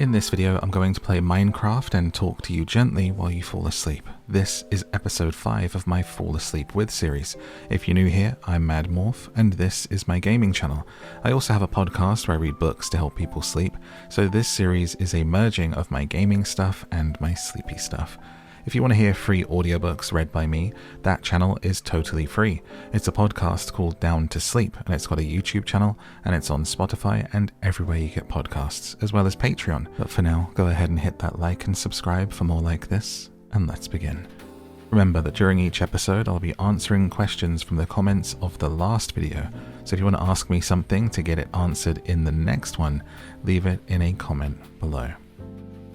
In this video, I'm going to play Minecraft and talk to you gently while you fall asleep. This is episode 5 of my Fall Asleep With series. If you're new here, I'm MadMorph, and this is my gaming channel. I also have a podcast where I read books to help people sleep, so this series is a merging of my gaming stuff and my sleepy stuff. If you want to hear free audiobooks read by me, that channel is totally free. It's a podcast called Down to Sleep, and it's got a YouTube channel, and it's on Spotify and everywhere you get podcasts, as well as Patreon. But for now, go ahead and hit that like and subscribe for more like this, and let's begin. Remember that during each episode, I'll be answering questions from the comments of the last video, so if you want to ask me something to get it answered in the next one, leave it in a comment below.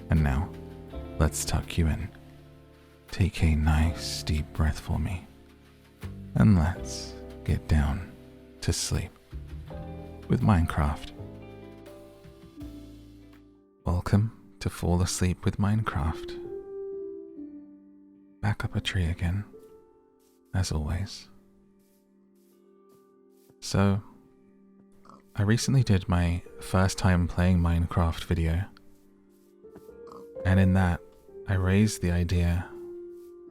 And now, let's tuck you in. Take a nice deep breath for me, and let's get down to sleep with Minecraft. Welcome to Fall Asleep with Minecraft. Back up a tree again, as always. So, I recently did my first time playing Minecraft video, and in that, I raised the idea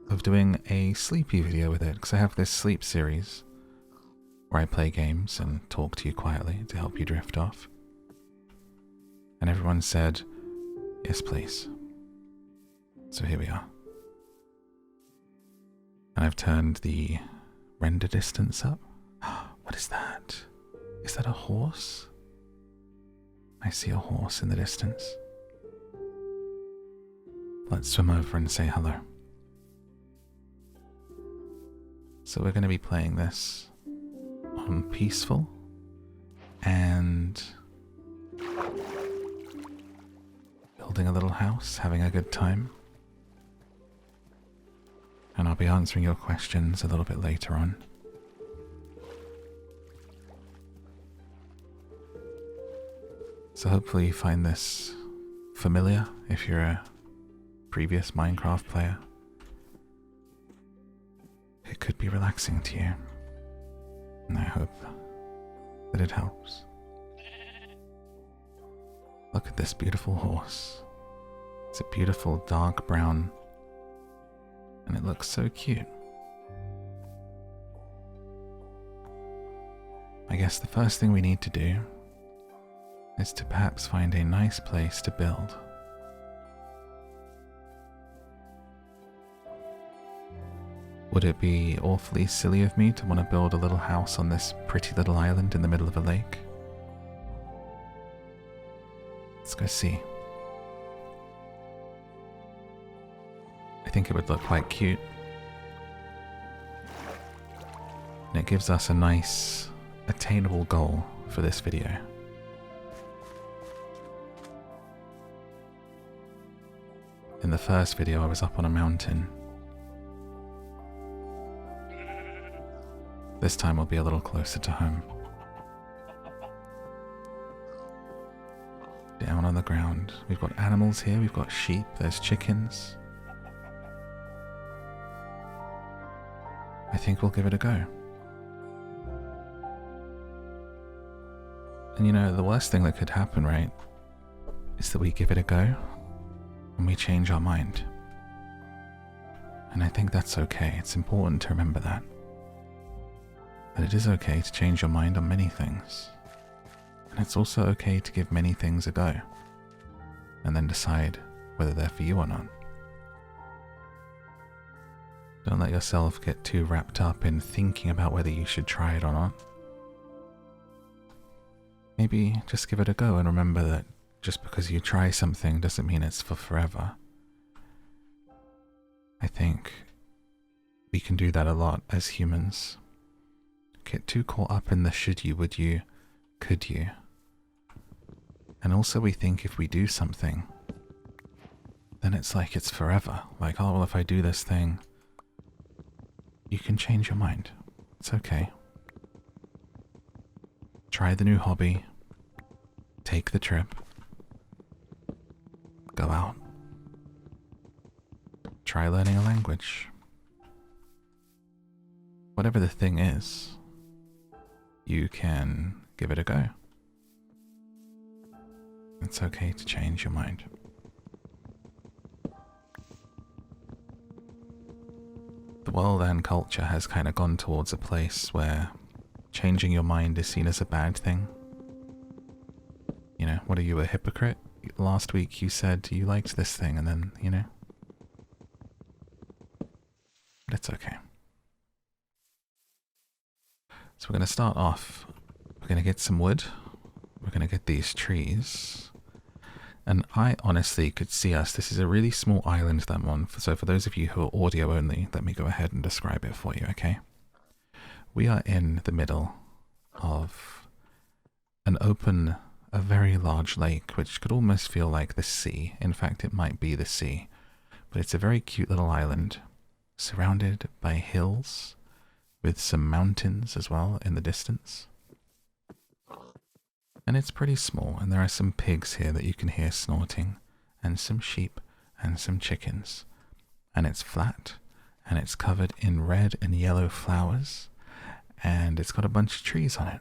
of doing a sleepy video with it, because I have this sleep series where I play games and talk to you quietly to help you drift off. And everyone said, yes please. So here we are. And I've turned the render distance up. What is that? Is that a horse? I see a horse in the distance. Let's swim over and say hello. So we're going to be playing this on peaceful and building a little house, having a good time. And I'll be answering your questions a little bit later on. So hopefully you find this familiar if you're a previous Minecraft player. It could be relaxing to you, and I hope that it helps. Look at this beautiful horse. It's a beautiful dark brown, and it looks so cute. I guess the first thing we need to do is to perhaps find a nice place to build. Would it be awfully silly of me to want to build a little house on this pretty little island in the middle of a lake? Let's go see. I think it would look quite cute. And it gives us a nice, attainable goal for this video. In the first video, I was up on a mountain. This time we'll be a little closer to home. Down on the ground. We've got animals here, we've got sheep, there's chickens. I think we'll give it a go. And you know, the worst thing that could happen, right, is that we give it a go and we change our mind. And I think that's okay. It's important to remember that. That it is okay to change your mind on many things. And it's also okay to give many things a go, and then decide whether they're for you or not. Don't let yourself get too wrapped up in thinking about whether you should try it or not. Maybe just give it a go and remember that just because you try something doesn't mean it's for forever. I think we can do that a lot as humans. Get too caught up in the should you, would you, could you. And also we think if we do something, then it's like it's forever. Like, oh, well, if I do this thing, you can change your mind. It's okay. Try the new hobby. Take the trip. Go out. Try learning a language. Whatever the thing is, you can give it a go. It's okay to change your mind. The world and culture has kind of gone towards a place where changing your mind is seen as a bad thing. You know, what are you, a hypocrite? Last week you said you liked this thing and then, you know. But it's okay. So we're going to start off. We're going to get some wood. We're going to get these trees. And I honestly could see us. This is a really small island that I'm on. So for those of you who are audio only, let me go ahead and describe it for you, okay? We are in the middle of an open, a very large lake, which could almost feel like the sea. In fact, it might be the sea. But it's a very cute little island, surrounded by hills, with some mountains as well in the distance. And it's pretty small, and there are some pigs here that you can hear snorting, and some sheep, and some chickens. And it's flat, and it's covered in red and yellow flowers, and it's got a bunch of trees on it.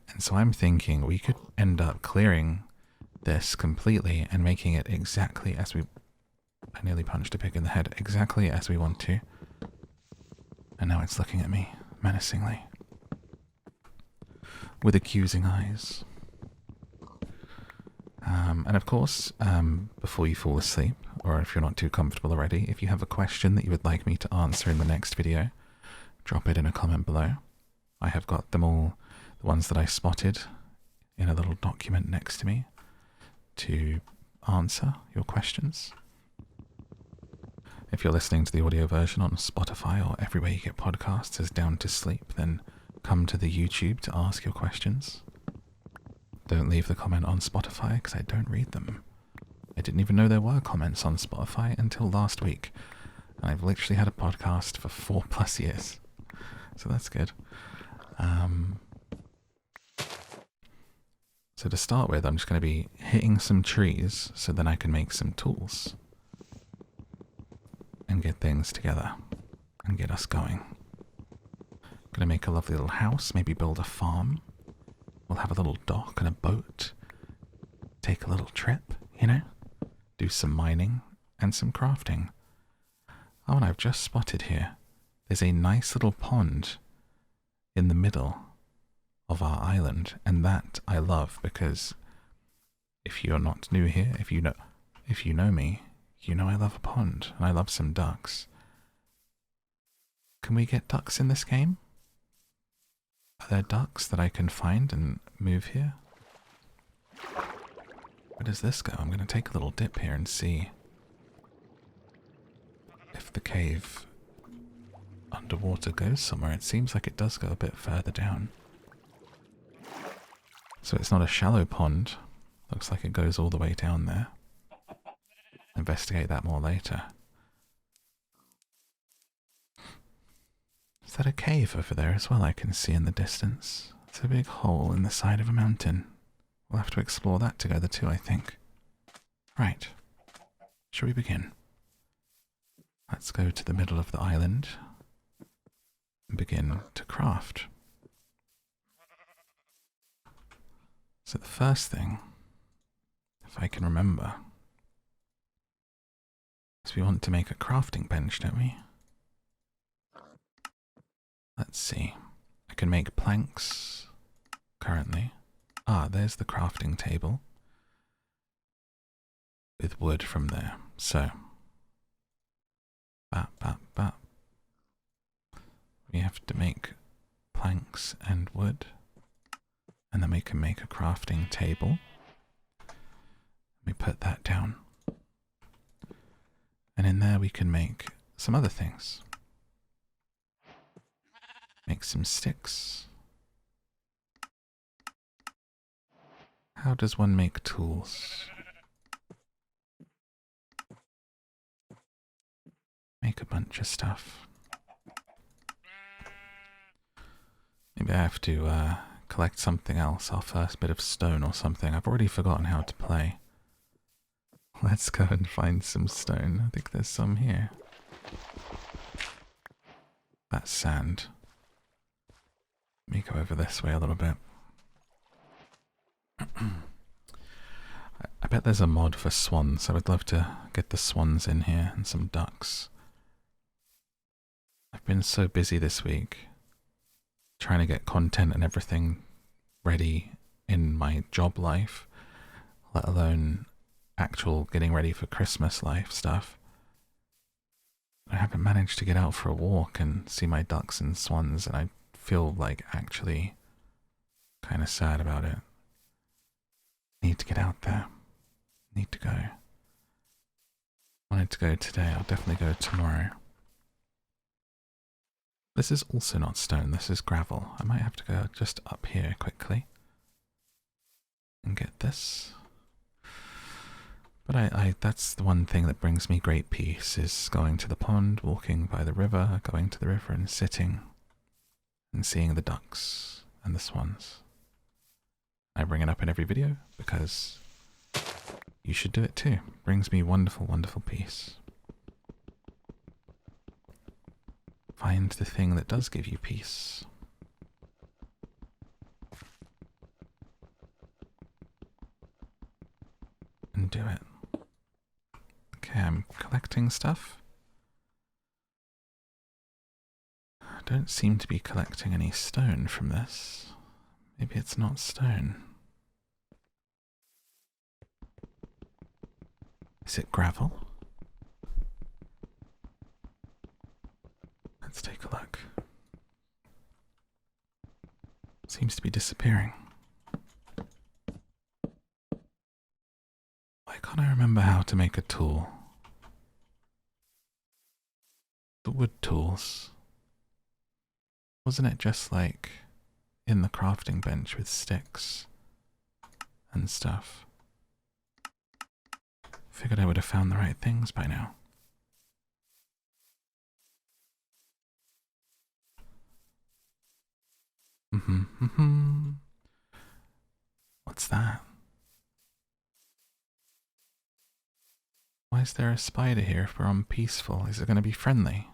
And so I'm thinking we could end up clearing this completely and making it exactly as we... I nearly punched a pig in the head. Exactly as we want to. And now it's looking at me menacingly, with accusing eyes. And of course, before you fall asleep, or if you're not too comfortable already, if you have a question that you would like me to answer in the next video, drop it in a comment below. I have got them all, the ones that I spotted, in a little document next to me to answer your questions. If you're listening to the audio version on Spotify or everywhere you get podcasts as Down to Sleep, then come to the YouTube to ask your questions. Don't leave the comment on Spotify because I don't read them. I didn't even know there were comments on Spotify until last week. And I've literally had a podcast for 4+ years. So that's good. So to start with, I'm just going to be hitting some trees so then I can make some tools. And get things together. And get us going. I'm going to make a lovely little house, maybe build a farm. We'll have a little dock and a boat. Take a little trip, you know? Do some mining and some crafting. Oh, and I've just spotted here. There's a nice little pond in the middle of our island. And that I love because if you're not new here, if you know me, you know I love a pond and I love some ducks. Can we get ducks in this game? Are there ducks that I can find and move here? Where does this go? I'm going to take a little dip here and see if the cave underwater goes somewhere. It seems like it does go a bit further down. So it's not a shallow pond. Looks like it goes all the way down there. Investigate that more later. Is that a cave over there as well I can see in the distance? It's a big hole in the side of a mountain. We'll have to explore that together too, I think. Right. Shall we begin? Let's go to the middle of the island and begin to craft. So the first thing, if I can remember, is we want to make a crafting bench, don't we? Let's see. I can make planks currently. Ah, there's the crafting table with wood from there. So, we have to make planks and wood, and then we can make a crafting table. Let me put that down. And in there we can make some other things. Make some sticks. How does one make tools? Make a bunch of stuff. Maybe I have to collect something else, our first bit of stone or something. I've already forgotten how to play. Let's go and find some stone. I think there's some here. That's sand. Let me go over this way a little bit. I bet there's a mod for swans. I would love to get the swans in here and some ducks. I've been so busy this week trying to get content and everything ready in my job life, let alone actual getting ready for Christmas life stuff. I haven't managed to get out for a walk and see my ducks and swans, and I feel like actually kind of sad about it. Need to get out there. Need to go. Wanted to go today. I'll definitely go tomorrow. This is also not stone. This is gravel. I might have to go just up here quickly and get this. But that's the one thing that brings me great peace, is going to the pond, walking by the river, going to the river and sitting and seeing the ducks and the swans. I bring it up in every video because you should do it too. It brings me wonderful, wonderful peace. Find the thing that does give you peace. And do it. Okay, I'm collecting stuff. I don't seem to be collecting any stone from this. Maybe it's not stone. Is it gravel? Let's take a look. Seems to be disappearing. Why can't I remember how to make a tool? The wood tools. Wasn't it just like in the crafting bench with sticks and stuff? Figured I would have found the right things by now. What's that? Why is there a spider here if we're on peaceful? Is it going to be friendly?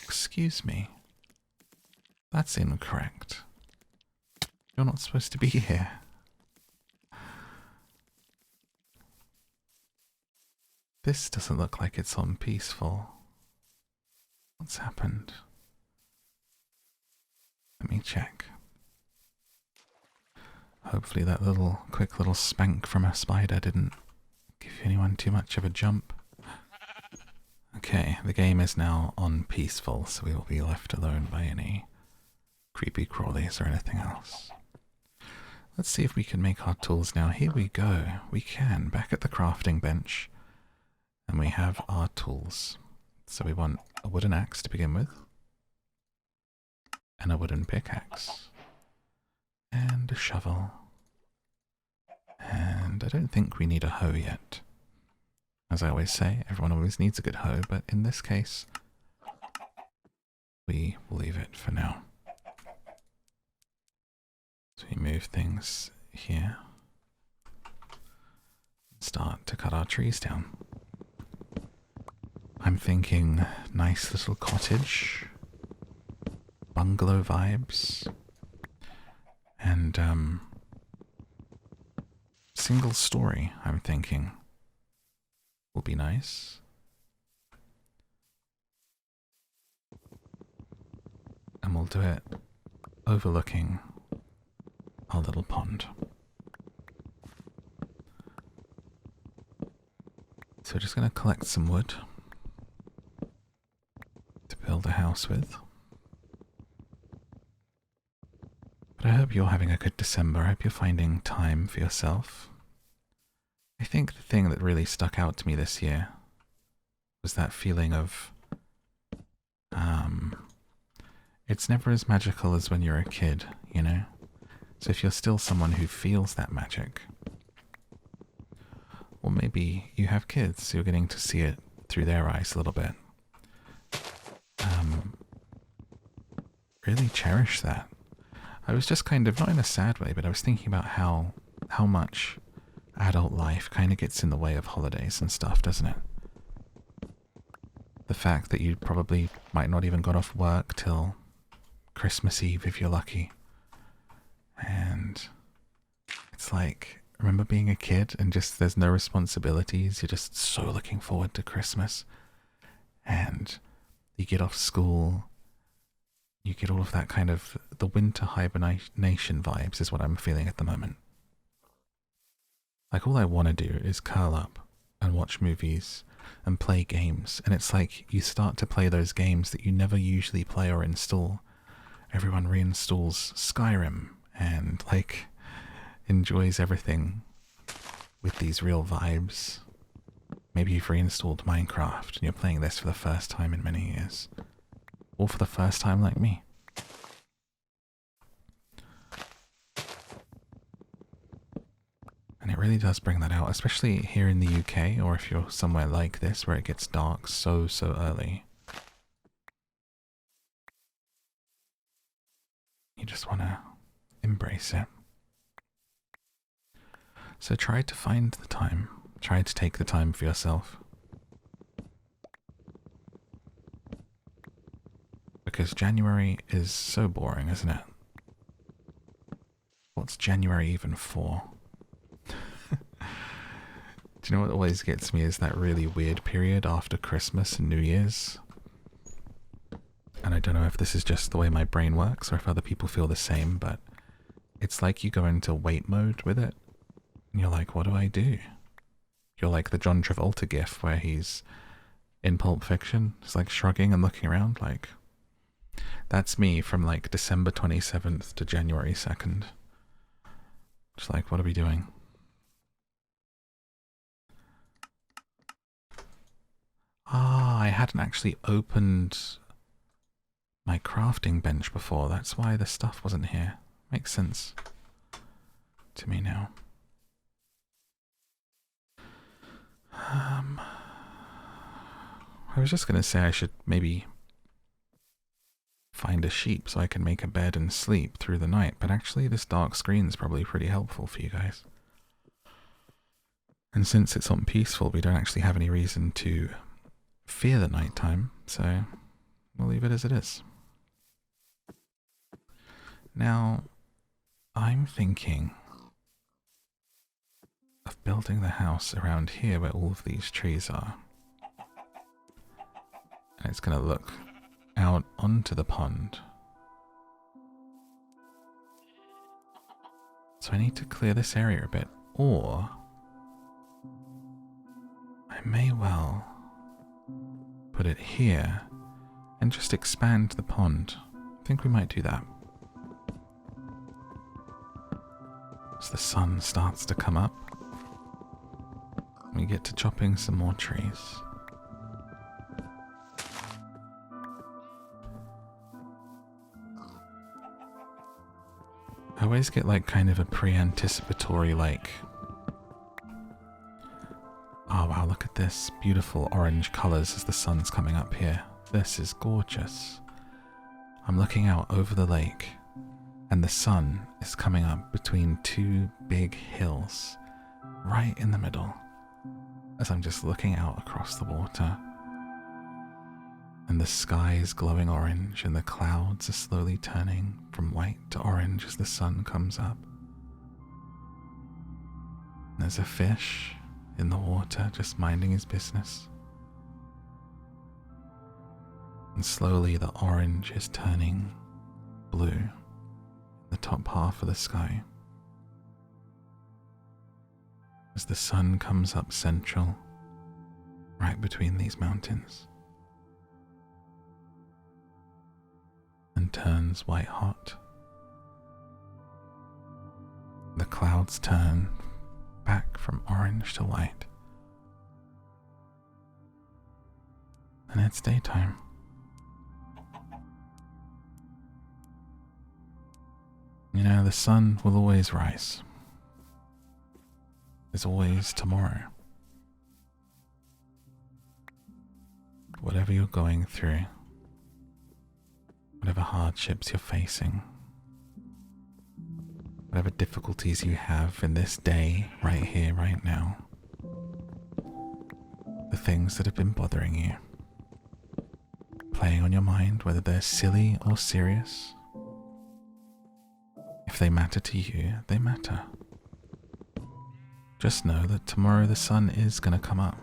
Excuse me. That's incorrect. You're not supposed to be here. This doesn't look like it's on peaceful. What's happened? Let me check. Hopefully that quick little spank from a spider didn't give anyone too much of a jump. Okay, the game is now on peaceful, so we will be left alone by any creepy crawlies or anything else. Let's see if we can make our tools now. Here we go. We can. Back at the crafting bench. And we have our tools. So we want a wooden axe to begin with. And a wooden pickaxe. And a shovel. And I don't think we need a hoe yet. As I always say, everyone always needs a good hoe, but in this case, we will leave it for now. So we move things here. Start to cut our trees down. I'm thinking nice little cottage, bungalow vibes, and single story, I'm thinking, will be nice. And we'll do it overlooking our little pond. So we're just going to collect some wood to build a house with. But I hope you're having a good December. I hope you're finding time for yourself. I think the thing that really stuck out to me this year was that feeling of it's never as magical as when you're a kid, you know? So if you're still someone who feels that magic, or maybe you have kids, so you're getting to see it through their eyes a little bit, really cherish that. I was just kind of, not in a sad way, but I was thinking about how much adult life kind of gets in the way of holidays and stuff, doesn't it? The fact that you probably might not even got off work till Christmas Eve if you're lucky. And it's like, remember being a kid and just there's no responsibilities. You're just so looking forward to Christmas. And you get off school. You get all of that kind of the winter hibernation vibes is what I'm feeling at the moment. Like all I want to do is curl up and watch movies and play games. And it's like you start to play those games that you never usually play or install. Everyone reinstalls Skyrim and like enjoys everything with these real vibes. Maybe you've reinstalled Minecraft and you're playing this for the first time in many years. Or for the first time like me. And it really does bring that out, especially here in the UK, or if you're somewhere like this where it gets dark so early. You just want to embrace it. So try to find the time. Try to take the time for yourself. Because January is so boring, isn't it? What's January even for? Do you know what always gets me is that really weird period after Christmas and New Year's? And I don't know if this is just the way my brain works or if other people feel the same, but it's like you go into wait mode with it. And you're like, what do I do? You're like the John Travolta gif where he's in Pulp Fiction. He's like shrugging and looking around like... That's me from like December 27th to January 2nd. Just like, what are we doing? Ah, I hadn't actually opened my crafting bench before. That's why the stuff wasn't here. Makes sense to me now. I was just going to say I should maybe find a sheep so I can make a bed and sleep through the night, but actually this dark screen is probably pretty helpful for you guys. And since it's on peaceful, we don't actually have any reason to fear the nighttime, so we'll leave it as it is. Now, I'm thinking of building the house around here where all of these trees are. And it's going to look out onto the pond. So I need to clear this area a bit, or I may well put it here and just expand the pond. I think we might do that. As the sun starts to come up, we get to chopping some more trees. I always get like kind of a pre-anticipatory like, oh wow, look at this beautiful orange colours as the sun's coming up here. This is gorgeous. I'm looking out over the lake and the sun is coming up between two big hills right in the middle as I'm just looking out across the water. And the sky is glowing orange and the clouds are slowly turning from white to orange as the sun comes up. There's a fish in the water just minding his business. And slowly the orange is turning blue in the top half of the sky. As the sun comes up central, right between these mountains. And turns white hot. The clouds turn back from orange to white. And it's daytime. You know, the sun will always rise. There's always tomorrow. Whatever you're going through, whatever hardships you're facing, whatever difficulties you have in this day, right here, right now, the things that have been bothering you, playing on your mind, whether they're silly or serious, if they matter to you, they matter. Just know that tomorrow the sun is gonna come up.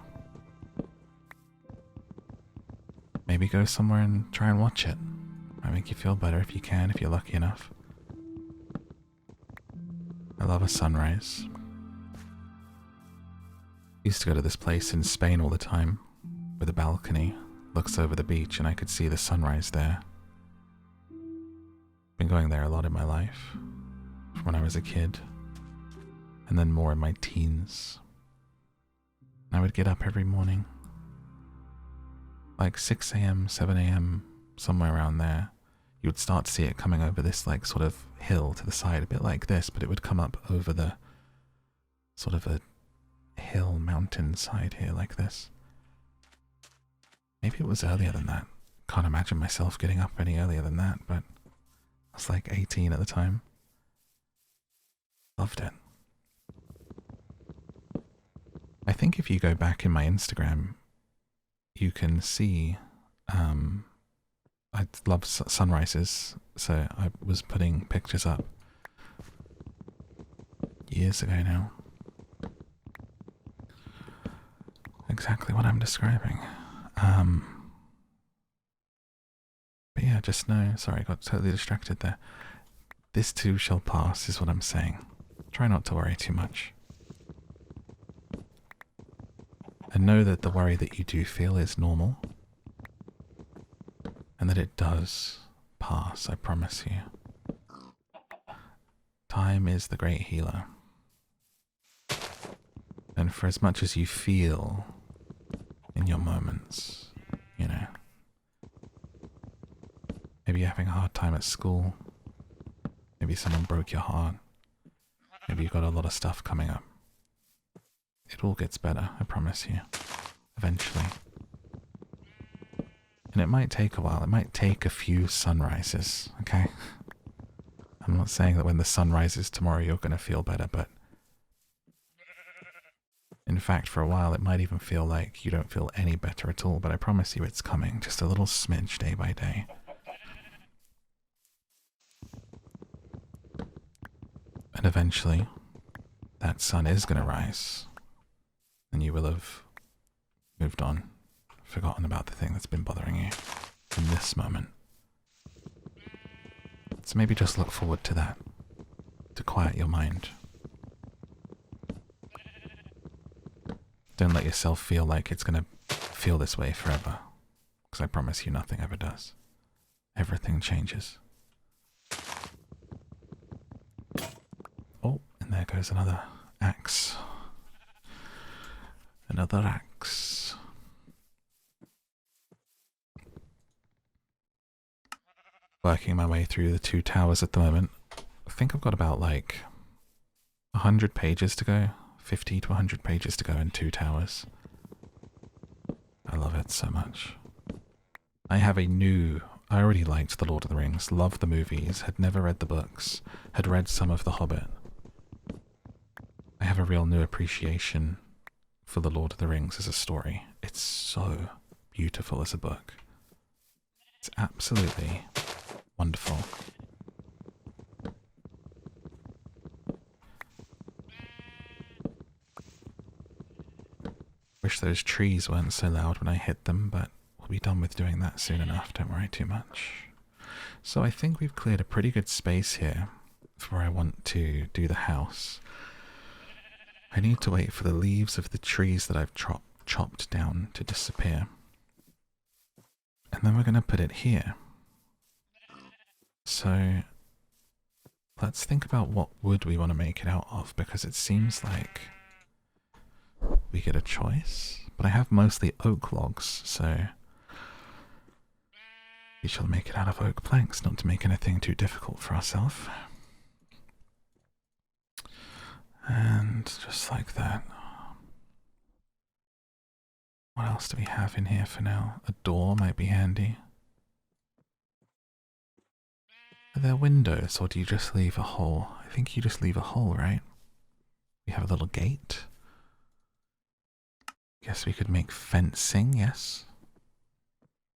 Maybe go somewhere and try and watch it. Might make you feel better if you can, if you're lucky enough. I love a sunrise. Used to go to this place in Spain all the time, with a balcony, looks over the beach, and I could see the sunrise there. Been going there a lot in my life, from when I was a kid, and then more in my teens. I would get up every morning, like 6 a.m., 7 a.m., somewhere around there. You would start to see it coming over this like sort of hill to the side, a bit like this, but it would come up over the sort of a hill mountain side here like this. Maybe it was earlier than that. Can't imagine myself getting up any earlier than that, but I was like 18 at the time. Loved it. I think if you go back in my Instagram, you can see, I love sunrises, so I was putting pictures up years ago now. Exactly what I'm describing. But yeah, just know, sorry, I got totally distracted there. This too shall pass is what I'm saying. Try not to worry too much. And know that the worry that you do feel is normal. And that it does pass, I promise you. Time is the great healer. And for as much as you feel in your moments, you know, maybe you're having a hard time at school, maybe someone broke your heart, maybe you've got a lot of stuff coming up. It all gets better, I promise you, eventually. And it might take a while, it might take a few sunrises, okay? I'm not saying that when the sun rises tomorrow you're going to feel better, but in fact, for a while it might even feel like you don't feel any better at all, but I promise you it's coming, just a little smidge day by day. And eventually, that sun is going to rise, and you will have moved on, forgotten about the thing that's been bothering you in this moment. So maybe just look forward to that, to quiet your mind. Don't let yourself feel like it's going to feel this way forever, because I promise you nothing ever does. Everything changes. Oh, and there goes another axe. Another axe. Working my way through the 2 towers at the moment. I think I've got about like 100 pages to go. 50 to 100 pages to go in 2 towers. I love it so much. I already liked The Lord of the Rings, loved the movies, had never read the books, had read some of The Hobbit. I have a real new appreciation for The Lord of the Rings as a story. It's so beautiful as a book. It's absolutely wonderful. Wish those trees weren't so loud when I hit them, but we'll be done with doing that soon enough, don't worry too much. So I think we've cleared a pretty good space here for where I want to do the house. I need to wait for the leaves of the trees that I've chopped down to disappear. And then we're going to put it here. So let's think about what wood we want to make it out of, because it seems like we get a choice, but I have mostly oak logs, so we shall make it out of oak planks, not to make anything too difficult for ourselves. And just like that. What else do we have in here for now? A door might be handy. Are there windows, or do you just leave a hole? I think you just leave a hole, right? We have a little gate. Guess we could make fencing, yes.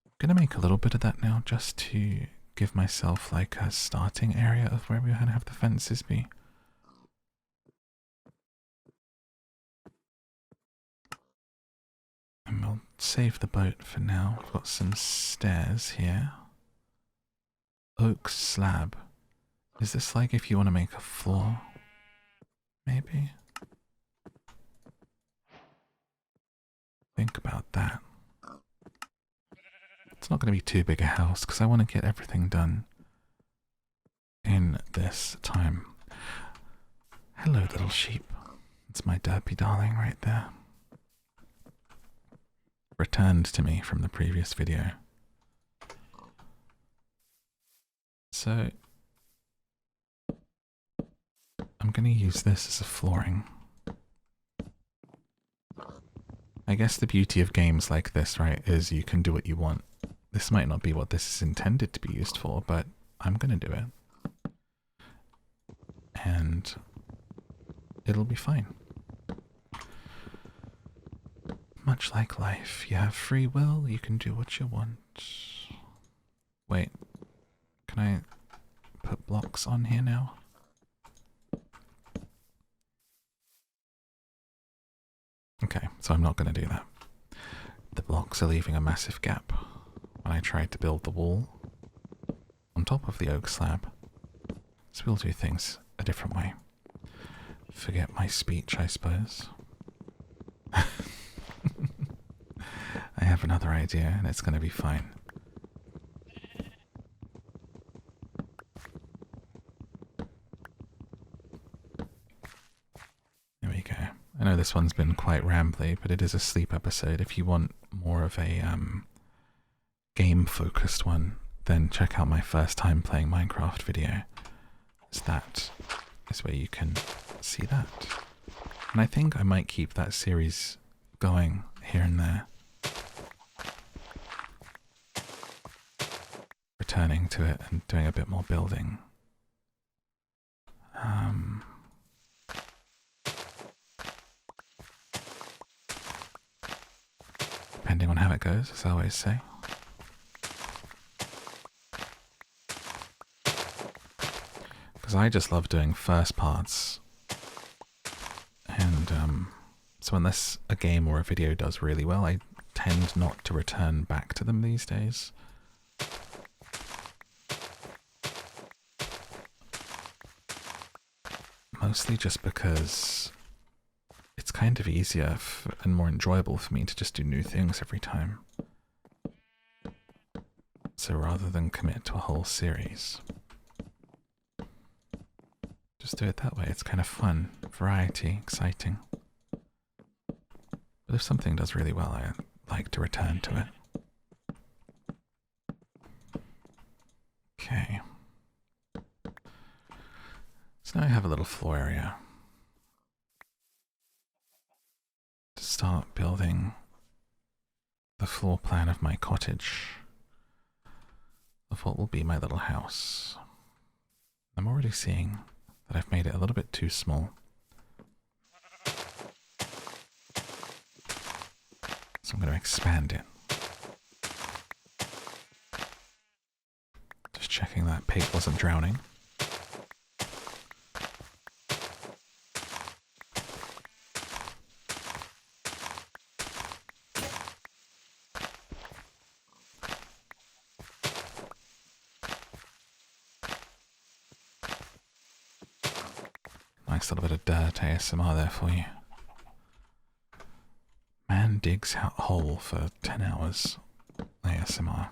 I'm gonna make a little bit of that now, just to give myself like a starting area of where we're gonna have the fences be. save the boat for now. We've got some stairs here. Oak slab. Is this like if you want to make a floor? Maybe? Think about that. It's not going to be too big a house because I want to get everything done in this time. Hello, little sheep. It's my derpy darling right there. Returned to me from the previous video. So I'm going to use this as a flooring. I guess the beauty of games like this, right, is you can do what you want. This might not be what this is intended to be used for, but I'm going to do it. And it'll be fine. Much like life, you have free will, you can do what you want. Wait, can I put blocks on here now? Okay, so I'm not going to do that. The blocks are leaving a massive gap when I tried to build the wall on top of the oak slab. So we'll do things a different way. Forget my speech, I suppose. I have another idea and it's going to be fine. There we go. I know this one's been quite rambly, but it is a sleep episode. If you want more of a game-focused one, then check out my first time playing Minecraft video. That is where you can see that. And I think I might keep that series going here and there. Returning to it and doing a bit more building. Depending on how it goes, as I always say. Because I just love doing first parts. And so unless a game or a video does really well, I tend not to return back to them these days. Mostly just because it's kind of easier and more enjoyable for me to just do new things every time. So rather than commit to a whole series, just do it that way. It's kind of fun, variety, exciting. But if something does really well, I like to return to it. Okay. So now I have a little floor area to start building the floor plan of my cottage, of what will be my little house. I'm already seeing that I've made it a little bit too small. So I'm going to expand it. Just checking that pig wasn't drowning. Nice little bit of dirt ASMR there for you. Man digs a hole for 10 hours ASMR.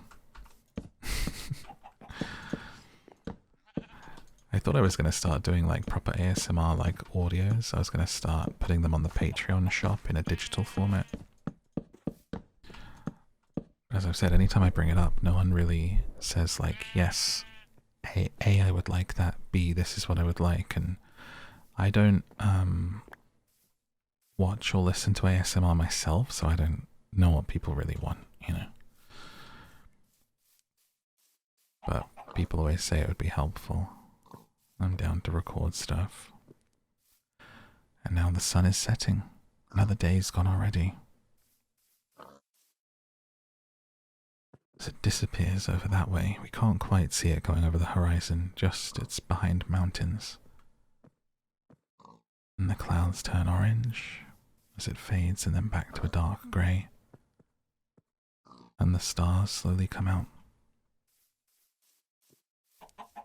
I thought I was going to start doing like proper ASMR like audios. I was going to start putting them on the Patreon shop in a digital format. As I've said, anytime I bring it up, no one really says like, yes, A, I would like that, B, this is what I would like, and I don't watch or listen to ASMR myself, so I don't know what people really want, you know. But people always say it would be helpful. I'm down to record stuff. And now the sun is setting. Another day's gone already. As it disappears over that way, we can't quite see it going over the horizon, just it's behind mountains. And the clouds turn orange as it fades and then back to a dark grey. And the stars slowly come out. It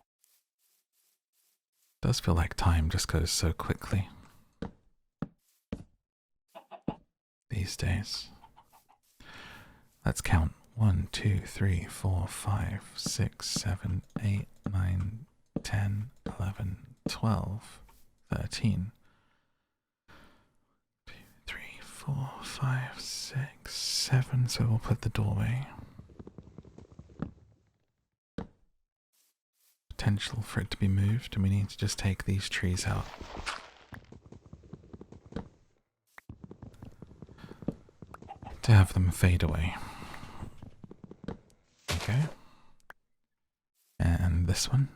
does feel like time just goes so quickly these days. Let's count. 1, 2, 3, 4, 5, 6, 7, 8, 9, 10, 11, 12, 13. 2, 3, 4, 5, 6, 7. So we'll put the doorway. Potential for it to be moved, and we need to just take these trees out. To have them fade away. Okay. And this one.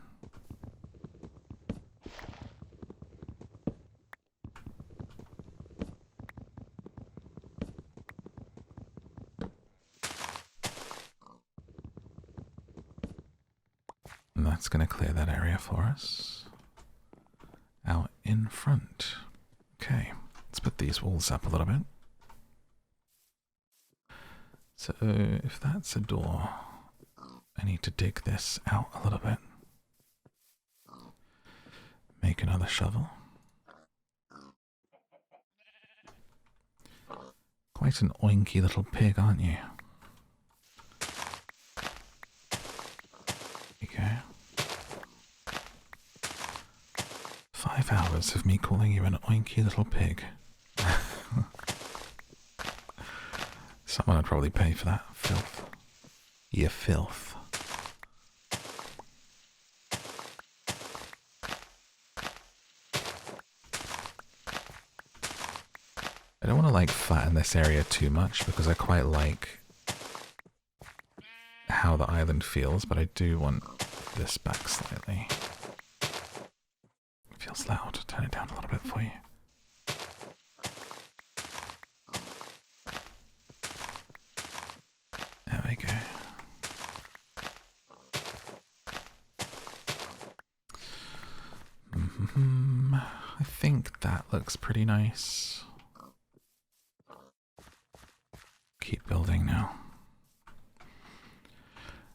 And that's going to clear that area for us. Out in front. Okay, let's put these walls up a little bit. So if that's a door, I need to dig this out a little bit. Make another shovel. Quite an oinky little pig, aren't you? Okay. 5 hours of me calling you an oinky little pig. Someone would probably pay for that. Filth. You filth. I don't want to like flatten this area too much because I quite like how the island feels, but I do want this back slightly. It feels loud. Turn it down a little bit for you. There we go. I think that looks pretty nice. Keep building now.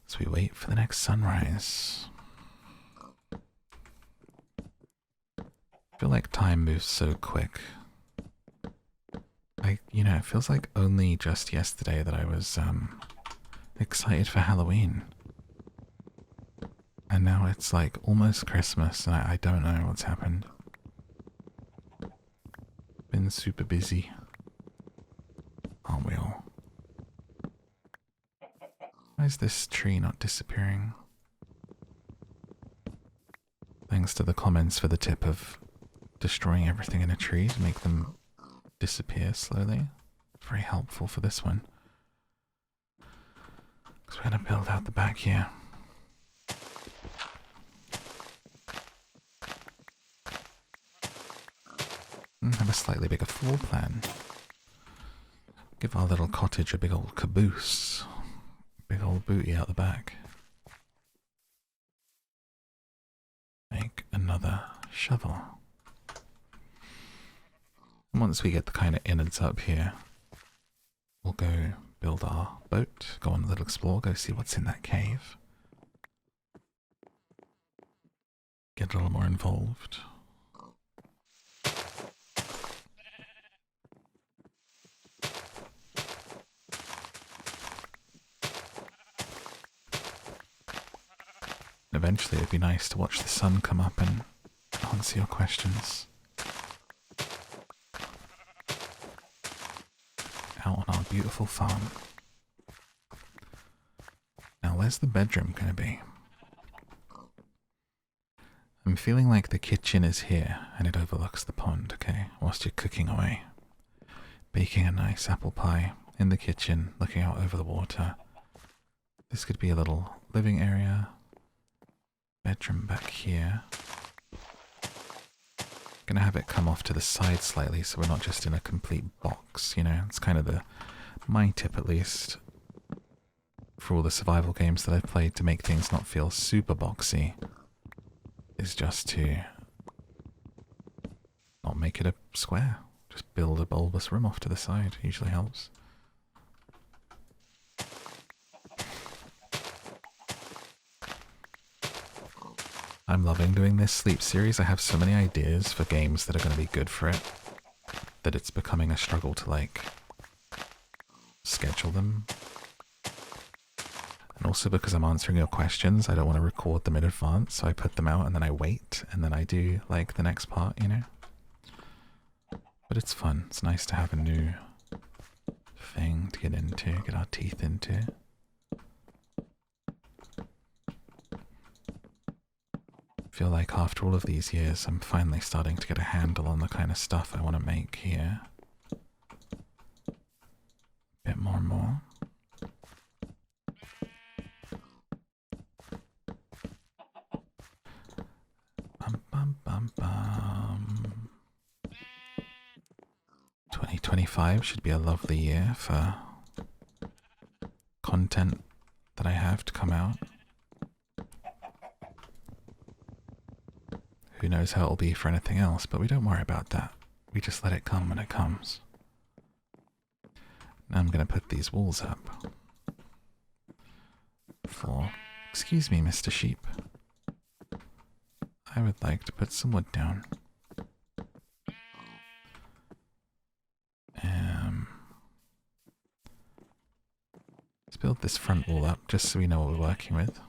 As we wait for the next sunrise. I feel like time moves so quick. Like, you know, it feels like only just yesterday that I was excited for Halloween. And now it's like almost Christmas and I don't know what's happened. Been super busy. Aren't we all? Why is this tree not disappearing? Thanks to the comments for the tip of destroying everything in a tree to make them disappear slowly. Very helpful for this one. Because we're going to build out the back here. And have a slightly bigger floor plan. Give our little cottage a big old caboose. Big old booty out the back. Make another shovel. And once we get the kind of innards up here, we'll go build our boat, go on a little explore, go see what's in that cave. Get a little more involved. Eventually it'd be nice to watch the sun come up and answer your questions. Out on our beautiful farm. Now where's the bedroom going to be? I'm feeling like the kitchen is here and it overlooks the pond, okay? Whilst you're cooking away. Baking a nice apple pie in the kitchen, looking out over the water. This could be a little living area. Bedroom back here. Gonna have it come off to the side slightly so we're not just in a complete box, you know? It's kind of my tip at least for all the survival games that I've played to make things not feel super boxy is just to not make it a square. Just build a bulbous room off to the side. Usually helps. I'm loving doing this sleep series. I have so many ideas for games that are going to be good for it that it's becoming a struggle to, like, schedule them. And also because I'm answering your questions, I don't want to record them in advance, so I put them out and then I wait, and then I do, like, the next part, you know? But it's fun. It's nice to have a new thing to get into, get our teeth into. I feel like after all of these years, I'm finally starting to get a handle on the kind of stuff I want to make here. A bit more and more. Bum, bum, bum, bum. 2025 should be a lovely year for content that I have to come out. Who knows how it'll be for anything else, but we don't worry about that. We just let it come when it comes. Now I'm going to put these walls up. Excuse me, Mr. Sheep. I would like to put some wood down. Let's build this front wall up just so we know what we're working with.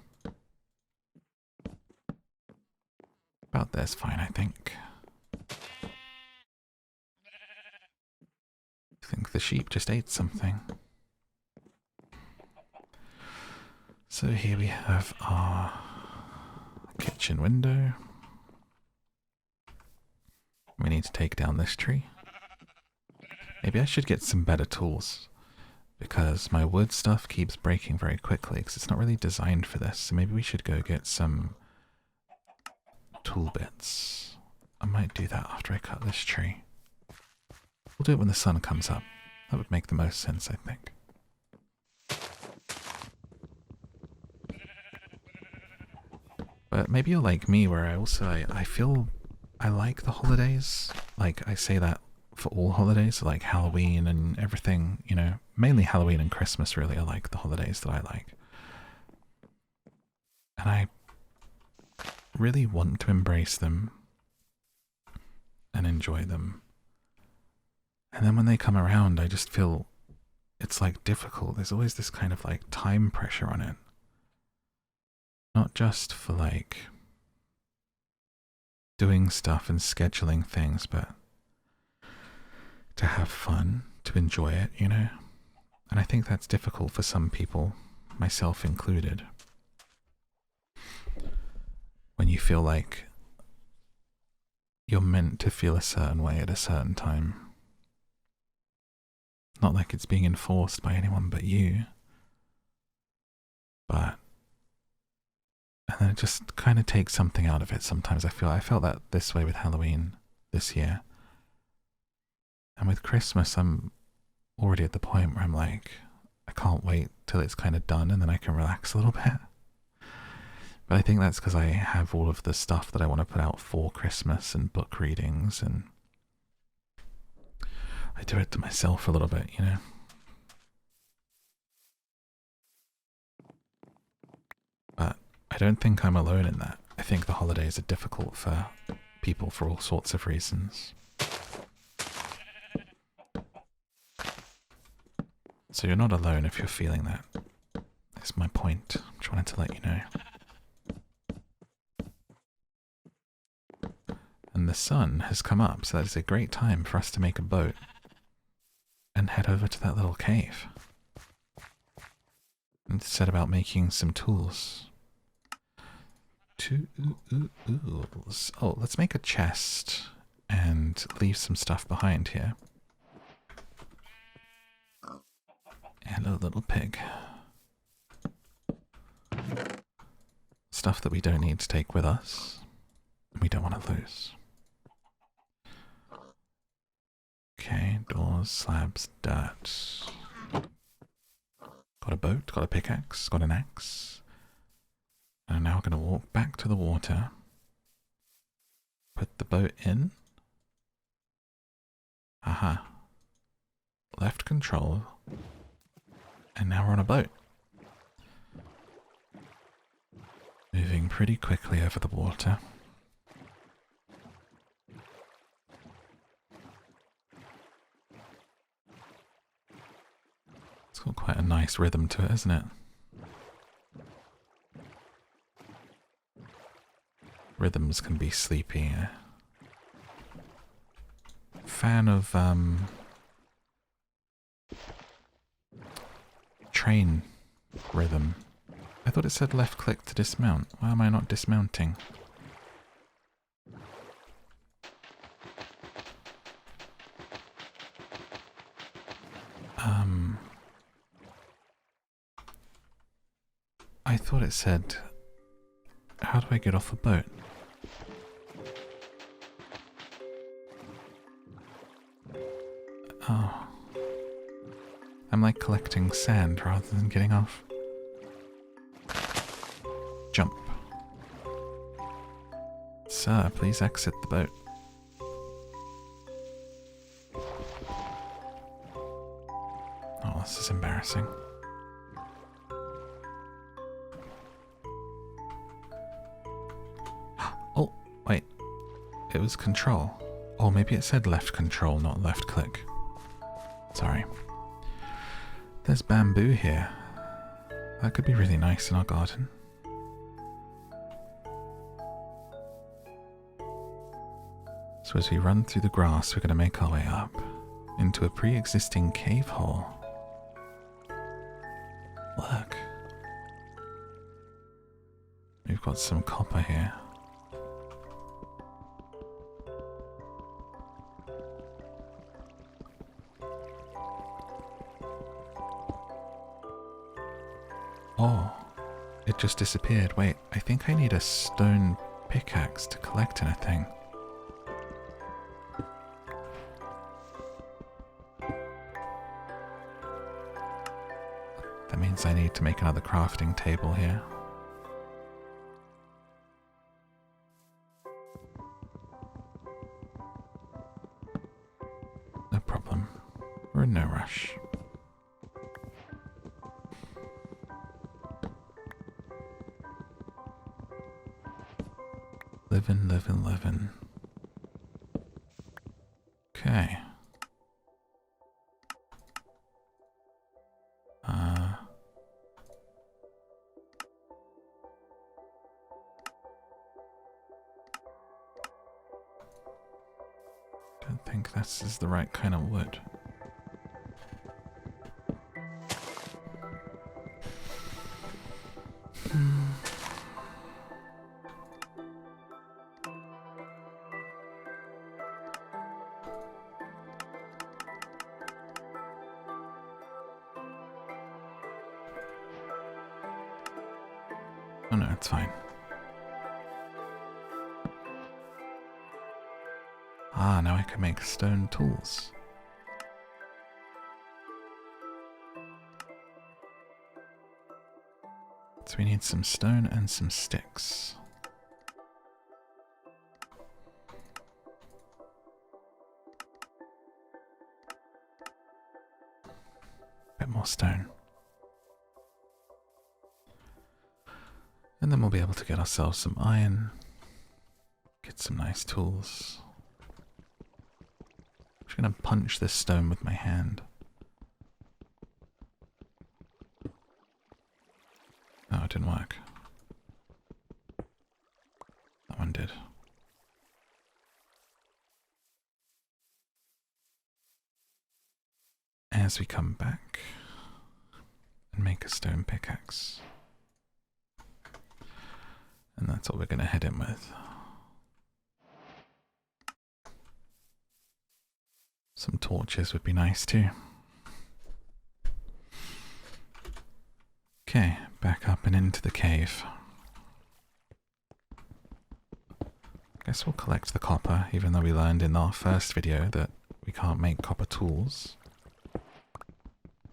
About there's fine, I think. I think the sheep just ate something. So here we have our kitchen window. We need to take down this tree. Maybe I should get some better tools, because my wood stuff keeps breaking very quickly because it's not really designed for this. So maybe we should go get some tool bits. I might do that after I cut this tree. We'll do it when the sun comes up. That would make the most sense, I think. But maybe you're like me, where I feel I like the holidays. Like, I say that for all holidays, like Halloween and everything, you know, mainly Halloween and Christmas really are like the holidays that I like. And I really want to embrace them and enjoy them. And then when they come around, I just feel it's like difficult. There's always this kind of like time pressure on it. Not just for like doing stuff and scheduling things, but to have fun, to enjoy it, you know? And I think that's difficult for some people, myself included. When you feel like you're meant to feel a certain way at a certain time. Not like it's being enforced by anyone but you. But and then it just kind of takes something out of it sometimes. I felt that this way with Halloween this year. And with Christmas, I'm already at the point where I'm like, I can't wait till it's kind of done and then I can relax a little bit. But I think that's because I have all of the stuff that I want to put out for Christmas and book readings, and I do it to myself a little bit, you know. But I don't think I'm alone in that. I think the holidays are difficult for people for all sorts of reasons. So you're not alone if you're feeling that. That's my point. I'm trying to let you know. And the sun has come up, so that is a great time for us to make a boat and head over to that little cave and set about making some tools. Tools. Oh, let's make a chest and leave some stuff behind here. Hello, little pig. Stuff that we don't need to take with us, we don't want to lose. Okay, doors, slabs, dirt. Got a boat, got a pickaxe, got an axe. And I'm now going to walk back to the water. Put the boat in. Aha. Left control. And now we're on a boat. Moving pretty quickly over the water. It's got quite a nice rhythm to it, isn't it? Rhythms can be sleepy. Fan of train rhythm. I thought it said left click to dismount. Why am I not dismounting? I thought it said, how do I get off a boat? Oh. I'm like collecting sand rather than getting off. Jump. Sir, please exit the boat. Oh, this is embarrassing. Oh, wait. It was control. Oh, maybe it said left control, not left click. Sorry. There's bamboo here. That could be really nice in our garden. So as we run through the grass, we're going to make our way up into a pre-existing cave hole. Look. We've got some copper here. Oh, it just disappeared. Wait, I think I need a stone pickaxe to collect anything. That means I need to make another crafting table here. No problem. We're in no rush. Livin'. Okay. Don't think this is the right kind of wood. Oh no, it's fine. Ah, now I can make stone tools. So we need some stone and some sticks. Bit more stone. And then we'll be able to get ourselves some iron, get some nice tools. I'm just going to punch this stone with my hand. Oh, it didn't work. That one did. As we come back and make a stone pickaxe. And that's what we're going to head in with. Some torches would be nice too. Okay, back up and into the cave. Guess we'll collect the copper, even though we learned in our first video that we can't make copper tools.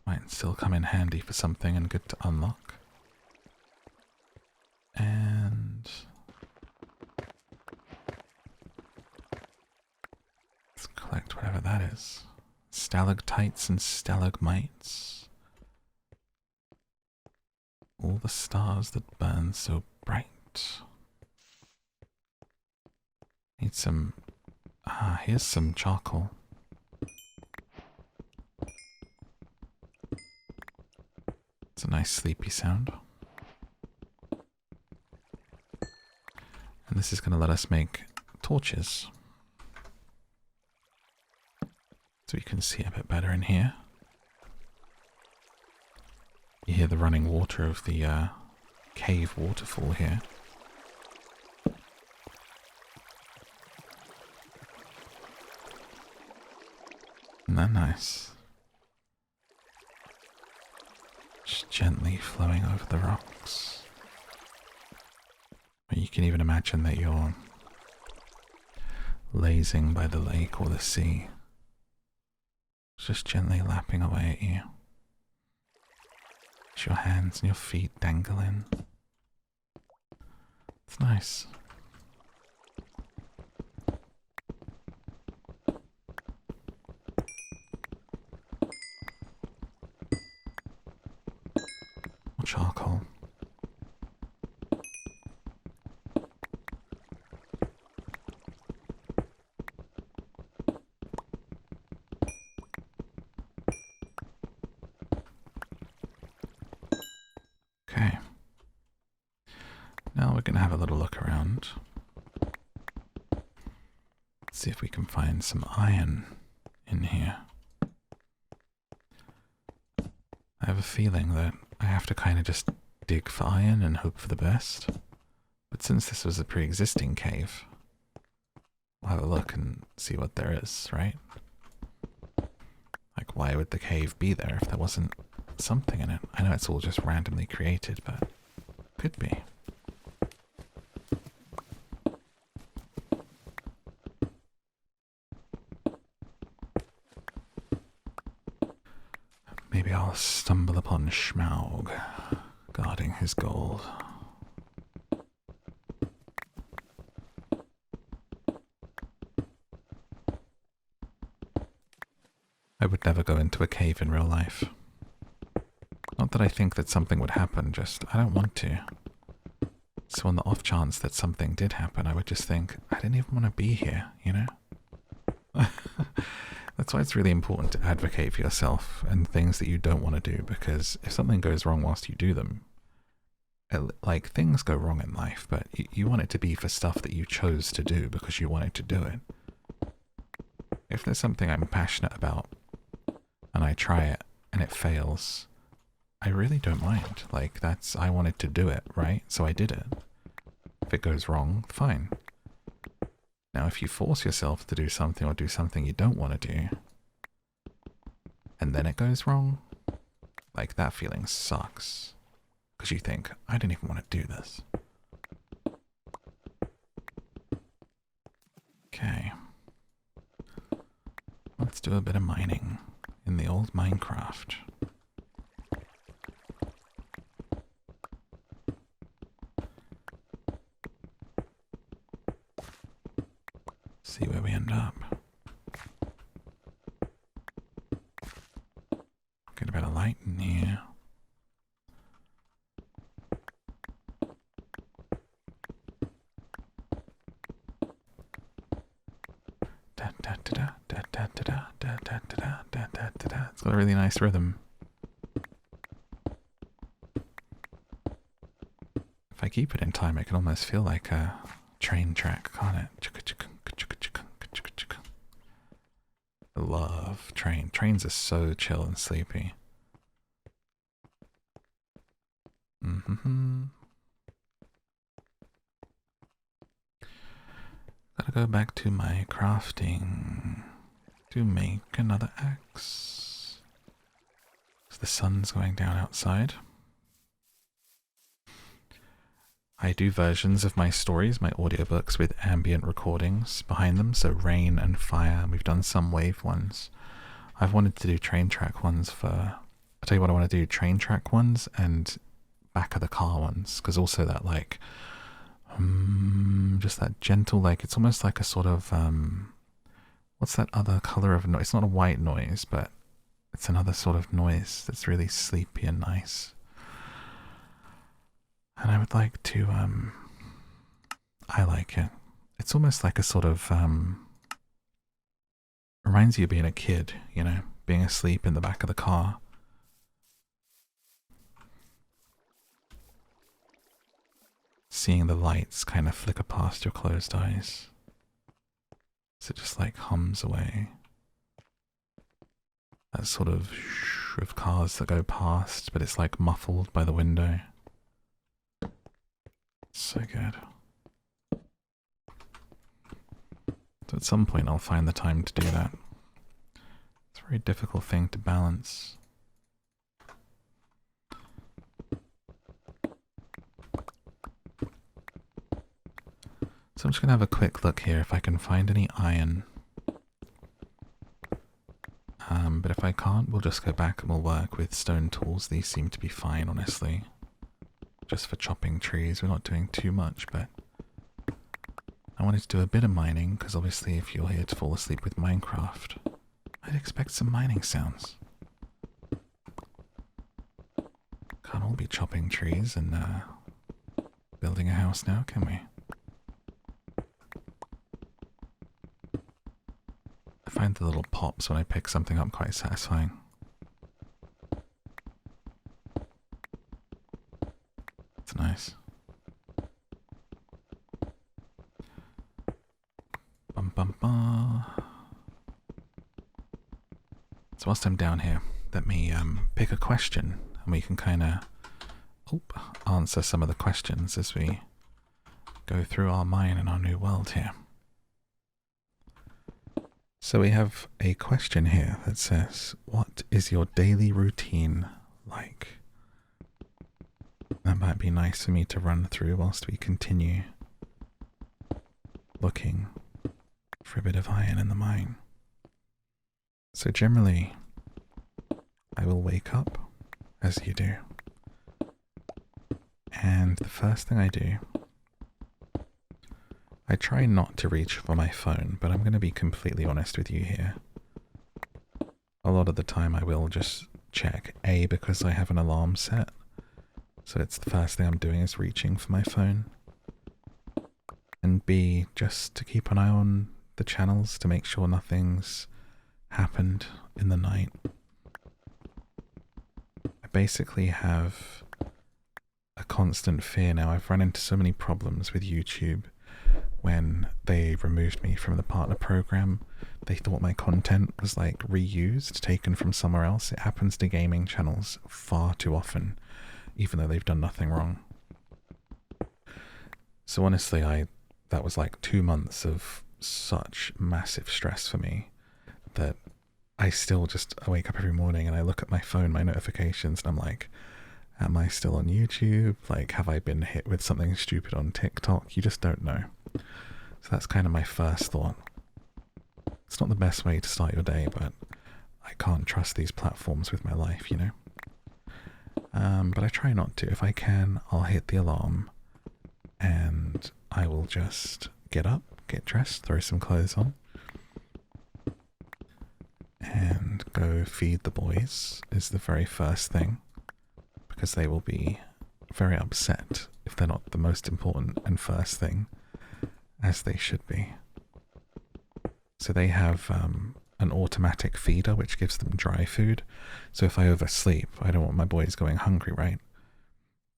Might still come in handy for something and good to unlock. And let's collect whatever that is. Stalactites and stalagmites. All the stars that burn so bright. out. Need some... here's some charcoal. It's a nice sleepy sound. And this is going to let us make torches. So you can see a bit better in here. You hear the running water of the cave waterfall here. Isn't that nice? Just gently flowing over the rocks. You can even imagine that you're lazing by the lake or the sea. It's just gently lapping away at you. It's your hands and your feet dangling. It's nice. More charcoal. Okay. Now we're going to have a little look around. See if we can find some iron in here. I have a feeling that I have to kind of just dig for iron and hope for the best. But since this was a pre-existing cave, we'll have a look and see what there is, right? Like, why would the cave be there if there wasn't something in it? I know it's all just randomly created, but could be. Maybe I'll stumble upon Schmaug guarding his gold. I would never go into a cave in real life. Not that I think that something would happen, just I don't want to. So on the off chance that something did happen, I would just think, I didn't even want to be here, you know? That's why it's really important to advocate for yourself and things that you don't want to do, because if something goes wrong whilst you do them, like, things go wrong in life, but you want it to be for stuff that you chose to do because you wanted to do it. If there's something I'm passionate about, and I try it, and it fails, I really don't mind. Like, I wanted to do it, right? So I did it. If it goes wrong, fine. Now, if you force yourself to do something or do something you don't want to do, and then it goes wrong, like, that feeling sucks. Because you think, I didn't even want to do this. Okay. Let's do a bit of mining in the old Minecraft. See where we end up. Get a bit of light in here. It's got a really nice rhythm. If I keep it in time, it can almost feel like a train track, can't it? I love train. Trains are so chill and sleepy. Gotta go back to my crafting to make another axe. So the sun's going down outside. I do versions of my stories, my audiobooks, with ambient recordings behind them, so rain and fire. We've done some wave ones. I've wanted to do train track ones for... I'll tell you what, I want to do train track ones and back of the car ones, because also that, like, just that gentle, like, it's almost like a sort of, what's that other color of noise? It's not a white noise, but it's another sort of noise that's really sleepy and nice. And I would like to I like it. It's almost like a sort of, reminds you of being a kid, you know, being asleep in the back of the car. Seeing the lights kind of flicker past your closed eyes. So it just like hums away. That sort of shh of cars that go past, but it's like muffled by the window. So good. So at some point I'll find the time to do that. It's a very difficult thing to balance. So I'm just going to have a quick look here if I can find any iron. But if I can't, we'll just go back and we'll work with stone tools. These seem to be fine, honestly. Just for chopping trees. We're not doing too much, but I wanted to do a bit of mining, because obviously if you're here to fall asleep with Minecraft, I'd expect some mining sounds. Can't all be chopping trees and building a house now, can we? I find the little pops when I pick something up quite satisfying. It's nice. Bum bum bum. So whilst I'm down here, let me pick a question and we can kind of answer some of the questions as we go through our mine in our new world here. So we have a question here that says, what is your daily routine like? That might be nice for me to run through whilst we continue looking for a bit of iron in the mine. So generally, I will wake up, as you do, and the first thing I do, I try not to reach for my phone, but I'm going to be completely honest with you here. A lot of the time I will just check, A, because I have an alarm set, so it's the first thing I'm doing is reaching for my phone, and B, just to keep an eye on the channels to make sure nothing's happened in the night. I basically have a constant fear now. I've run into so many problems with YouTube. When they removed me from the partner program, they thought my content was like reused, taken from somewhere else. It happens to gaming channels far too often, even though they've done nothing wrong. So honestly, that was like 2 months of such massive stress for me that I still I wake up every morning and I look at my phone, my notifications, and I'm like, am I still on YouTube? Like, have I been hit with something stupid on TikTok? You just don't know. So that's kind of my first thought. It's not the best way to start your day, but I can't trust these platforms with my life, you know? But I try not to. If I can, I'll hit the alarm and I will just get up, get dressed, throw some clothes on, and go feed the boys is the very first thing, because they will be very upset if they're not the most important and first thing, as they should be. So they have an automatic feeder which gives them dry food. So if I oversleep, I don't want my boys going hungry, right?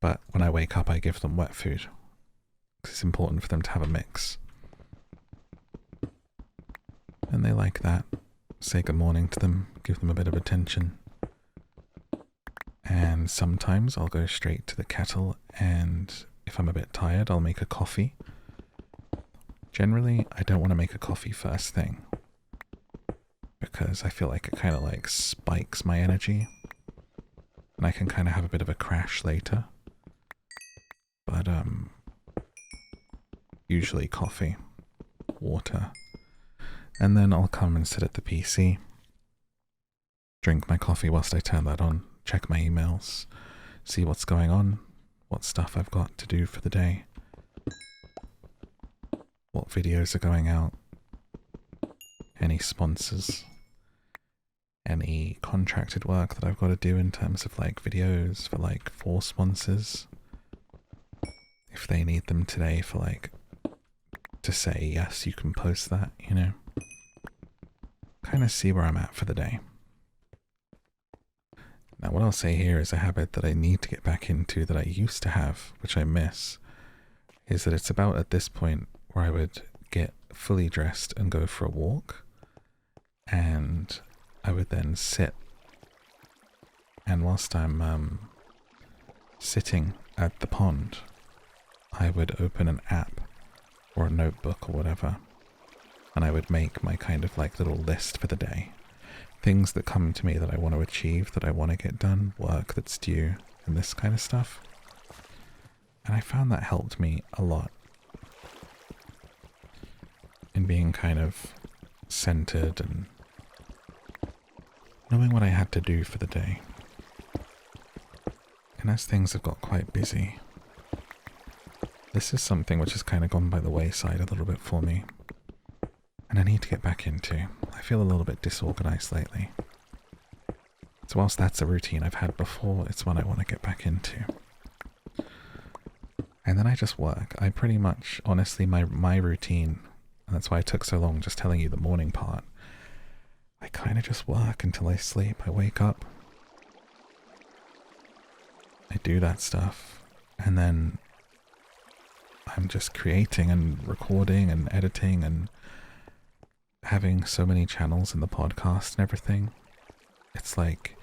But when I wake up, I give them wet food, because it's important for them to have a mix. And they like that. Say good morning to them, give them a bit of attention. And sometimes I'll go straight to the kettle, and if I'm a bit tired, I'll make a coffee. Generally, I don't want to make a coffee first thing, because I feel like it kind of like spikes my energy, and I can kind of have a bit of a crash later. But usually coffee, water, and then I'll come and sit at the PC, drink my coffee whilst I turn that on, check my emails, see what's going on, what stuff I've got to do for the day, what videos are going out, any sponsors, any contracted work that I've got to do in terms of like videos for like 4 sponsors, if they need them today for like to say, yes, you can post that, you know. Kind of see where I'm at for the day. Now, what I'll say here is a habit that I need to get back into that I used to have, which I miss, is that it's about at this point where I would get fully dressed and go for a walk, and I would then sit, and whilst I'm sitting at the pond, I would open an app or a notebook or whatever, and I would make my kind of like little list for the day. Things that come to me that I want to achieve, that I want to get done, work that's due, and this kind of stuff. And I found that helped me a lot in being kind of centered and knowing what I had to do for the day. And as things have got quite busy, this is something which has kind of gone by the wayside a little bit for me, and I need to get back into. I feel a little bit disorganized lately. So whilst that's a routine I've had before, it's one I want to get back into. And then I just work. I pretty much, honestly, my routine, and that's why I took so long just telling you the morning part, I kind of just work until I sleep. I wake up, I do that stuff, and then I'm just creating and recording and editing and having so many channels in the podcast and everything. It's like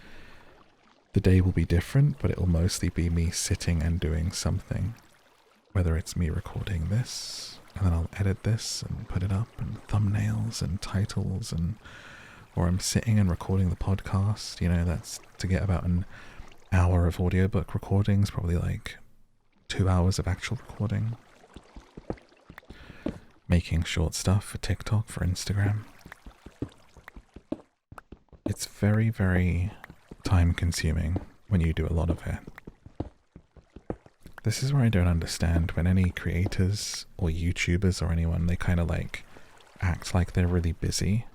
the day will be different, but it'll mostly be me sitting and doing something. Whether it's me recording this, and then I'll edit this and put it up, and thumbnails and titles, and or I'm sitting and recording the podcast, you know, that's to get about an hour of audiobook recordings, probably like 2 hours of actual recording. Making short stuff for TikTok, for Instagram. It's very, very time consuming when you do a lot of it. This is where I don't understand when any creators or YouTubers or anyone, they kind of like act like they're really busy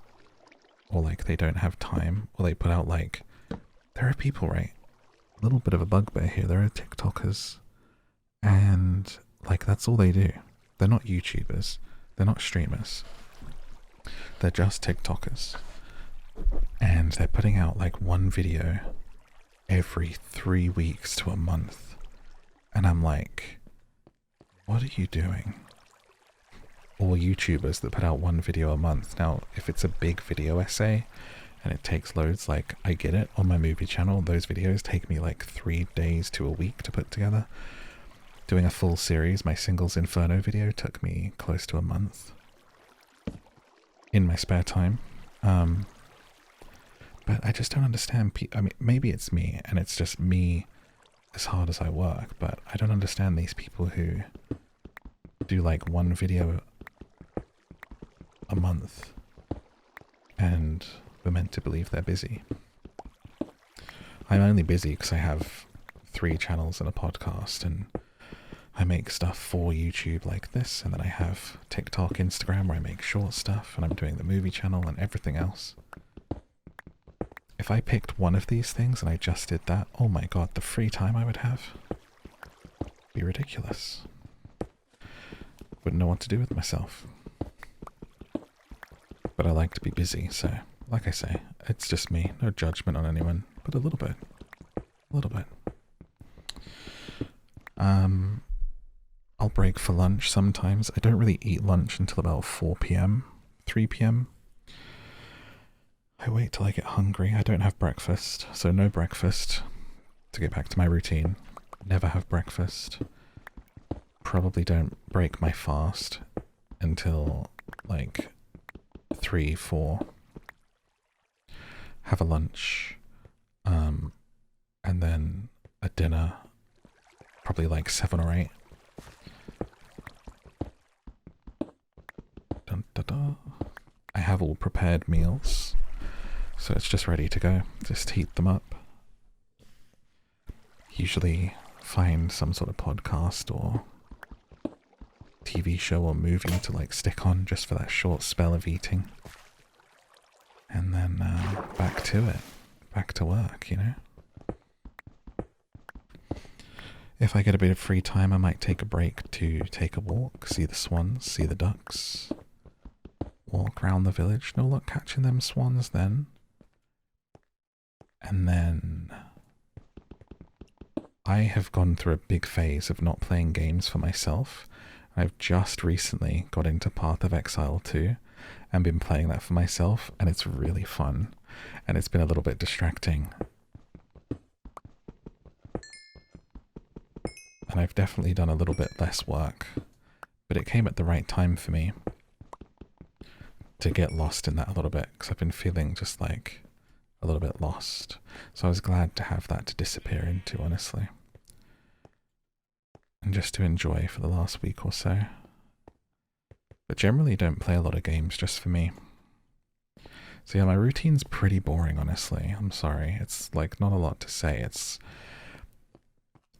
or like they don't have time, or they put out like, there are people, right? A little bit of a bugbear here. There are TikTokers and like that's all they do. They're not YouTubers. They're not streamers. They're just TikTokers. And they're putting out like one video every 3 weeks to a month. And I'm like, what are you doing? Or YouTubers that put out one video a month. Now, if it's a big video essay and it takes loads, like I get it, on my movie channel, those videos take me like 3 days to a week to put together. Doing a full series, my Singles Inferno video took me close to a month in my spare time. But I just don't understand. I mean, maybe it's me and it's just me as hard as I work, but I don't understand these people who do like one video a month and we're meant to believe they're busy. I'm only busy because I have 3 channels and a podcast, and I make stuff for YouTube like this, and then I have TikTok, Instagram where I make short stuff, and I'm doing the movie channel and everything else. If I picked one of these things and I just did that, oh my god, the free time I would have would be ridiculous. Wouldn't know what to do with myself. But I like to be busy, so like I say, it's just me, no judgment on anyone, but a little bit. A little bit. I'll break for lunch sometimes. I don't really eat lunch until about 4 p.m, 3 p.m. I wait till I get hungry. I don't have breakfast, so no breakfast. To get back to my routine, never have breakfast. Probably don't break my fast until like 3, 4. Have a lunch, and then a dinner, probably like 7 or 8. Dun, da, da. I have all prepared meals, so it's just ready to go. Just heat them up. Usually find some sort of podcast or TV show or movie to like stick on just for that short spell of eating. And then back to it. Back to work, you know? If I get a bit of free time, I might take a break to take a walk, see the swans, see the ducks, walk around the village. No luck catching them swans then. And then I have gone through a big phase of not playing games for myself. I've just recently got into Path of Exile 2 and been playing that for myself, and it's really fun. And it's been a little bit distracting. And I've definitely done a little bit less work, but it came at the right time for me to get lost in that a little bit, because I've been feeling just like a little bit lost. So I was glad to have that to disappear into, honestly. And just to enjoy for the last week or so. But generally don't play a lot of games just for me. So yeah, my routine's pretty boring, honestly. I'm sorry. It's like not a lot to say. It's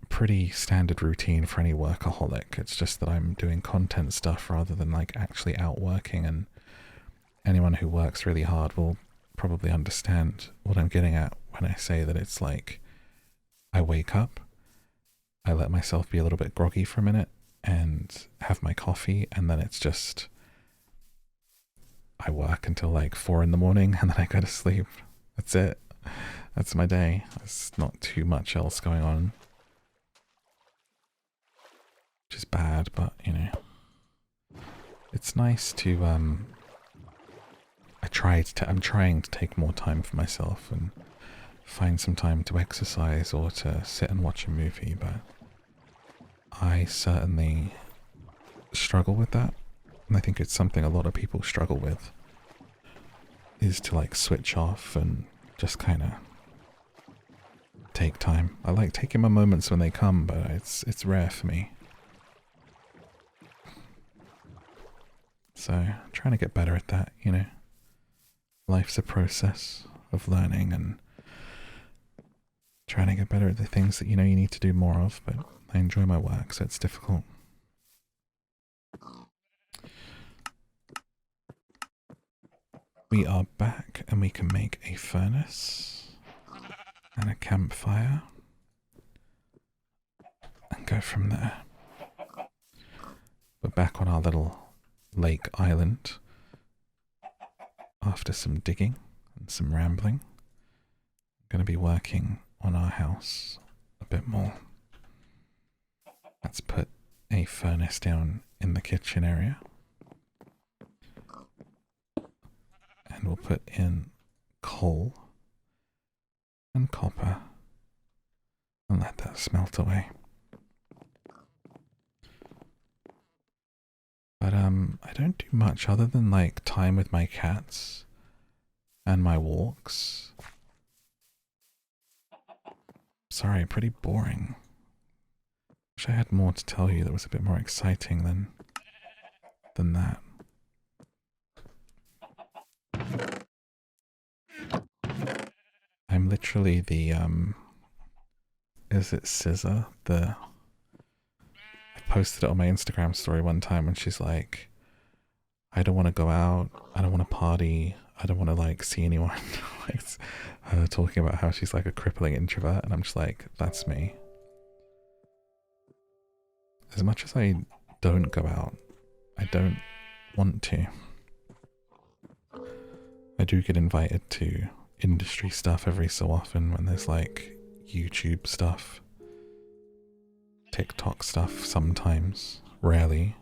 pretty standard routine for any workaholic. It's just that I'm doing content stuff rather than like actually out working, and anyone who works really hard will probably understand what I'm getting at when I say that it's like I wake up, I let myself be a little bit groggy for a minute and have my coffee, and then it's just I work until like 4 in the morning and then I go to sleep. That's it. That's my day. There's not too much else going on. Which is bad, but you know, it's nice to I'm trying to take more time for myself and find some time to exercise or to sit and watch a movie, but I certainly struggle with that, and I think it's something a lot of people struggle with, is to like switch off and just kind of take time. I like taking my moments when they come, but it's rare for me. So I'm trying to get better at that, you know. Life's a process of learning and trying to get better at the things that you know you need to do more of, but I enjoy my work, so it's difficult. We are back and we can make a furnace and a campfire and go from there. We're back on our little lake island after some digging and some rambling. I'm going to be working on our house a bit more. Let's put a furnace down in the kitchen area. And we'll put in coal and copper and let that smelt away. But I don't do much other than like time with my cats and my walks. Sorry, pretty boring. Wish I had more to tell you that was a bit more exciting than that. I'm literally the is it Scissor? I posted it on my Instagram story one time and she's like, I don't want to go out, I don't want to party, I don't want to like see anyone. It's her talking about how she's like a crippling introvert, and I'm just like, that's me. As much as I don't go out, I don't want to. I do get invited to industry stuff every so often when there's like YouTube stuff, TikTok stuff sometimes, rarely.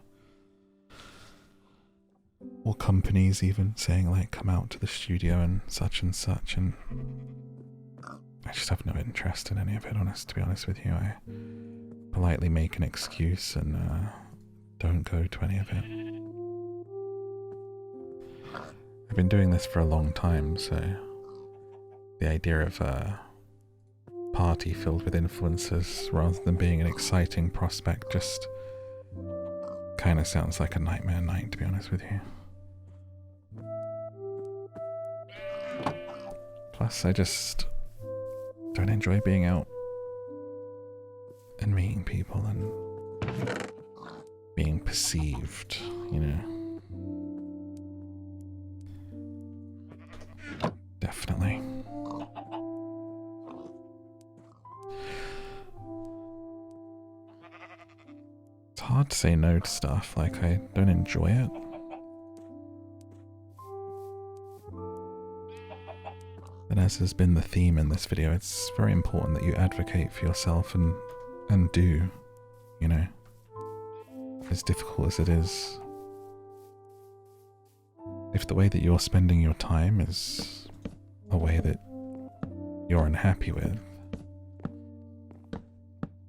Or companies even saying like come out to the studio and such, and I just have no interest in any of it, to be honest with you. I politely make an excuse and don't go to any of it. I've been doing this for a long time, so the idea of a party filled with influencers rather than being an exciting prospect just kind of sounds like a nightmare night, to be honest with you. Plus, I just don't enjoy being out and meeting people and being perceived, you know. Definitely. It's hard to say no to stuff, like I don't enjoy it. But as has been the theme in this video, it's very important that you advocate for yourself and do, you know, as difficult as it is. If the way that you're spending your time is a way that you're unhappy with,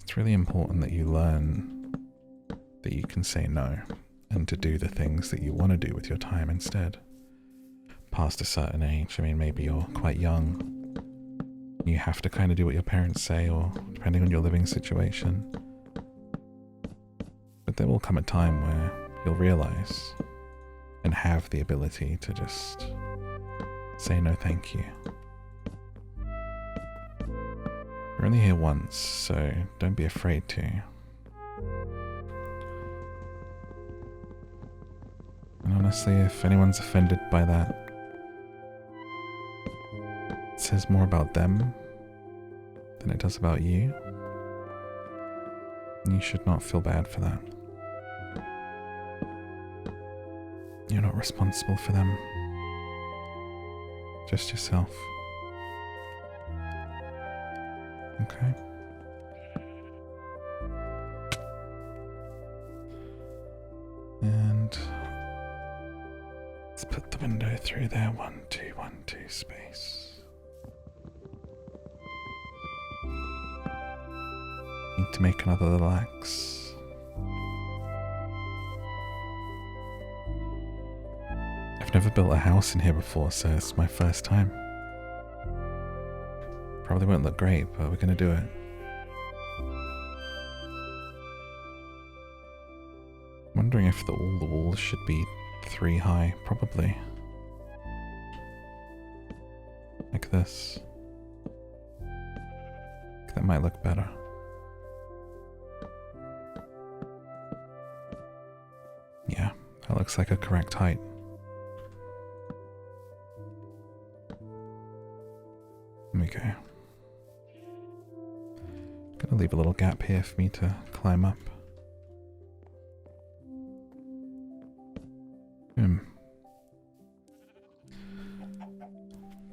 it's really important that you learn that you can say no and to do the things that you want to do with your time instead. Past a certain age, I mean, maybe you're quite young, you have to kind of do what your parents say, or depending on your living situation. But there will come a time where you'll realize and have the ability to just say no thank you. You're only here once, so don't be afraid to. And honestly, if anyone's offended by that, it says more about them than it does about you. And you should not feel bad for that. You're not responsible for them. Just yourself. Okay. And let's put the window through there. 1, 2, 1, 2 space. Need to make another little axe. I've never built a house in here before, so it's my first time. Probably won't look great, but we're gonna do it. I'm wondering if all the walls should be 3 high, probably. Like this. That might look better. Yeah, that looks like a correct height. There we go. Gonna leave a little gap here for me to climb up.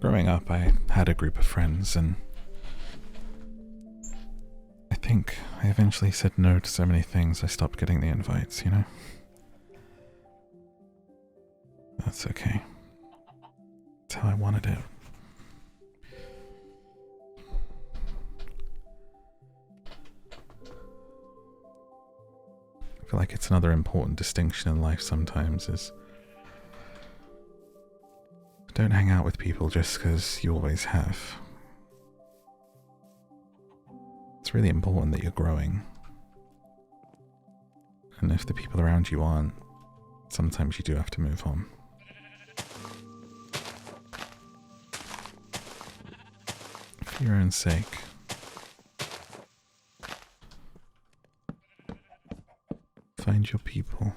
Growing up, I had a group of friends, and I think I eventually said no to so many things I stopped getting the invites, you know? That's okay. That's how I wanted it. I feel like it's another important distinction in life sometimes is don't hang out with people just because you always have. It's really important that you're growing. And if the people around you aren't, sometimes you do have to move on. For your own sake. Find your people.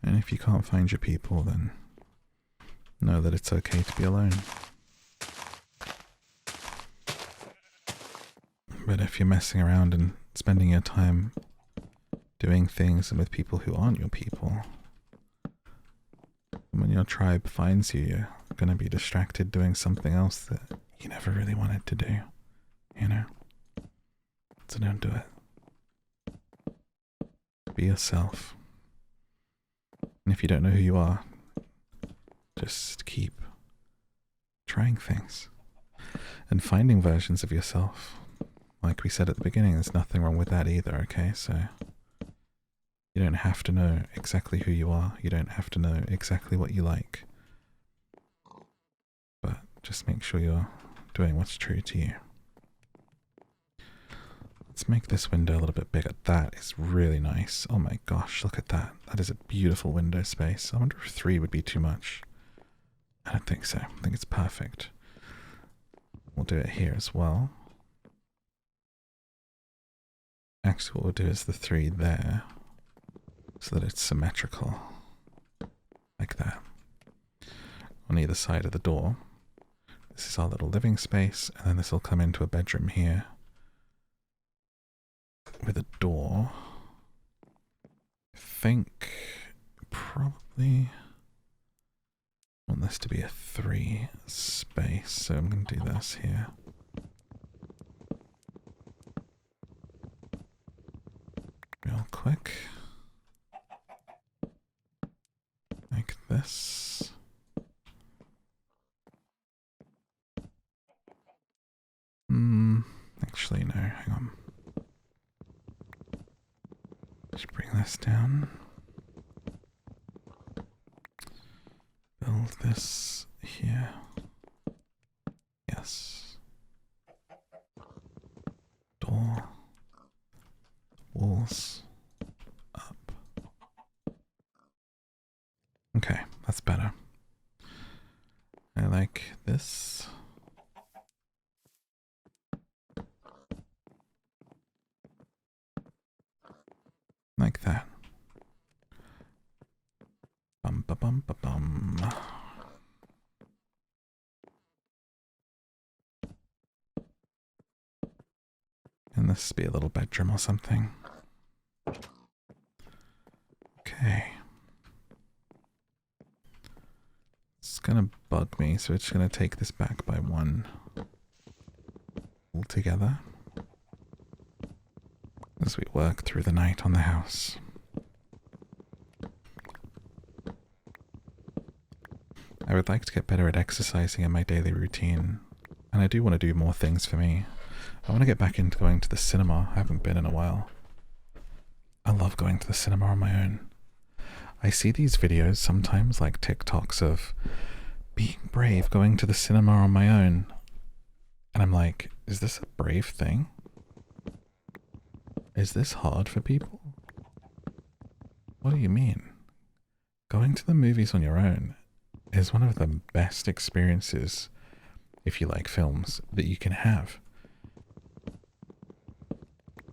And if you can't find your people, then know that it's okay to be alone. But if you're messing around and spending your time doing things with people who aren't your people, when your tribe finds you, you're going to be distracted doing something else that you never really wanted to do, you know? So don't do it. Be yourself. And if you don't know who you are, just keep trying things and finding versions of yourself. Like we said at the beginning, there's nothing wrong with that either, okay? So you don't have to know exactly who you are. You don't have to know exactly what you like. But just make sure you're doing what's true to you. Let's make this window a little bit bigger. That is really nice. Oh my gosh, look at that. That is a beautiful window space. I wonder if 3 would be too much. I don't think so. I think it's perfect. We'll do it here as well. Actually, what we'll do is the 3 there, so that it's symmetrical. Like that. On either side of the door. This is our little living space, and then this will come into a bedroom here. With a door. think probably want this to be a 3 space, so I'm going to do this here. Real quick. Like this. Actually, no, hang on. Just bring this down. Build this here. Yes. Door. Walls. Up. Okay, that's better. I like this. Like that. Bum ba bum ba bum. And this be a little bedroom or something. Okay. It's gonna bug me, so it's gonna take this back by 1 altogether as we work through the night on the house. I would like to get better at exercising in my daily routine, and I do want to do more things for me. I want to get back into going to the cinema. I haven't been in a while. I love going to the cinema on my own. I see these videos sometimes, like TikToks, of being brave going to the cinema on my own, and I'm like, is this a brave thing? Is this hard for people? What do you mean? Going to the movies on your own is one of the best experiences, if you like films, that you can have.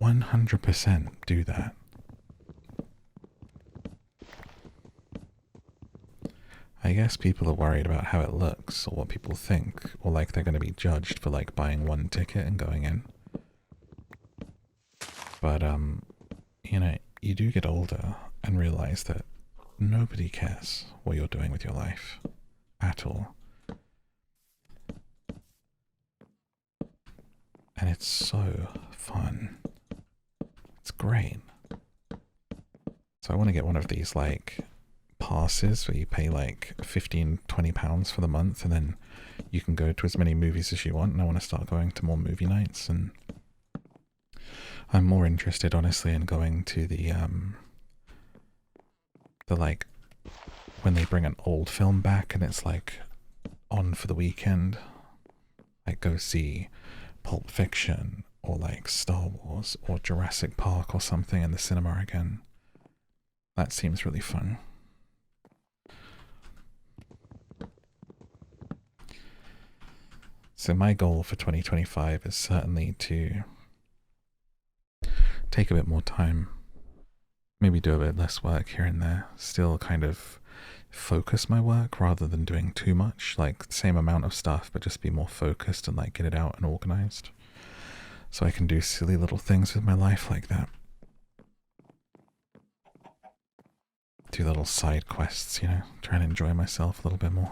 100% do that. I guess people are worried about how it looks or what people think, or like they're going to be judged for like buying 1 ticket and going in. But, you know, you do get older and realize that nobody cares what you're doing with your life at all. And it's so fun. It's great. So I want to get one of these, like, passes where you pay like 15-20 pounds for the month, and then you can go to as many movies as you want. And I want to start going to more movie nights, and I'm more interested, honestly, in going to the like, when they bring an old film back and it's like on for the weekend, like go see Pulp Fiction or like Star Wars or Jurassic Park or something in the cinema again. That seems really fun. So my goal for 2025 is certainly to take a bit more time, maybe do a bit less work here and there, still kind of focus my work rather than doing too much, like the same amount of stuff, but just be more focused and like get it out and organized so I can do silly little things with my life like that. Do little side quests, you know, try and enjoy myself a little bit more.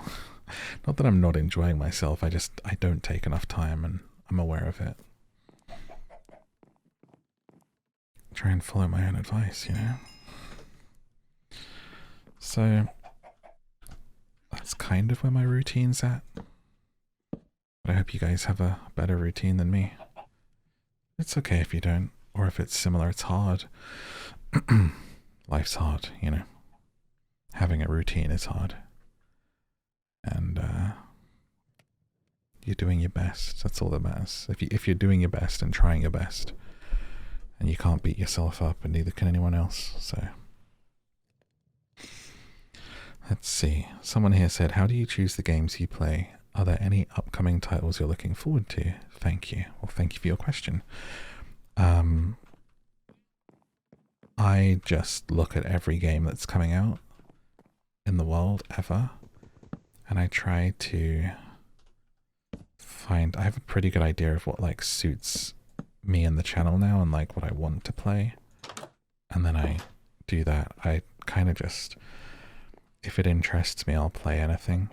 Not that I'm not enjoying myself, I don't take enough time, and I'm aware of it. Try and follow my own advice, you know. So that's kind of where my routine's at. But I hope you guys have a better routine than me. It's okay if you don't, or if it's similar. It's hard. Life's hard, you know. Having a routine is hard. And you're doing your best. That's all that matters. If you're doing your best and trying your best, and you can't beat yourself up, and neither can anyone else. So let's see. Someone here said, how do you choose the games you play? Are there any upcoming titles you're looking forward to? Thank you. Well, thank you for your question. I just look at every game that's coming out in the world ever, and I try to find, I have a pretty good idea of what like suits me and the channel now and like what I want to play, and then I do that. I kind of just, if it interests me, I'll play anything.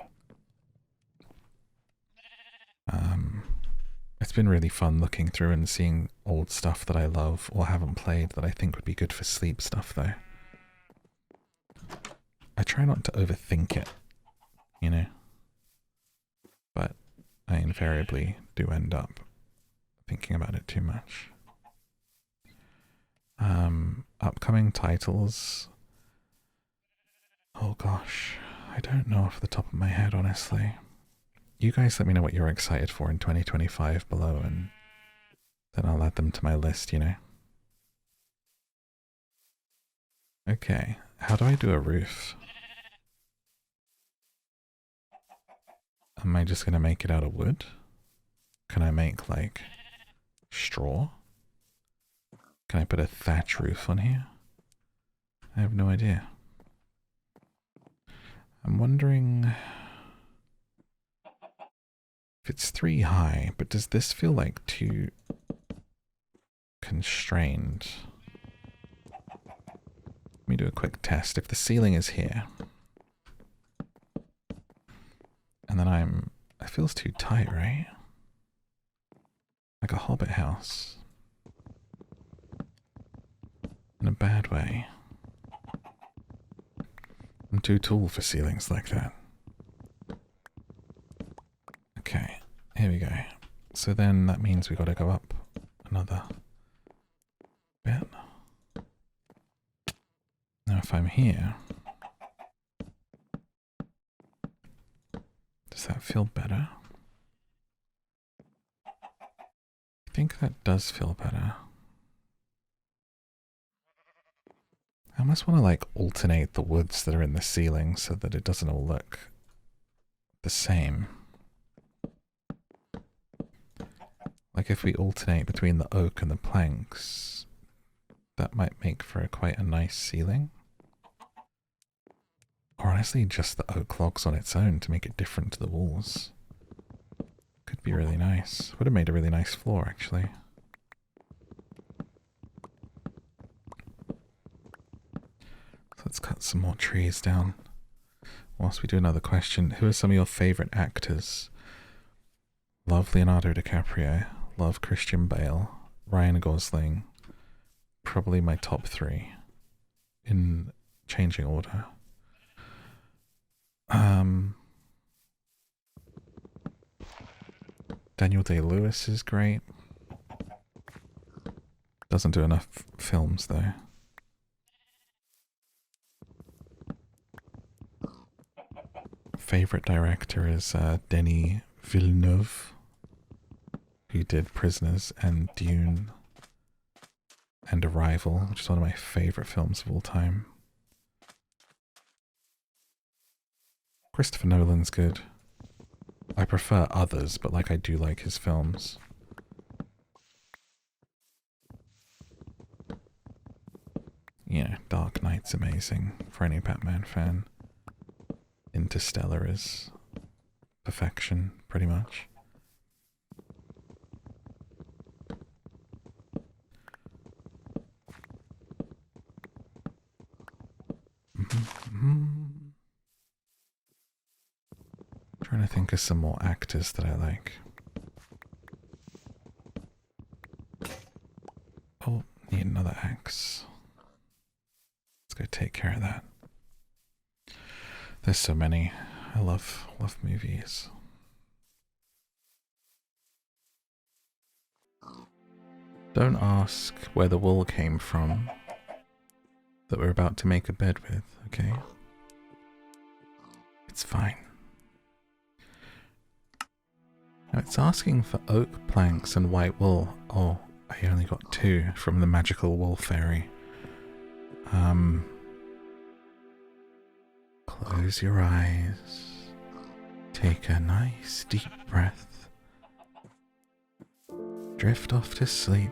It's been really fun looking through and seeing old stuff that I love or haven't played that I think would be good for sleep stuff, though. I try not to overthink it, you know, but I invariably do end up thinking about it too much. Upcoming titles. Oh gosh, I don't know off the top of my head, honestly. You guys let me know what you're excited for in 2025 below, and then I'll add them to my list, you know. Okay, how do I do a roof? Am I just gonna make it out of wood? Can I make, like, straw? Can I put a thatch roof on here? I have no idea. I'm wondering if it's 3 high, but does this feel like too constrained? Let me do a quick test. If the ceiling is here, and then it feels too tight, right? Like a hobbit house. In a bad way. I'm too tall for ceilings like that. Okay, here we go. So then that means we gotta go up another bit. Now if I'm here, does that feel better? I think that does feel better. I almost want to like alternate the woods that are in the ceiling so that it doesn't all look the same. Like if we alternate between the oak and the planks, that might make for quite a nice ceiling. Or honestly, just the oak logs on its own to make it different to the walls. Could be really nice. Would have made a really nice floor, actually. Let's cut some more trees down. Whilst we do another question, who are some of your favourite actors? Love Leonardo DiCaprio, love Christian Bale, Ryan Gosling. Probably my top 3 in changing order. Daniel Day-Lewis is great. Doesn't do enough films though. Favorite director is Denis Villeneuve, who did Prisoners and Dune and Arrival, which is one of my favorite films of all time. Christopher Nolan's good. I prefer others, but like I do like his films. Yeah, Dark Knight's amazing for any Batman fan. Interstellar is perfection, pretty much. Trying to think of some more actors that I like. Oh, need another axe. Let's go take care of that. There's so many. I love movies. Don't ask where the wool came from that we're about to make a bed with, okay? It's fine. Now it's asking for oak planks and white wool. Oh, I only got 2 from the magical wool fairy. Close your eyes. Take a nice deep breath. Drift off to sleep.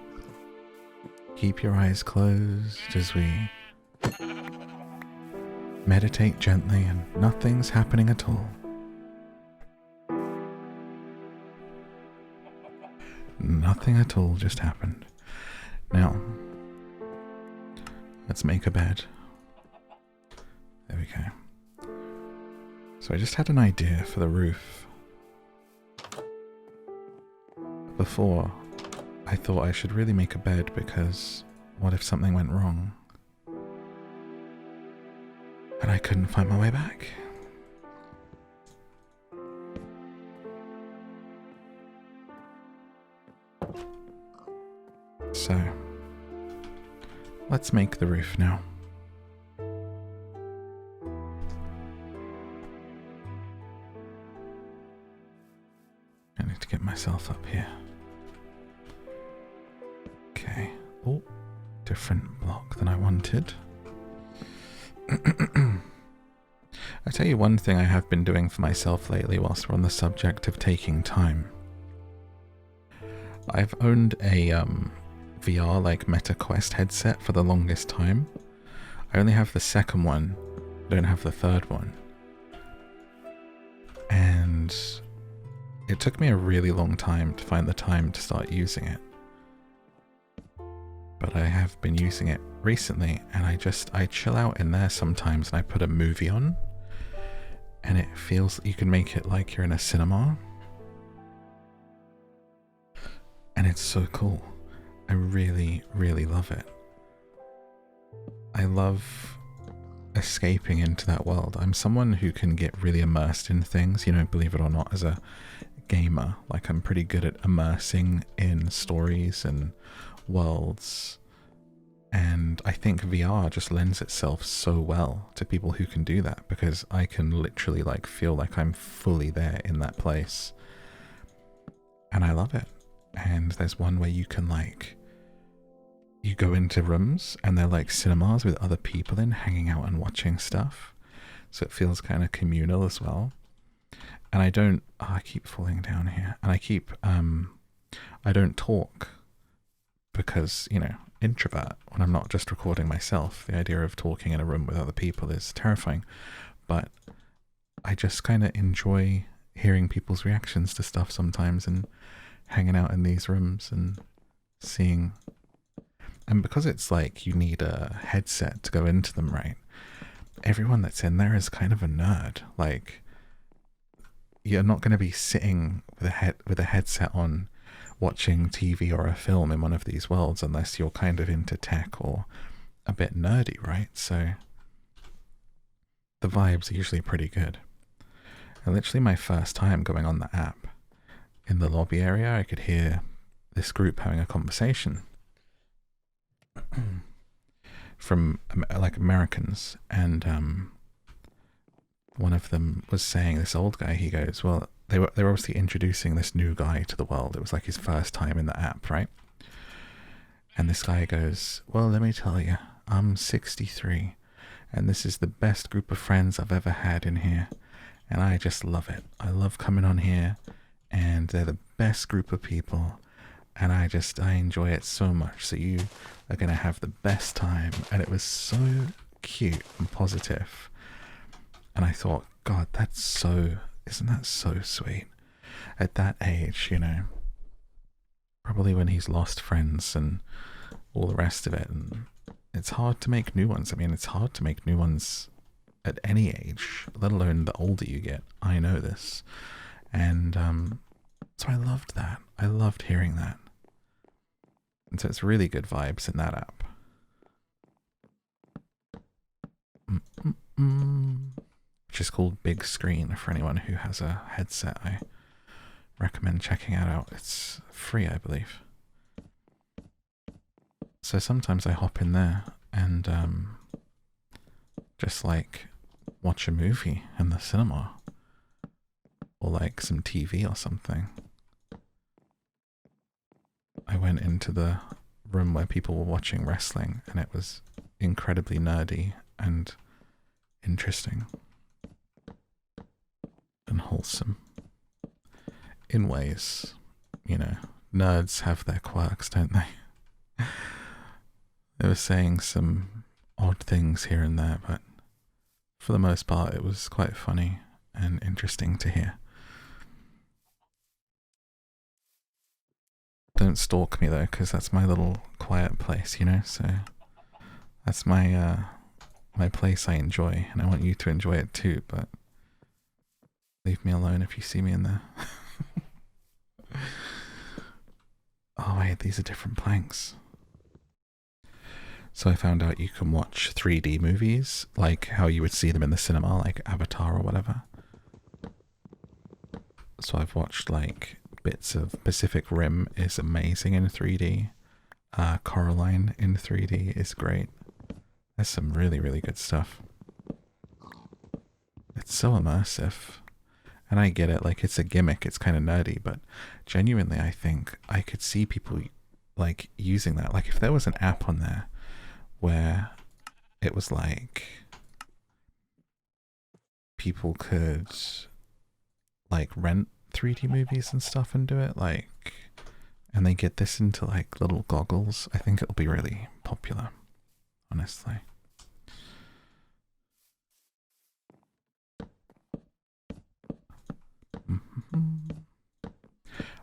Keep your eyes closed as we meditate gently and nothing's happening at all. Nothing at all just happened. Now, let's make a bed. There we go. So I just had an idea for the roof. Before, I thought I should really make a bed because what if something went wrong? And I couldn't find my way back. So, let's make the roof now. I need to get myself up here. Okay. Oh, different block than I wanted. I tell you one thing I have been doing for myself lately whilst we're on the subject of taking time. I've owned a VR like MetaQuest headset for the longest time. I only have the second one, I don't have the third one. And it took me a really long time to find the time to start using it. But I have been using it recently, and I chill out in there sometimes and I put a movie on, and it feels you can make it like you're in a cinema. And it's so cool. I really, really love it. I love escaping into that world. I'm someone who can get really immersed in things, you know, believe it or not, as a gamer. Like, I'm pretty good at immersing in stories and worlds. And I think VR just lends itself so well to people who can do that, because I can literally like feel like I'm fully there in that place. And I love it. And there's one where you can like, you go into rooms and they're like cinemas with other people in, hanging out and watching stuff. So it feels kind of communal as well. And I keep falling down here. And I don't talk because, you know, introvert when I'm not just recording myself. The idea of talking in a room with other people is terrifying. But I just kind of enjoy hearing people's reactions to stuff sometimes and hanging out in these rooms and seeing. And because it's like you need a headset to go into them, right? Everyone that's in there is kind of a nerd. Like, you're not going to be sitting with a headset on watching TV or a film in one of these worlds unless you're kind of into tech or a bit nerdy, right? So the vibes are usually pretty good. And literally my first time going on the app, in the lobby area, I could hear this group having a conversation from like Americans, and one of them was saying, this old guy, he goes, well, they were obviously introducing this new guy to the world. It was like his first time in the app, right? And this guy goes, well, let me tell you, I'm 63 and this is the best group of friends I've ever had in here, and I just love it. I love coming on here, and they're the best group of people, and I enjoy it so much. So you are going to have the best time. And it was so cute and positive. And I thought, God, isn't that so sweet? At that age, you know, probably when he's lost friends and all the rest of it. And it's hard to make new ones. I mean, it's hard to make new ones at any age, let alone the older you get. I know this. And so I loved that. I loved hearing that. And so it's really good vibes in that app. Which is called Big Screen for anyone who has a headset. I recommend checking it out. It's free, I believe. So sometimes I hop in there and just like watch a movie in the cinema, or like some TV or something. I went into the room where people were watching wrestling, and it was incredibly nerdy and interesting and wholesome in ways. You know, nerds have their quirks, don't they? They were saying some odd things here and there, but for the most part it was quite funny and interesting to hear. Don't stalk me though, because that's my little quiet place, you know, so that's my my place I enjoy, and I want you to enjoy it too, but leave me alone if you see me in there. Oh wait, these are different planks. So I found out you can watch 3D movies, like how you would see them in the cinema, like Avatar or whatever. So I've watched like bits of Pacific Rim is amazing in 3D. Coraline in 3D is great. There's some really, really good stuff. It's so immersive. And I get it, like it's a gimmick, it's kind of nerdy, but genuinely I think I could see people like using that. Like if there was an app on there where it was like people could like rent 3D movies and stuff and do it, like, and they get this into like little goggles, I think it'll be really popular, honestly.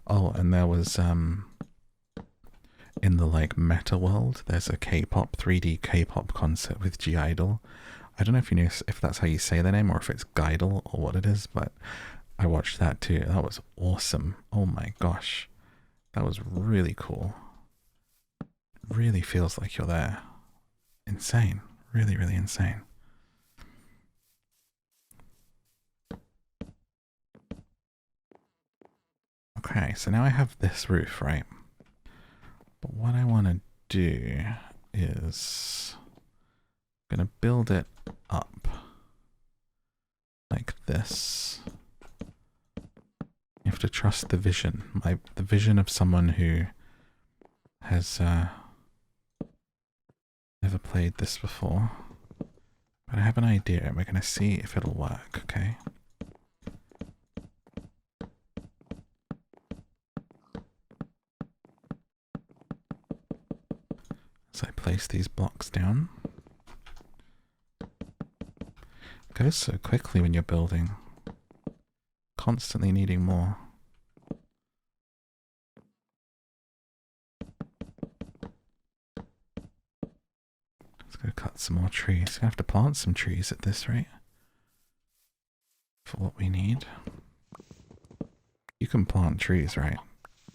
Oh, and there was in the like meta world, there's a K-pop 3D K-pop concert with G-Idol. I don't know if you knew if that's how you say their name or if it's Geidel or what it is, but I watched that too. That was awesome. Oh my gosh, that was really cool. Really feels like you're there. Insane. Really, really insane. Okay, so now I have this roof, right? But what I want to do is I'm going to build it up like this. You have to trust the vision. The vision of someone who has never played this before. But I have an idea and we're going to see if it'll work, okay? So I place these blocks down. It goes so quickly when you're building. Constantly needing more. Let's go cut some more trees. Gonna have to plant some trees at this rate. For what we need. You can plant trees, right?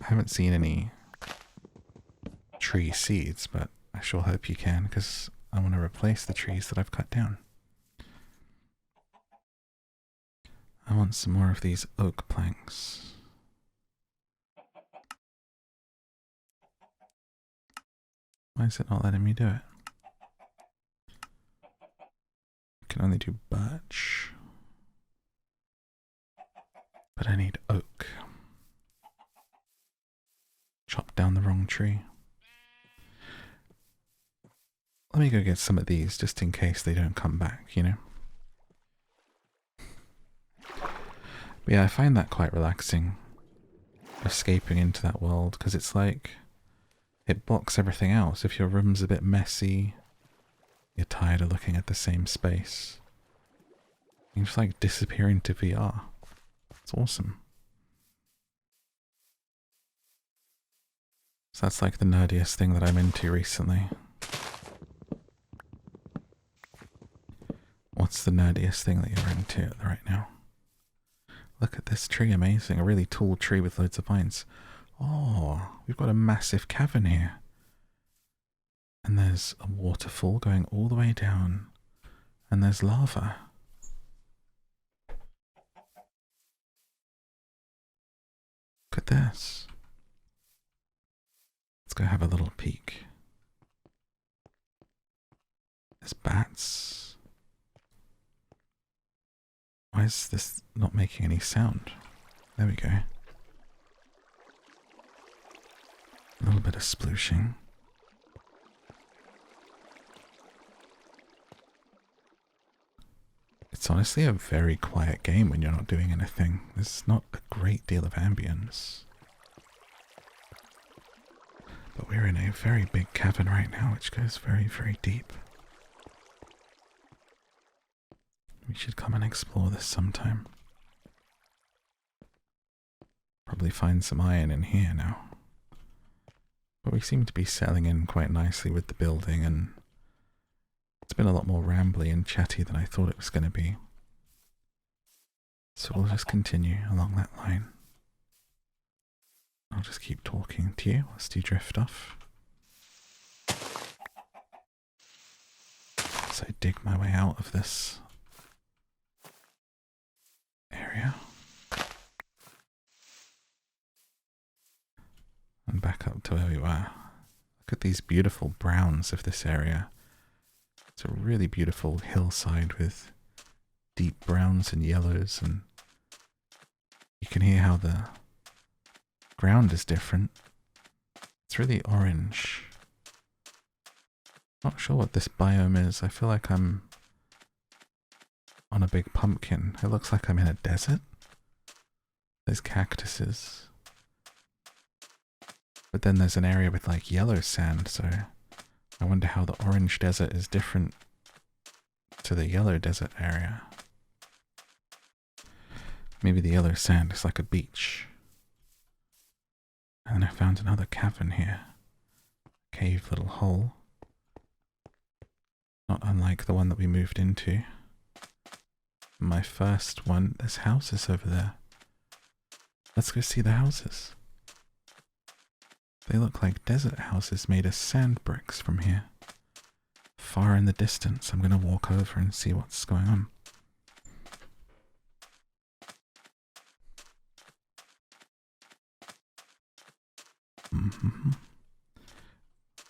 I haven't seen any tree seeds, but I sure hope you can, because I want to replace the trees that I've cut down. I want some more of these oak planks. Why is it not letting me do it? I can only do birch. But I need oak. Chop down the wrong tree. Let me go get some of these just in case they don't come back, you know? But yeah, I find that quite relaxing. Escaping into that world, because it's like it blocks everything else. If your room's a bit messy, you're tired of looking at the same space, you just like disappear into VR. It's awesome. So that's like the nerdiest thing that I'm into recently. What's the nerdiest thing that you're into right now? Look at this tree, amazing. A really tall tree with loads of vines. Oh, we've got a massive cavern here. And there's a waterfall going all the way down. And there's lava. Look at this. Let's go have a little peek. There's bats. Why is this not making any sound? There we go. A little bit of splooshing. It's honestly a very quiet game when you're not doing anything. There's not a great deal of ambience. But we're in a very big cavern right now, which goes very, very deep. We should come and explore this sometime. Probably find some iron in here now. But we seem to be settling in quite nicely with the building, and it's been a lot more rambly and chatty than I thought it was going to be. So we'll just continue along that line. I'll just keep talking to you whilst you drift off. So I dig my way out of this area. And back up to where we were. Look at these beautiful browns of this area. It's a really beautiful hillside with deep browns and yellows, and you can hear how the ground is different. It's really orange. Not sure what this biome is. I feel like I'm on a big pumpkin. It looks like I'm in a desert. There's cactuses. But then there's an area with like yellow sand, so I wonder how the orange desert is different to the yellow desert area. Maybe the yellow sand is like a beach. And then I found another cavern here. Cave little hole. Not unlike the one that we moved into. My first one, there's houses over there. Let's go see the houses. They look like desert houses made of sand bricks from here. Far in the distance, I'm going to walk over and see what's going on.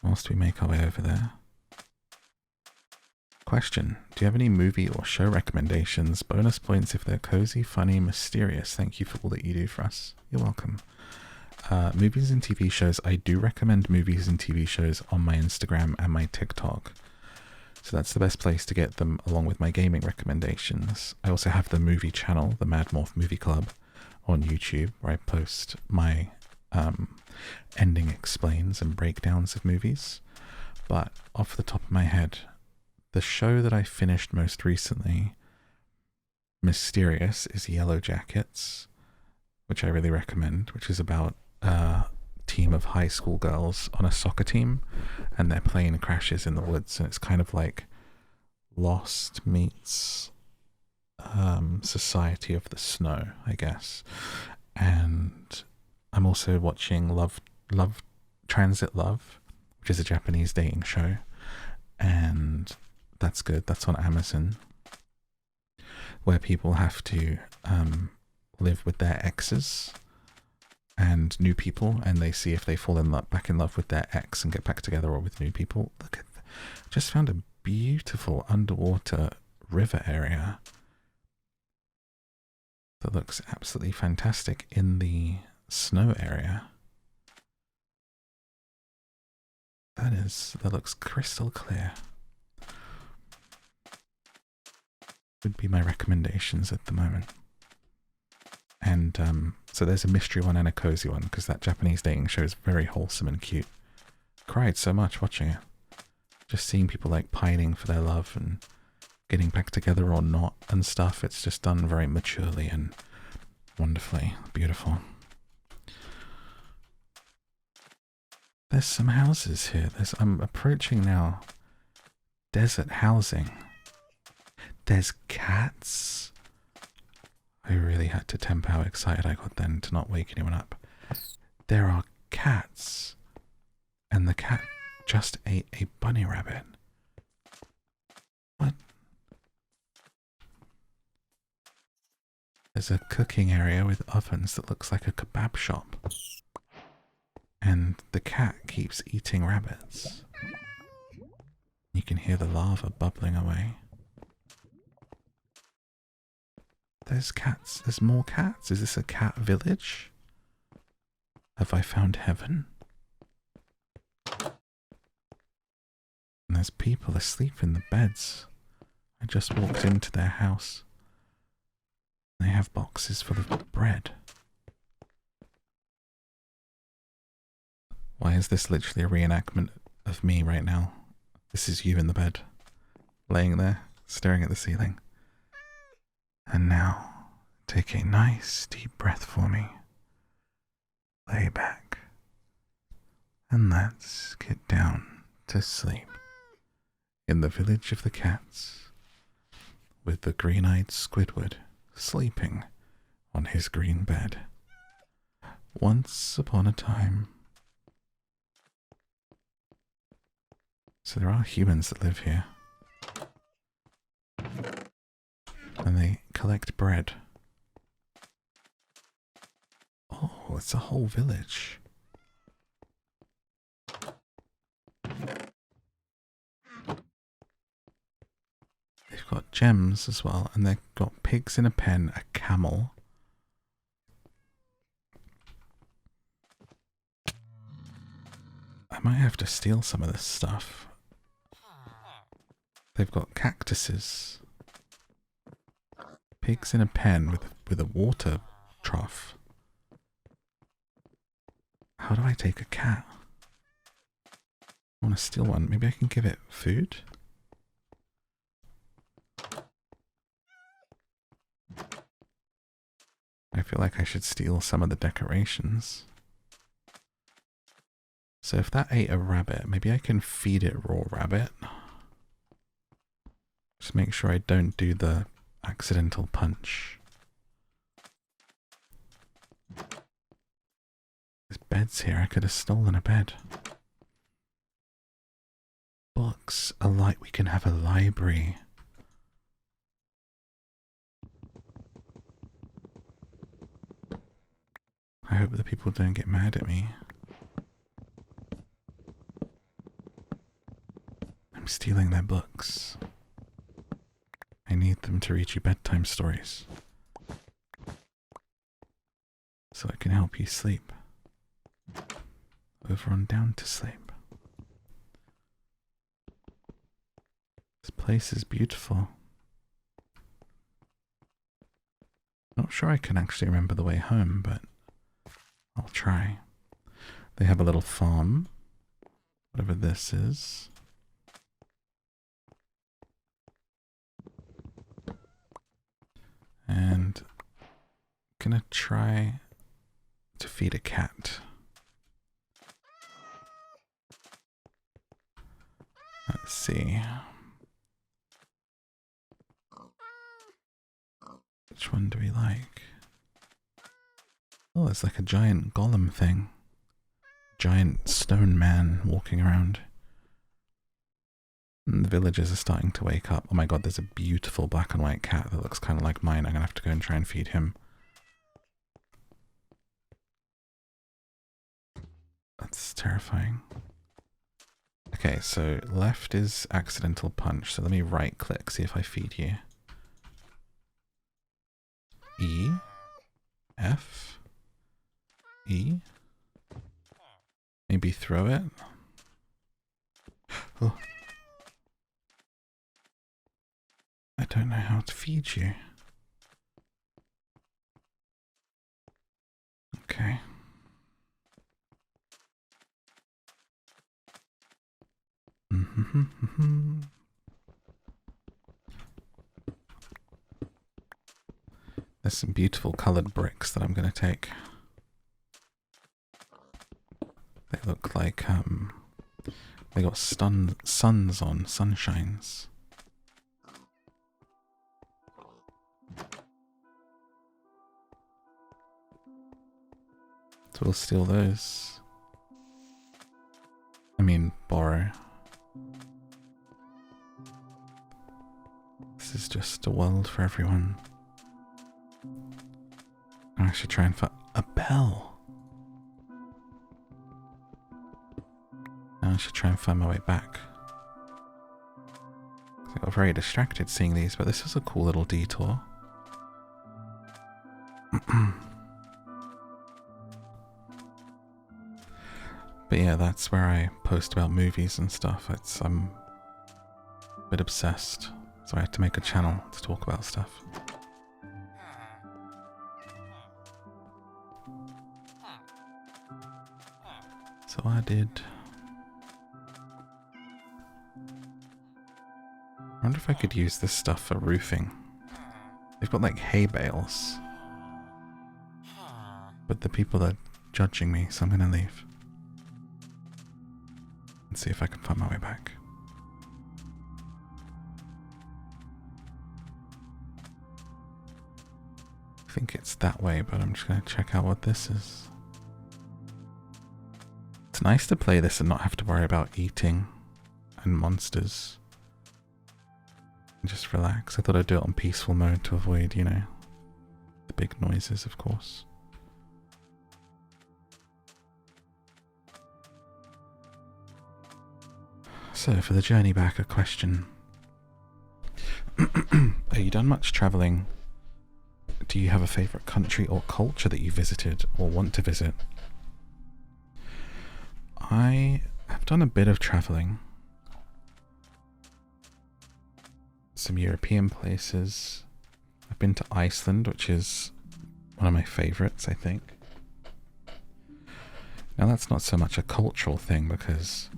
Whilst we make our way over there. Question: do you have any movie or show recommendations? Bonus points if they're cozy, funny, mysterious. Thank you for all that you do for us. You're welcome. Movies and TV shows. I do recommend movies and TV shows on my Instagram and my TikTok. So that's the best place to get them, along with my gaming recommendations. I also have the movie channel, the MadMorph Movie Club, on YouTube, where I post my ending explains and breakdowns of movies. But off the top of my head, the show that I finished most recently, Mysterious, is Yellow Jackets, which I really recommend, which is about a team of high school girls on a soccer team, and their plane crashes in the woods, and it's kind of like Lost meets Society of the Snow, I guess. And I'm also watching Transit Love, which is a Japanese dating show, and that's good. That's on Amazon, where people have to live with their exes and new people, and they see if they fall back in love with their ex and get back together, or with new people. Look at just found a beautiful underwater river area that looks absolutely fantastic in the snow area. That looks crystal clear. Would be my recommendations at the moment. And so there's a mystery one and a cozy one, because that Japanese dating show is very wholesome and cute. Cried so much watching it. Just seeing people like pining for their love and getting back together or not and stuff. It's just done very maturely and wonderfully beautiful. There's some houses here. I'm approaching now desert housing. There's cats. I really had to temper how excited I got then to not wake anyone up. There are cats. And the cat just ate a bunny rabbit. What? There's a cooking area with ovens that looks like a kebab shop. And the cat keeps eating rabbits. You can hear the lava bubbling away. There's cats. There's more cats. Is this a cat village? Have I found heaven? And there's people asleep in the beds. I just walked into their house. They have boxes full of bread. Why is this literally a reenactment of me right now? This is you in the bed, laying there, staring at the ceiling. And now, take a nice deep breath for me. Lay back. And let's get down to sleep. in the village of the cats, with the green-eyed Squidward sleeping on his green bed. Once upon a time. So there are humans that live here. And they collect bread. Oh, it's a whole village. They've got gems as well, and they've got pigs in a pen, a camel. I might have to steal some of this stuff. They've got cactuses. Pigs in a pen with a water trough. How do I take a cat? I want to steal one. Maybe I can give it food? I feel like I should steal some of the decorations. So if that ate a rabbit, maybe I can feed it raw rabbit. Just make sure I don't do the accidental punch. There's beds here. I could have stolen a bed. Books. We can have a library. I hope the people don't get mad at me. I'm stealing their books. I need them to read you bedtime stories, so I can help you sleep. Over on Down to Sleep. This place is beautiful. Not sure I can actually remember the way home, but I'll try. They have a little farm, whatever this is. And I'm gonna try to feed a cat. Let's see. Which one do we like? Oh, it's like a giant golem thing. Giant stone man walking around. And the villagers are starting to wake up. Oh my god, there's a beautiful black and white cat that looks kind of like mine. I'm gonna have to go and try and feed him. That's terrifying. Okay, so left is accidental punch. So let me right click, see if I feed you. E. F. E. Maybe throw it. Oh. I don't know how to feed you. Okay. There's some beautiful colored bricks that I'm going to take. They look like, they got suns on, sunshines. So we'll steal those. I mean, borrow. This is just a world for everyone. I should try and find a bell. I should try and find my way back. I got very distracted seeing these, but this is a cool little detour. But yeah, that's where I post about movies and stuff. I'm a bit obsessed, so I had to make a channel to talk about stuff. So I did. I wonder if I could use this stuff for roofing. They've got like hay bales. But the people are judging me, so I'm gonna leave. And see if I can find my way back. think it's that way, but I'm just going to check out what this is. It's nice to play this and not have to worry about eating and monsters. And just relax. I thought I'd do it on peaceful mode to avoid, you know, the big noises, of course. So, for the journey back, a question. Are you done much travelling? Do you have a favourite country or culture that you visited or want to visit? I have done a bit of travelling. Some European places. I've been to Iceland, which is one of my favourites, I think. Now that's not so much a cultural thing because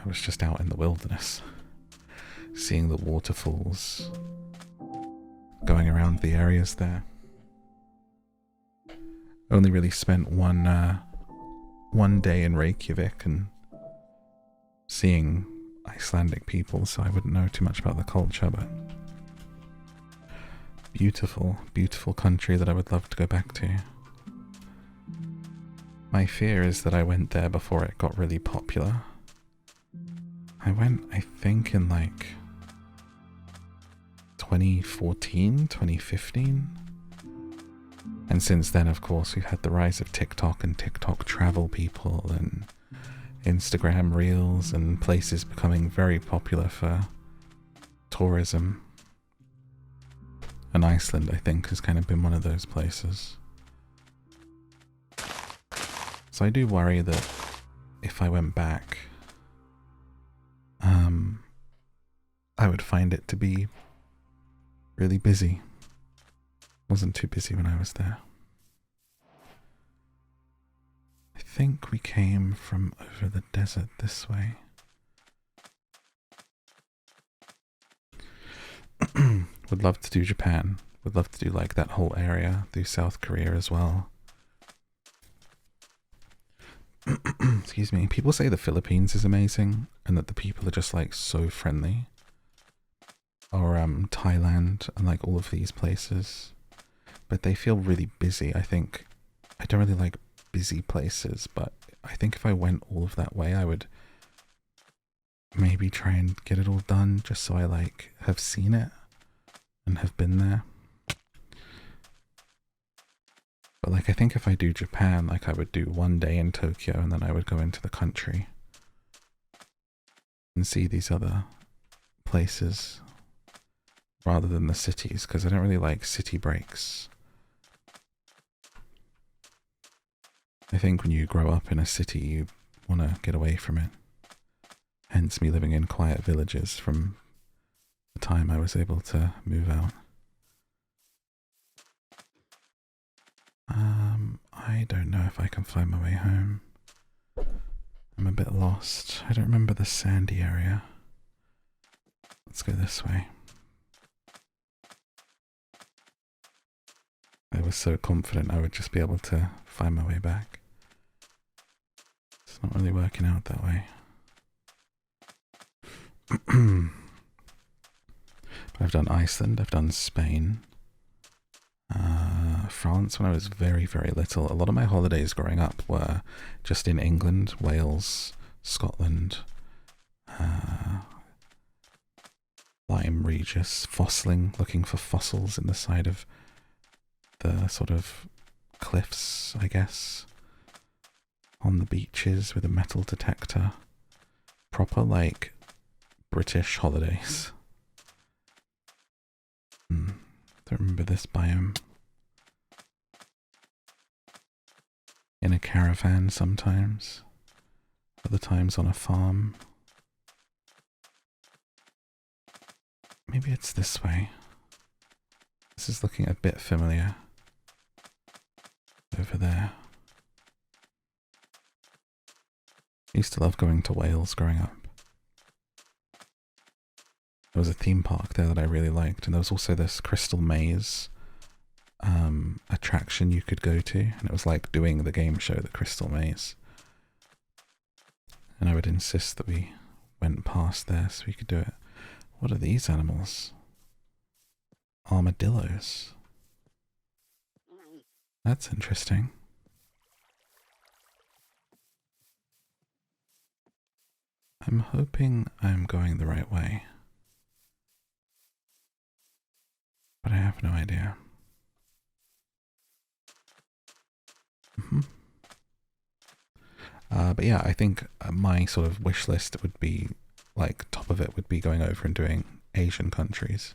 I was just out in the wilderness, seeing the waterfalls, going around the areas there. Only really spent one day in Reykjavik and seeing Icelandic people, so I wouldn't know too much about the culture, but beautiful, beautiful country that I would love to go back to. My fear is that I went there before it got really popular. I went, I think, in like 2014, 2015. And since then, of course, we've had the rise of TikTok and TikTok travel people and Instagram reels and places becoming very popular for tourism. And Iceland, I think, has kind of been one of those places. So I do worry that if I went back, I would find it to be really busy. Wasn't too busy when I was there. I think we came from over the desert this way. Would love to do Japan. Would love to do like that whole area. Do South Korea as well. Excuse me. People say the Philippines is amazing and that the people are just like so friendly. Or Thailand and like all of these places. But they feel really busy. I think I don't really like busy places, but I think if I went all of that way, I would maybe try and get it all done just so I like have seen it and have been there. But like I think if I do Japan, like I would do one day in Tokyo and then I would go into the country and see these other places rather than the cities, because I don't really like city breaks. I think when you grow up in a city, you want to get away from it. Hence me living in quiet villages from the time I was able to move out. I don't know if I can find my way home. I'm a bit lost. I don't remember the sandy area. Let's go this way. I was so confident I would just be able to find my way back. It's not really working out that way. But I've done Iceland, I've done Spain, France when I was very, very little. A lot of my holidays growing up were just in England, Wales, Scotland, Lyme Regis, fossiling, looking for fossils in the side of the sort of cliffs, I guess, on the beaches with a metal detector. Proper, like, British holidays. Don't remember this biome. In a caravan sometimes, other times on a farm. Maybe it's this way. This is looking a bit familiar. Over there. I used to love going to Wales growing up. There was a theme park there that I really liked, and there was also this crystal maze attraction you could go to, and it was like doing the game show, the Crystal Maze. And I would insist that we went past there so we could do it. What are these animals? Armadillos. That's interesting. I'm hoping I'm going the right way, but I have no idea. But yeah, I think my sort of wish list would be, like, top of it would be going over and doing Asian countries.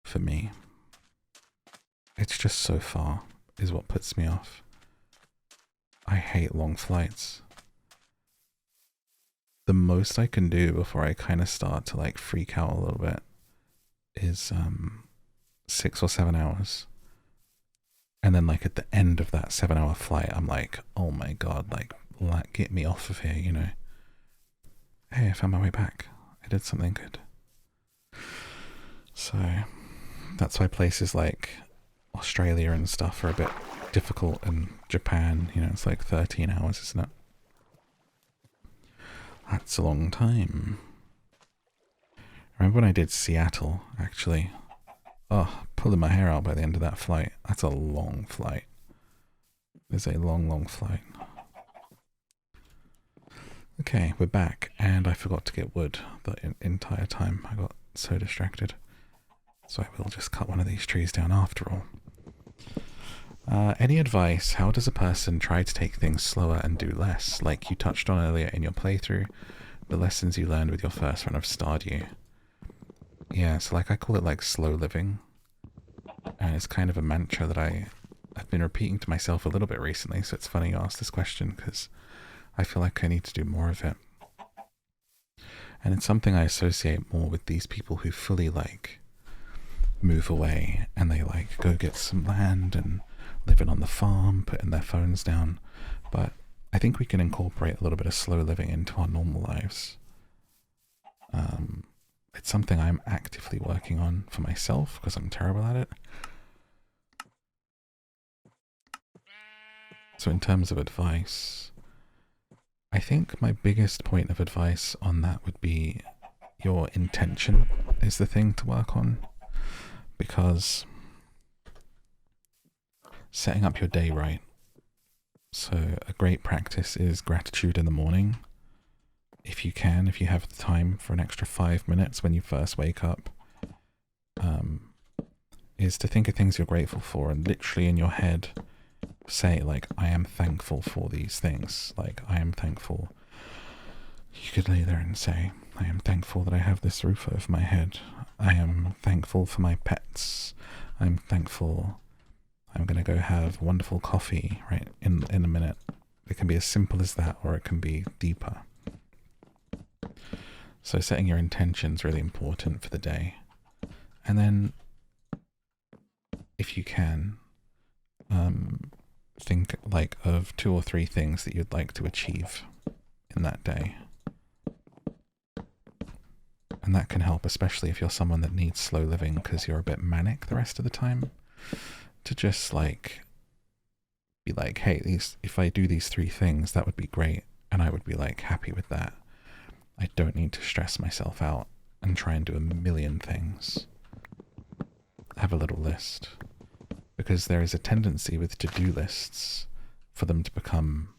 For me. It's just so far, is what puts me off. I hate long flights. The most I can do before I kind of start to, like, freak out a little bit is 6 or 7 hours. And then, like, at the end of that 7-hour flight, I'm like, oh my god, like, get me off of here, you know. Hey, I found my way back. I did something good. So, that's why places like Australia and stuff are a bit difficult, and Japan, you know, it's like 13 hours, isn't it? That's a long time. I remember when I did Seattle, actually. Oh, pulling my hair out by the end of that flight. That's a long flight. It's a long, long flight. Okay, we're back, and I forgot to get wood the entire time. I got so distracted. So I will just cut one of these trees down after all. Any advice? How does a person try to take things slower and do less? Like you touched on earlier in your playthrough, the lessons you learned with your first run of Stardew. Yeah, so like I call it like slow living. And it's kind of a mantra that I've been repeating to myself a little bit recently, so it's funny you asked this question because I feel like I need to do more of it. And it's something I associate more with these people who fully like move away and they like go get some land and living on the farm, putting their phones down. But I think we can incorporate a little bit of slow living into our normal lives. It's something I'm actively working on for myself because I'm terrible at it. So in terms of advice, I think my biggest point of advice on that would be your intention is the thing to work on, because setting up your day right. So a great practice is gratitude in the morning. If you can, if you have the time for an extra 5 minutes when you first wake up, is to think of things you're grateful for and literally in your head say, like, I am thankful for these things. Like, I am thankful. You could lay there and say, I am thankful that I have this roof over my head. I am thankful for my pets. I'm thankful I'm going to go have wonderful coffee, right, in a minute. It can be as simple as that, or it can be deeper. So setting your intentions really important for the day. And then, if you can, think like of 2 or 3 things that you'd like to achieve in that day. And that can help, especially if you're someone that needs slow living because you're a bit manic the rest of the time, to just like be like, hey, if I do these 3 things, that would be great, and I would be like happy with that. I don't need to stress myself out and try and do a million things. Have a little list. Because there is a tendency with to-do lists for them to become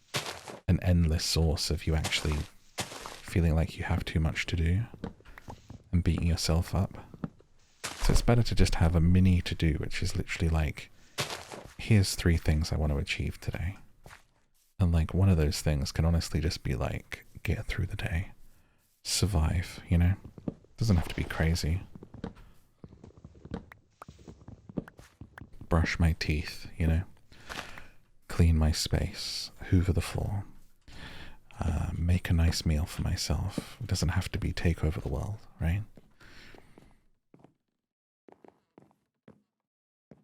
an endless source of you actually feeling like you have too much to do and beating yourself up. So it's better to just have a mini to-do, which is literally like, here's 3 things I want to achieve today. And like one of those things can honestly just be like, get through the day. Survive, you know? Doesn't have to be crazy. Brush my teeth, you know? Clean my space. Hoover the floor. Make a nice meal for myself. It doesn't have to be take over the world, right?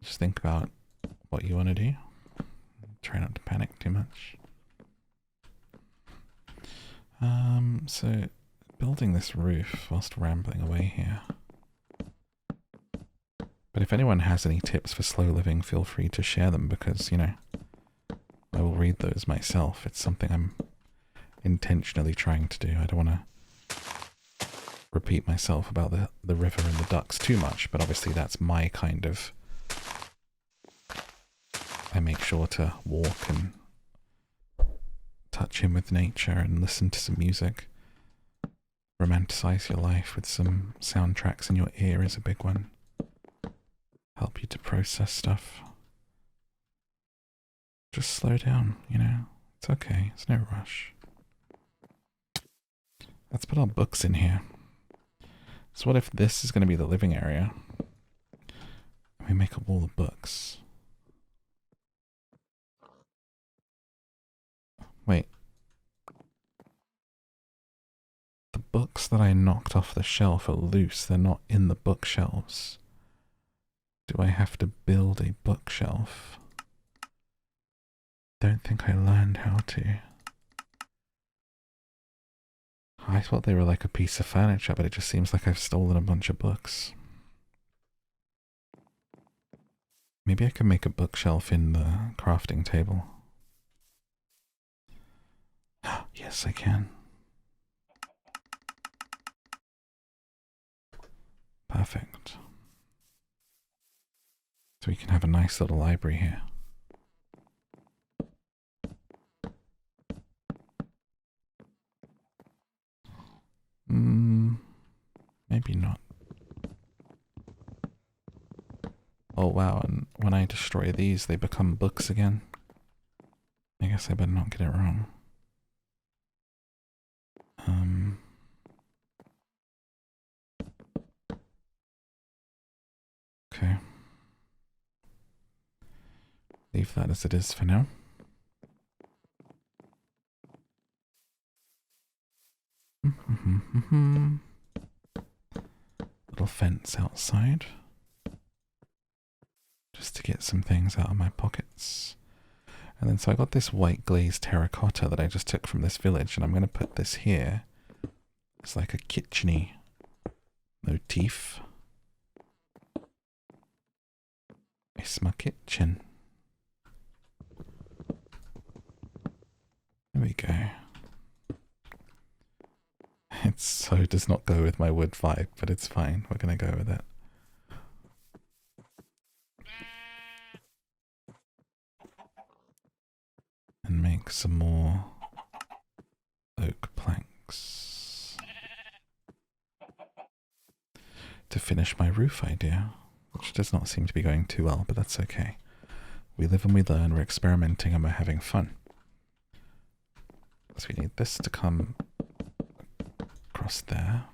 Just think about what you want to do. Try not to panic too much. So building this roof whilst rambling away here. But if anyone has any tips for slow living, feel free to share them because, you know, I will read those myself. It's something I'm intentionally trying to do. I don't want to repeat myself about the river and the ducks too much, but obviously that's my kind of I make sure to walk and touch in with nature and listen to some music. Romanticize your life with some soundtracks in your ear is a big one. Help you to process stuff. Just slow down, you know? It's okay, it's no rush. Let's put our books in here. So what if this is going to be the living area? And we make a wall of books. Wait. The books that I knocked off the shelf are loose. They're not in the bookshelves. Do I have to build a bookshelf? Don't think I learned how to. I thought they were like a piece of furniture, but it just seems like I've stolen a bunch of books. Maybe I can make a bookshelf in the crafting table. Yes, I can. Perfect. So we can have a nice little library here. Maybe not. Oh wow, and when I destroy these, they become books again. I guess I better not get it wrong. Okay. Leave that as it is for now. Little fence outside. Just to get some things out of my pockets. And then so I got this white glazed terracotta that I just took from this village, and I'm going to put this here. It's like a kitcheny motif. It's my kitchen. There we go. It so does not go with my wood vibe, but it's fine. We're going to go with it. And make some more oak planks to finish my roof idea, which does not seem to be going too well, but that's okay. We live and we learn, we're experimenting and we're having fun. So we need this to come across there.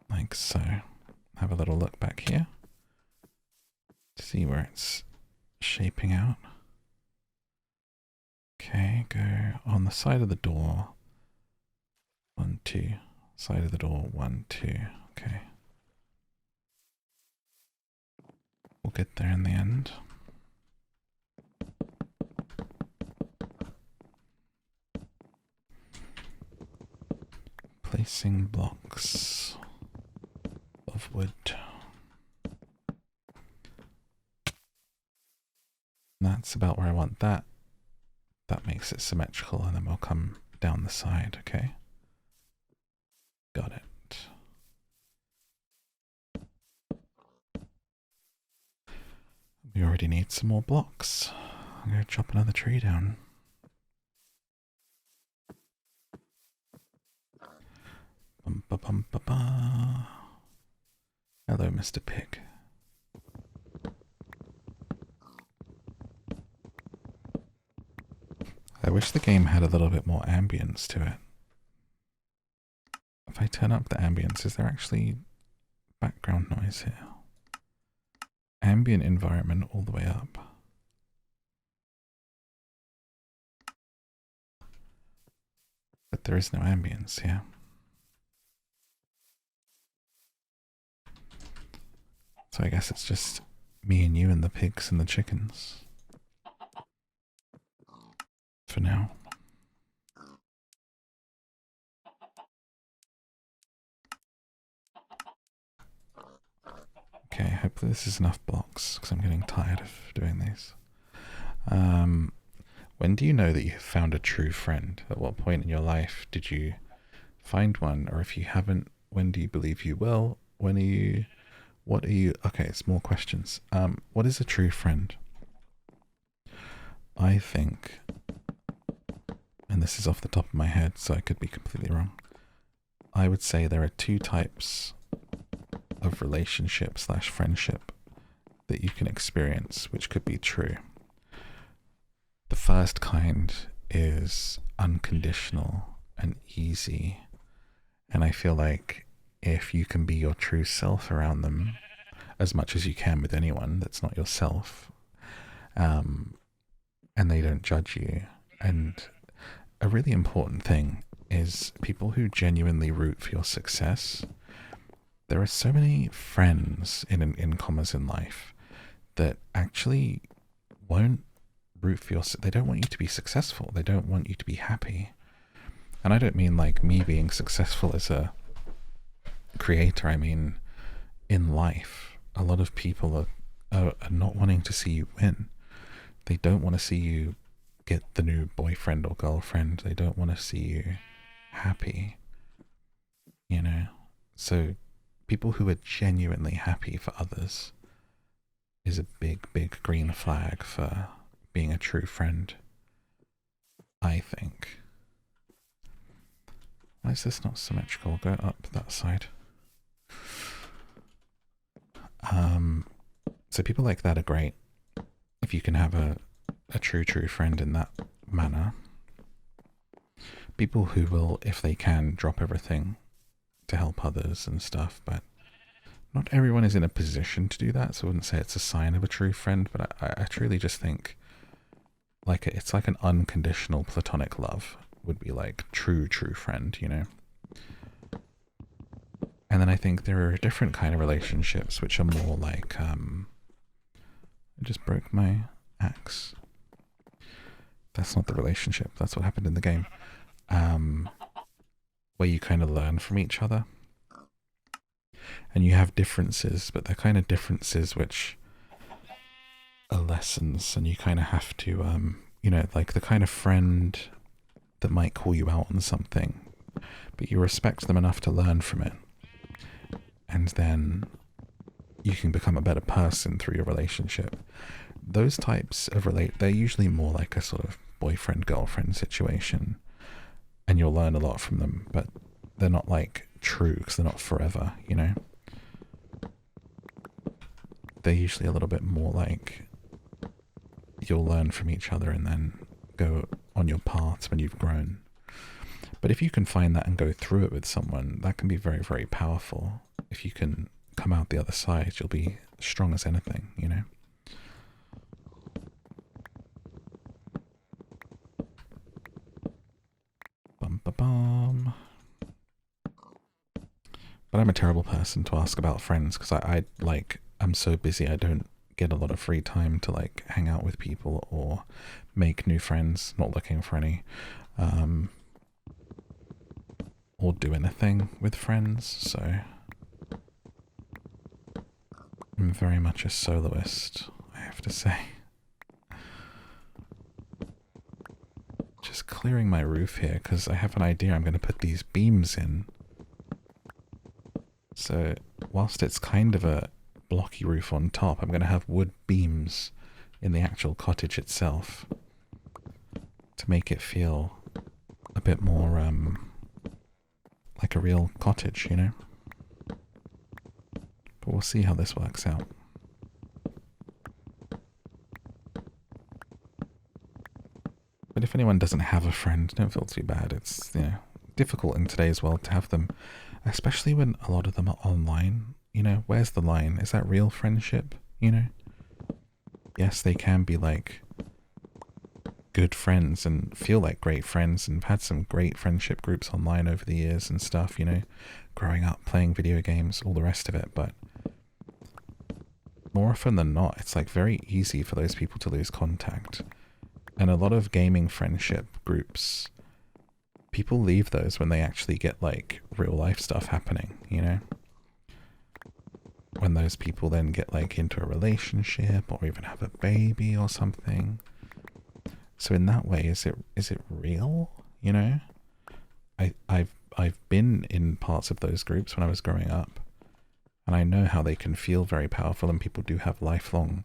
Like so. Have a little look back here to see where it's shaping out. Okay, go on the side of the door. 1, 2. Side of the door, 1, 2. Okay. We'll get there in the end. Placing blocks of wood. That's about where I want that. That makes it symmetrical, and then we'll come down the side, okay? Got it. We already need some more blocks. I'm gonna chop another tree down. Bum, ba, bum, ba, ba. Hello, Mr. Pig. I wish the game had a little bit more ambience to it. If I turn up the ambience, is there actually background noise here? Ambient environment all the way up. But there is no ambience here. So I guess it's just me and you and the pigs and the chickens. For now. Okay, hopefully this is enough blocks, because I'm getting tired of doing these. When do you know that you have found a true friend? At what point in your life did you find one? Or if you haven't, When do you believe you will? When are you... What are you... Okay, it's more questions. What is a true friend? I think, and this is off the top of my head, so I could be completely wrong, I would say there are two types of relationship / friendship that you can experience, which could be true. The first kind is unconditional and easy, and I feel like if you can be your true self around them as much as you can with anyone that's not yourself, and they don't judge you. And a really important thing is people who genuinely root for your success. There are so many friends in commas in life that actually won't root for your... They don't want you to be successful. They don't want you to be happy. And I don't mean like me being successful as a creator. I mean in life. A lot of people are not wanting to see you win. They don't want to see you get the new boyfriend or girlfriend. They don't want to see you happy, you know? So people who are genuinely happy for others is a big, big green flag for being a true friend, I think. Why is this not symmetrical? Go up that side. So people like that are great. If you can have a true friend in that manner. People who will, if they can, drop everything to help others and stuff, but not everyone is in a position to do that, so I wouldn't say it's a sign of a true friend, but I truly just think like it's like an unconditional platonic love would be like true friend, you know? And then I think there are different kind of relationships which are more like, I just broke my axe. That's not the relationship. That's what happened in the game. Where you kind of learn from each other. And you have differences, but they're kind of differences which are lessons. And you kind of have to, you know, like the kind of friend that might call you out on something, but you respect them enough to learn from it. And then you can become a better person through your relationship. Those types of they're usually more like a sort of boyfriend-girlfriend situation, and you'll learn a lot from them, but they're not like true because they're not forever, you know? They're usually a little bit more like you'll learn from each other and then go on your paths when you've grown. But if you can find that and go through it with someone, that can be very, very powerful. If you can come out the other side, you'll be strong as anything, you know? Bum. But I'm a terrible person to ask about friends because I'm so busy I don't get a lot of free time to like hang out with people or make new friends, not looking for any, or do anything with friends, so I'm very much a soloist, I have to say. Just clearing my roof here because I have an idea. I'm going to put these beams in. So whilst it's kind of a blocky roof on top, I'm going to have wood beams in the actual cottage itself to make it feel a bit more like a real cottage, you know? But we'll see how this works out. But if anyone doesn't have a friend, don't feel too bad. It's, you know, difficult in today's world to have them, especially when a lot of them are online. You know, where's the line? Is that real friendship? You know? Yes, they can be like good friends and feel like great friends, and I've had some great friendship groups online over the years and stuff, you know, growing up, playing video games, all the rest of it, but more often than not, it's like very easy for those people to lose contact. And a lot of gaming friendship groups, people leave those when they actually get like real life stuff happening, you know? When those people then get like into a relationship or even have a baby or something. So in that way, is it real? You know? I've been in parts of those groups when I was growing up, and I know how they can feel very powerful, and people do have lifelong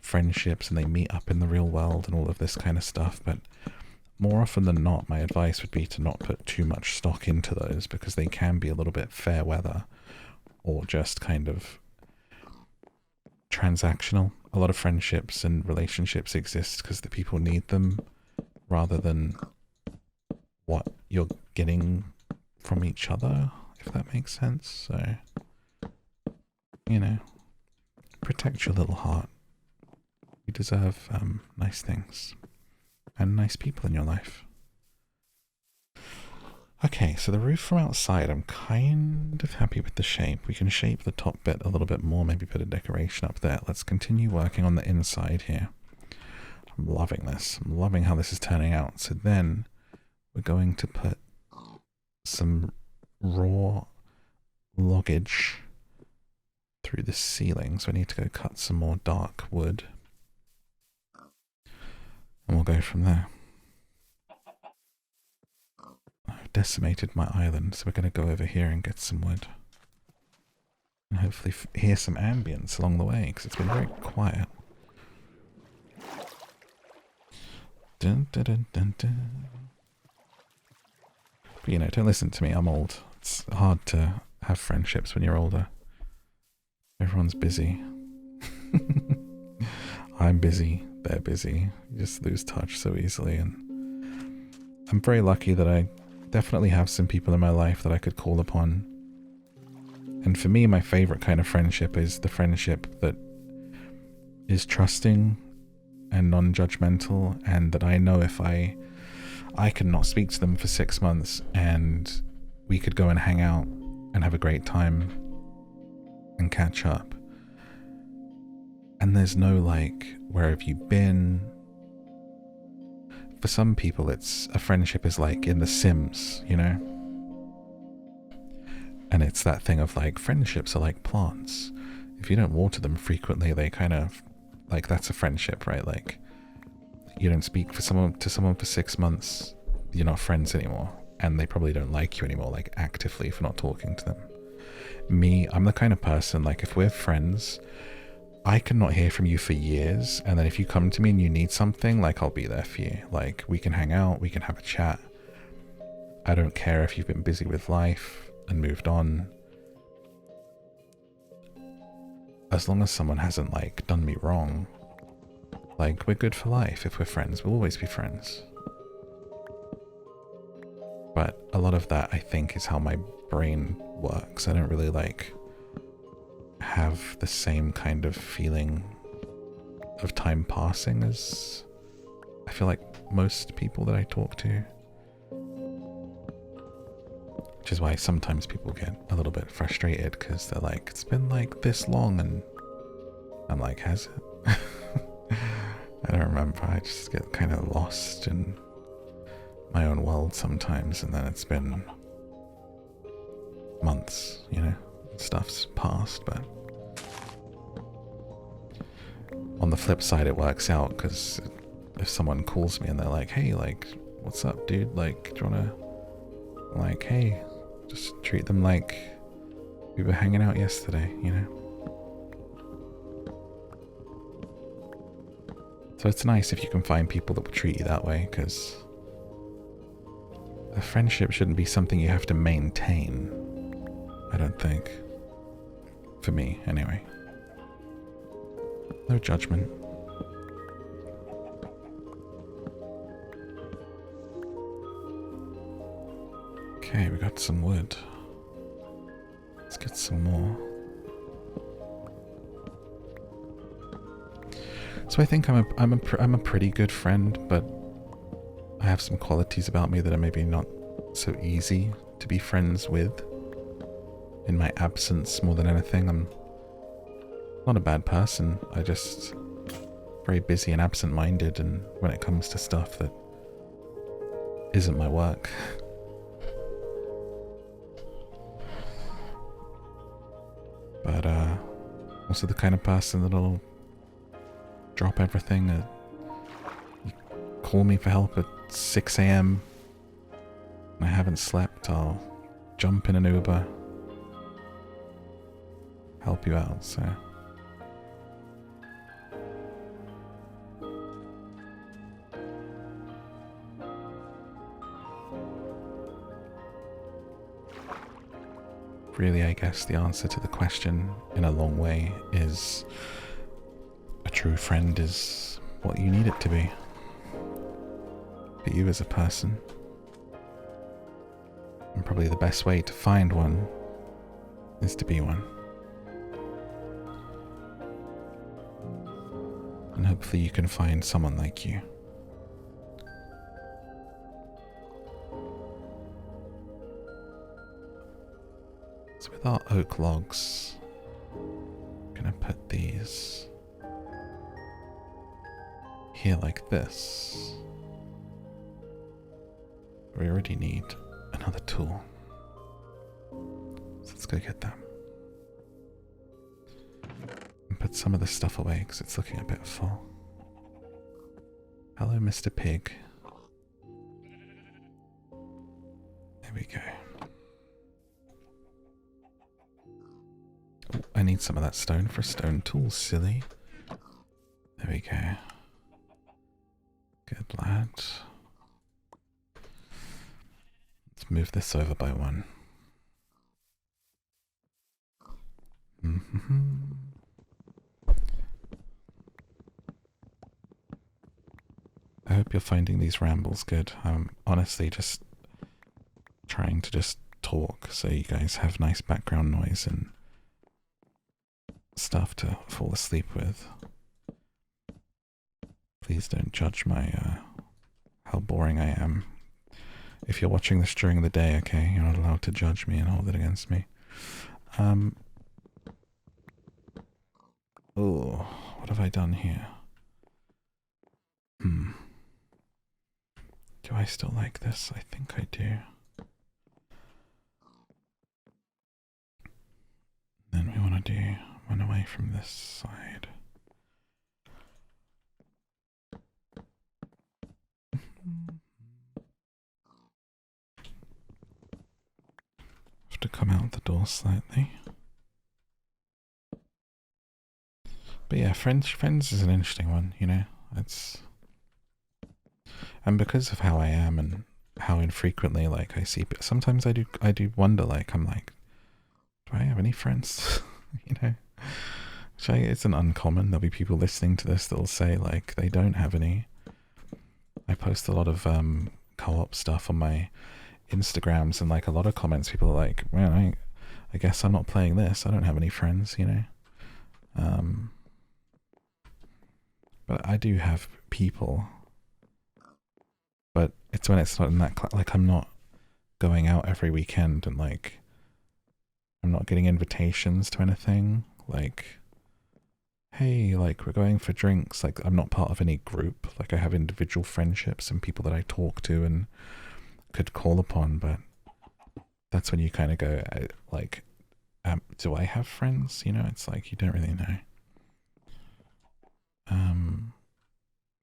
friendships and they meet up in the real world and all of this kind of stuff. But more often than not, my advice would be to not put too much stock into those, because they can be a little bit fair weather or just kind of transactional. A lot of friendships and relationships exist because the people need them rather than what you're getting from each other, if that makes sense. So, you know, protect your little heart. You deserve nice things and nice people in your life. Okay, so the roof from outside, I'm kind of happy with the shape. We can shape the top bit a little bit more, maybe put a decoration up there. Let's continue working on the inside here. I'm loving this. I'm loving how this is turning out. So then we're going to put some raw loggage through the ceiling. So I need to go cut some more dark wood. And we'll go from there. I've decimated my island, so we're going to go over here and get some wood. And hopefully hear some ambience along the way, because it's been very quiet. Dun, dun, dun, dun, dun. But you know, don't listen to me, I'm old. It's hard to have friendships when you're older. Everyone's busy. I'm busy, they're busy. You just lose touch so easily, and I'm very lucky that I definitely have some people in my life that I could call upon. And for me, my favorite kind of friendship is the friendship that is trusting and non-judgmental, and that I know if I can not speak to them for 6 months and we could go and hang out and have a great time and catch up. And there's no like, where have you been? For some people, it's a friendship is like in The Sims, you know? And it's that thing of like, friendships are like plants. If you don't water them frequently, they kind of, like, that's a friendship, right? Like, you don't speak to someone for 6 months, you're not friends anymore. And they probably don't like you anymore, like actively, for not talking to them. Me, I'm the kind of person, like, if we're friends, I cannot hear from you for years, and then if you come to me and you need something, like, I'll be there for you. Like, we can hang out, we can have a chat. I don't care if you've been busy with life and moved on. As long as someone hasn't, like, done me wrong, like, we're good for life. If we're friends, we'll always be friends. But a lot of that, I think, is how my brain works. I don't really, like, have the same kind of feeling of time passing as I feel like most people that I talk to. Which is why sometimes people get a little bit frustrated, because they're like, it's been like this long, and I'm like, has it? I don't remember. I just get kind of lost in my own world sometimes, and then it's been months, you know? Stuff's passed. But on the flip side, it works out, because if someone calls me and they're like, hey, like, what's up, dude? Like, do you wanna, like, hey, just treat them like we were hanging out yesterday, you know? So it's nice if you can find people that will treat you that way, because a friendship shouldn't be something you have to maintain, I don't think. For me, anyway. No judgment. Okay, we got some wood. Let's get some more. So I think I'm a pretty good friend, but I have some qualities about me that are maybe not so easy to be friends with. In my absence, more than anything, I'm not a bad person. I just very busy and absent-minded, and when it comes to stuff that isn't my work. But also the kind of person that'll drop everything. You call me for help at 6 AM and I haven't slept, I'll jump in an Uber, help you out, so... Really, I guess the answer to the question in a long way is a true friend is what you need it to be. For you as a person. And probably the best way to find one is to be one. And hopefully you can find someone like you. So with our oak logs, I'm gonna put these here like this. We already need another tool. So let's go get that. And put some of this stuff away because it's looking a bit full. Hello, Mr. Pig. There we go. Oh, I need some of that stone for a stone tool, silly. There we go. Good lad. Let's move this over by one. I hope you're finding these rambles good. I'm honestly just trying to just talk so you guys have nice background noise and stuff to fall asleep with. Please don't judge my how boring I am. If you're watching this during the day, okay, you're not allowed to judge me and hold it against me. Oh, what have I done here? Do I still like this? I think I do. Then we want to do one away from this side. Have to come out the door slightly. But yeah, friends is an interesting one, you know. And because of how I am and how infrequently like I see, sometimes I do wonder, like I'm like, do I have any friends? You know, which isn't uncommon. There'll be people listening to this that'll say like they don't have any. I post a lot of co-op stuff on my Instagrams, and like a lot of comments, people are like, well, I guess I'm not playing this. I don't have any friends, you know. But I do have people. But it's when it's not in that, like I'm not going out every weekend and like I'm not getting invitations to anything. Like, hey, like we're going for drinks. Like I'm not part of any group. Like I have individual friendships and people that I talk to and could call upon. But that's when you kind of go, like, do I have friends? You know, it's like you don't really know.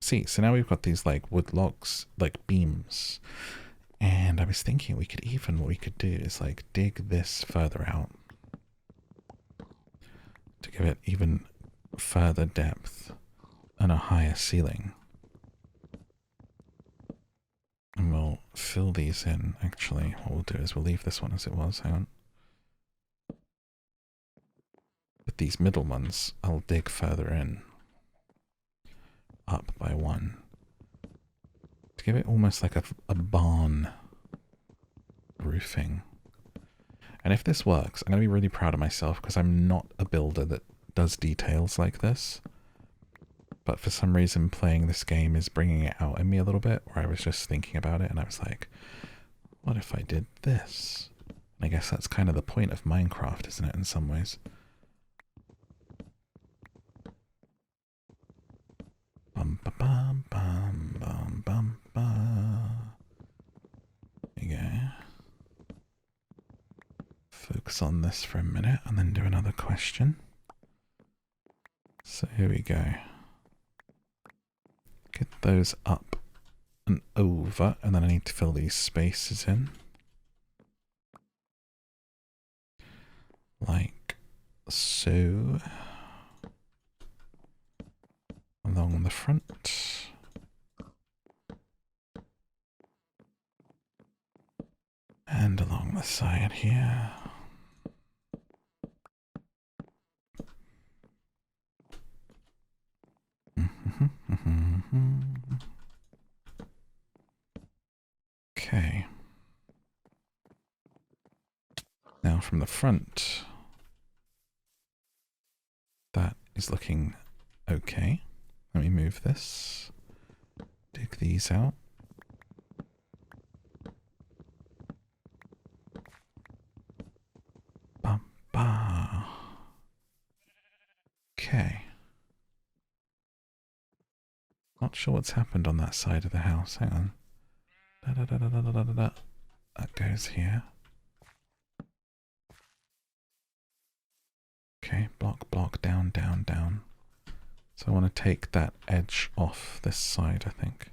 See, so now we've got these like wood logs, like beams, and I was thinking what we could do is like dig this further out to give it even further depth and a higher ceiling. And we'll fill these in. Actually, what we'll do is we'll leave this one as it was. Hang on. With these middle ones, I'll dig further in. Up by one. To give it almost like a barn roofing. And if this works, I'm going to be really proud of myself because I'm not a builder that does details like this. But for some reason playing this game is bringing it out in me a little bit, where I was just thinking about it and I was like, what if I did this? And I guess that's kind of the point of Minecraft, isn't it, in some ways? Bum ba bum bum bum bum ba. There you go. Focus on this for a minute and then do another question. So here we go. Get those up and over, and then I need to fill these spaces in. So, along the front. And along the side here. Okay. Now from the front, that is looking okay. Let me move this. Dig these out. Ba. Okay. Not sure what's happened on that side of the house. Hang on. That goes here. Okay, block, down, down, down. So I want to take that edge off this side, I think.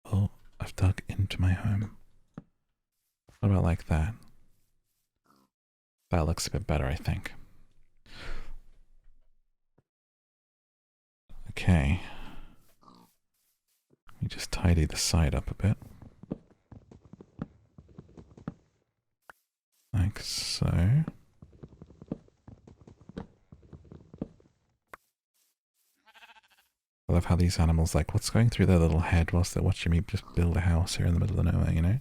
Oh, I've dug into my home. What about like that? That looks a bit better, I think. Okay. Let me just tidy the side up a bit. Like so. I love how these animals, like, what's going through their little head whilst they're watching me just build a house here in the middle of nowhere, you know?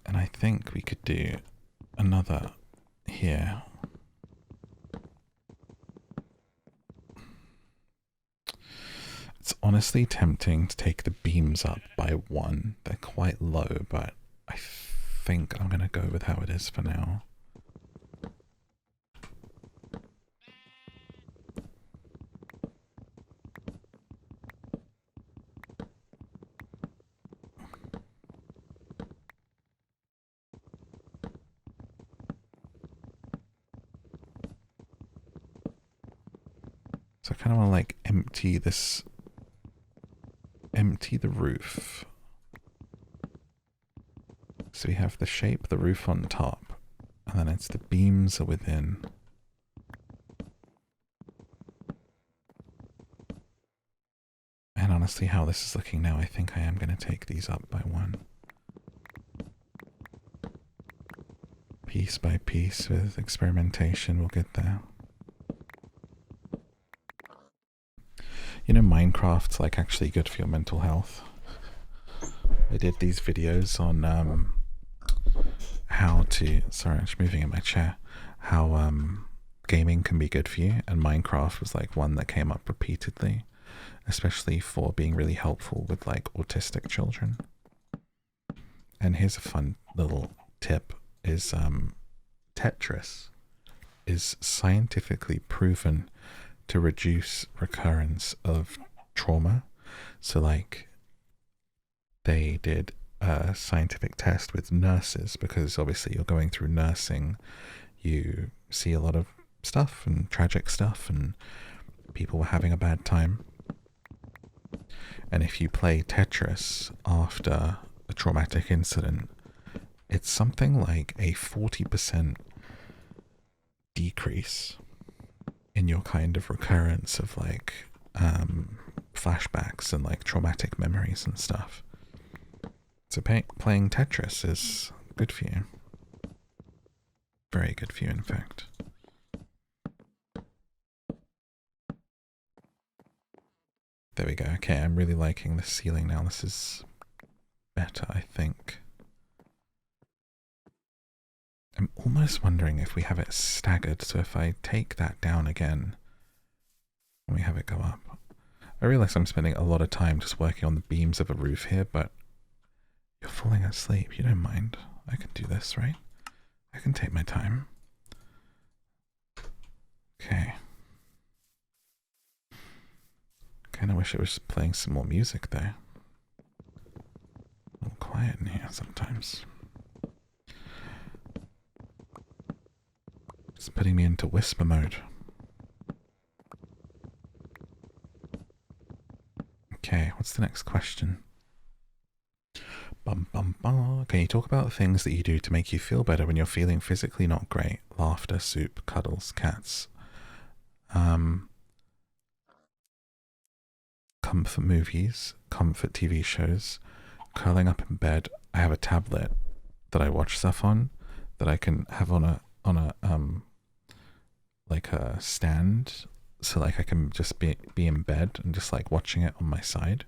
And I think we could do another here. It's honestly tempting to take the beams up by 1. They're quite low, but I think I'm going to go with how it is for now. So I kind of want to like empty the roof. So we have the shape, the roof on top, and then it's the beams are within. And honestly, how this is looking now, I think I am going to take these up by 1. Piece by piece with experimentation, we'll get there. You know, Minecraft's like actually good for your mental health. I did these videos on how to, sorry, I'm just moving in my chair, how gaming can be good for you, and Minecraft was like one that came up repeatedly, especially for being really helpful with like autistic children. And here's a fun little tip, is Tetris is scientifically proven to reduce recurrence of trauma. So like they did a scientific test with nurses, because obviously you're going through nursing, you see a lot of stuff and tragic stuff, and people were having a bad time. And if you play Tetris after a traumatic incident, it's something like a 40% decrease in your kind of recurrence of like flashbacks and like traumatic memories and stuff. So playing Tetris is good for you. Very good for you, in fact. There we go. Okay, I'm really liking the ceiling now. This is better, I think. I'm almost wondering if we have it staggered, so if I take that down again and we have it go up. I realize I'm spending a lot of time just working on the beams of a roof here, but you're falling asleep. You don't mind. I can do this, right? I can take my time. Okay. Kinda wish it was playing some more music there. A little quiet in here sometimes. It's putting me into whisper mode. Okay, what's the next question? Bum, bum, bum. Can you talk about things that you do to make you feel better when you're feeling physically not great? Laughter, soup, cuddles, cats. Comfort movies, comfort TV shows, curling up in bed. I have a tablet that I watch stuff on that I can have on a like a stand, so like I can just be in bed and just like watching it on my side.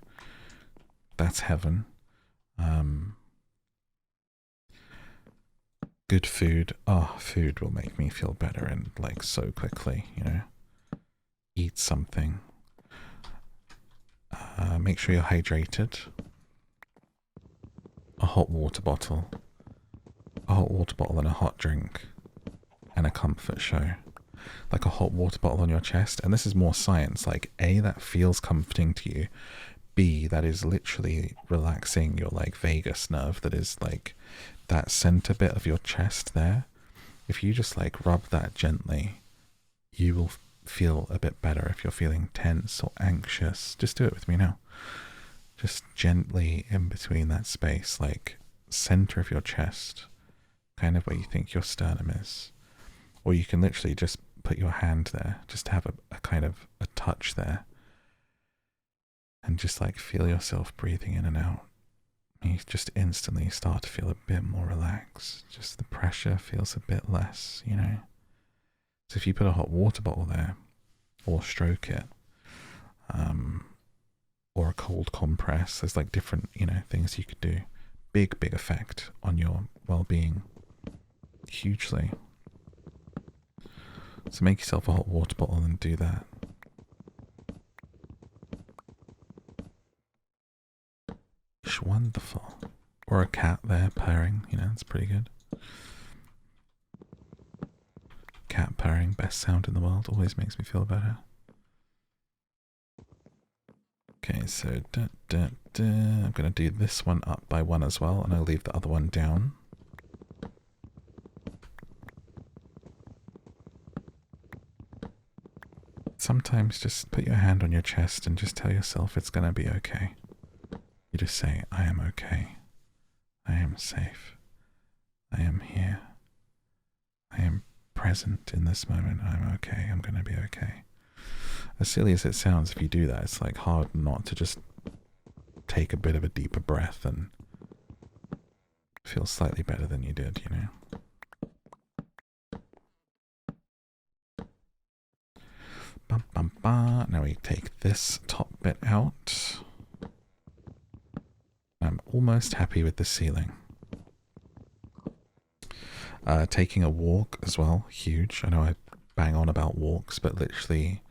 That's heaven. Good food. Oh, food will make me feel better and like so quickly, you know. Eat something. Make sure you're hydrated. A hot water bottle. A hot water bottle and a hot drink. And a comfort show. Like a hot water bottle on your chest. And this is more science. Like A, that feels comforting to you. B, that is literally relaxing your like vagus nerve. That is like that center bit of your chest there. If you just like rub that gently, you will feel a bit better. If you're feeling tense or anxious, just do it with me now. Just gently in between that space, like center of your chest, kind of where you think your sternum is. Or you can literally just put your hand there, just have a kind of a touch there. And just like feel yourself breathing in and out. You just instantly start to feel a bit more relaxed. Just the pressure feels a bit less, you know. So if you put a hot water bottle there, or stroke it, or a cold compress, there's like different, you know, things you could do. Big effect on your well-being. Hugely. So make yourself a hot water bottle and do that. It's wonderful. Or a cat there purring, you know, it's pretty good. Cat purring, best sound in the world, always makes me feel better. Okay, so I'm going to do this one up by one as well, and I'll leave the other one down. Sometimes just put your hand on your chest and just tell yourself it's going to be okay. You just say, I am okay. I am safe. I am here. I am present in this moment. I'm okay. I'm going to be okay. As silly as it sounds, if you do that, it's like hard not to just take a bit of a deeper breath and feel slightly better than you did, you know? Bum, bum, bum. Now we take this top bit out. I'm almost happy with the ceiling. Taking a walk as well, huge. I know I bang on about walks, but literally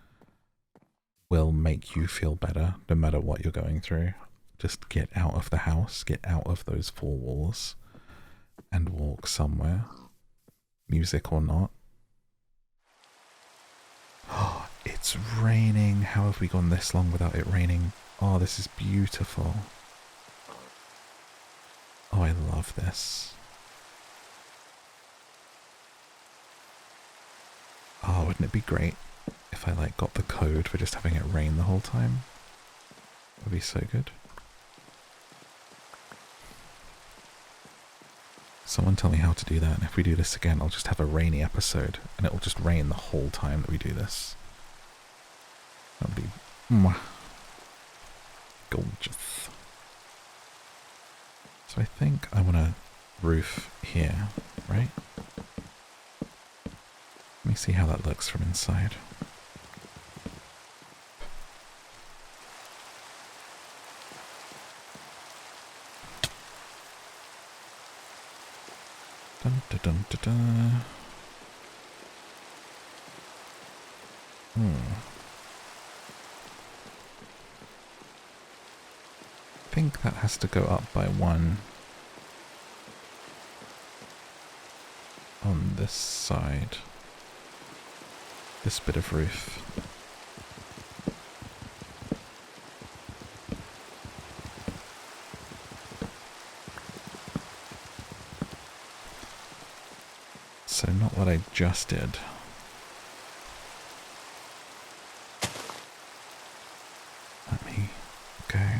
will make you feel better no matter what you're going through. Just get out of the house, get out of those four walls, and walk somewhere, music or not. Oh, it's raining. How have we gone this long without it raining? Oh, this is beautiful. Oh, I love this. Oh, wouldn't it be great if I like got the code for just having it rain the whole time? That would be so good. Someone tell me how to do that, and if we do this again, I'll just have a rainy episode, and it'll just rain the whole time that we do this. That would be gorgeous. So I think I want a roof here, right? Let me see how that looks from inside. Dun, dun, dun, dun, dun. I think that has to go up by one on this side. This bit of roof. So not what I just did. Let me, okay.